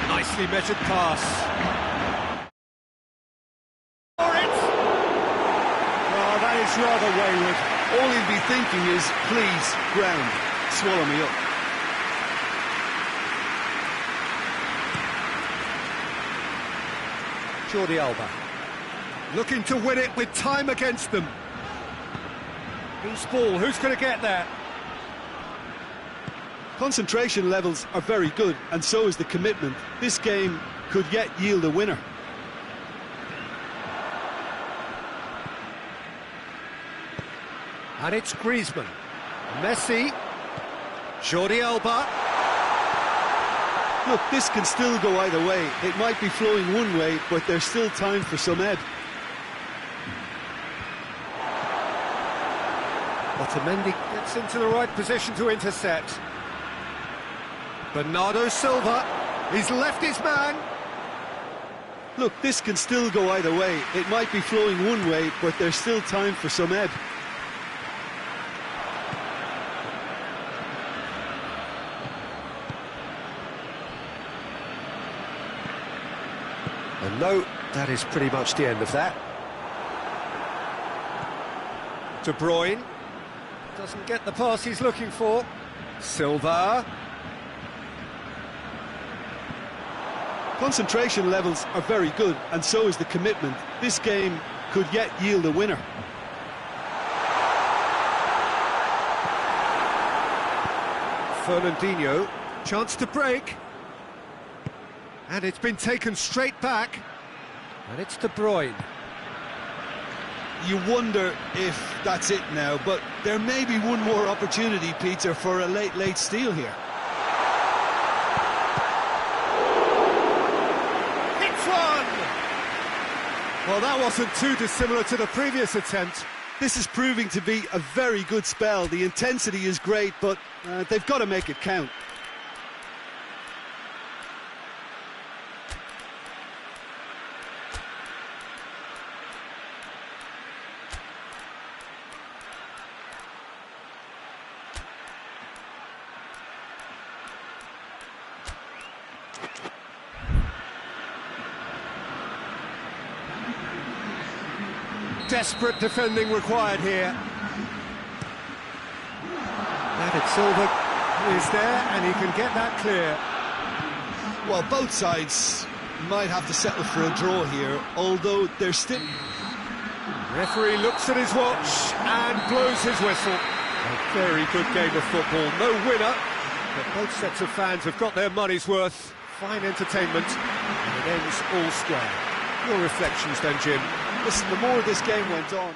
Nicely measured pass. looks rather wayward. All he'll be thinking is, please, ground, swallow me up. Jordi Alba. Looking to win it with time against them. Loose ball, who's going to get there? Concentration levels are very good, and so is the commitment. This game could yet yield a winner. And it's Griezmann. Messi. Jordi Alba. Look, this can still go either way. It might be flowing one way, but there's still time for some ebb. Otamendi gets into the right position to intercept. Bernardo Silva, he's left his man. Look, this can still go either way. It might be flowing one way, but there's still time for some ebb. And no, that is pretty much the end of that. De Bruyne doesn't get the pass he's looking for. Silva. Concentration levels are very good, and so is the commitment. This game could yet yield a winner. Fernandinho, chance to break. And it's been taken straight back. And it's De Bruyne. You wonder if that's it now, but there may be one more opportunity, Peter, for a late steal here. It's one! Well, that wasn't too dissimilar to the previous attempt. This is proving to be a very good spell. The intensity is great, but they've got to make it count. Desperate defending required here. David Silva is there, and he can get that clear. Well, both sides might have to settle for a draw here, although they're still... Referee looks at his watch and blows his whistle. A very good game of football. No winner, but both sets of fans have got their money's worth. Fine entertainment, and it ends all square. Your reflections then, Jim? Listen, the more this game went on...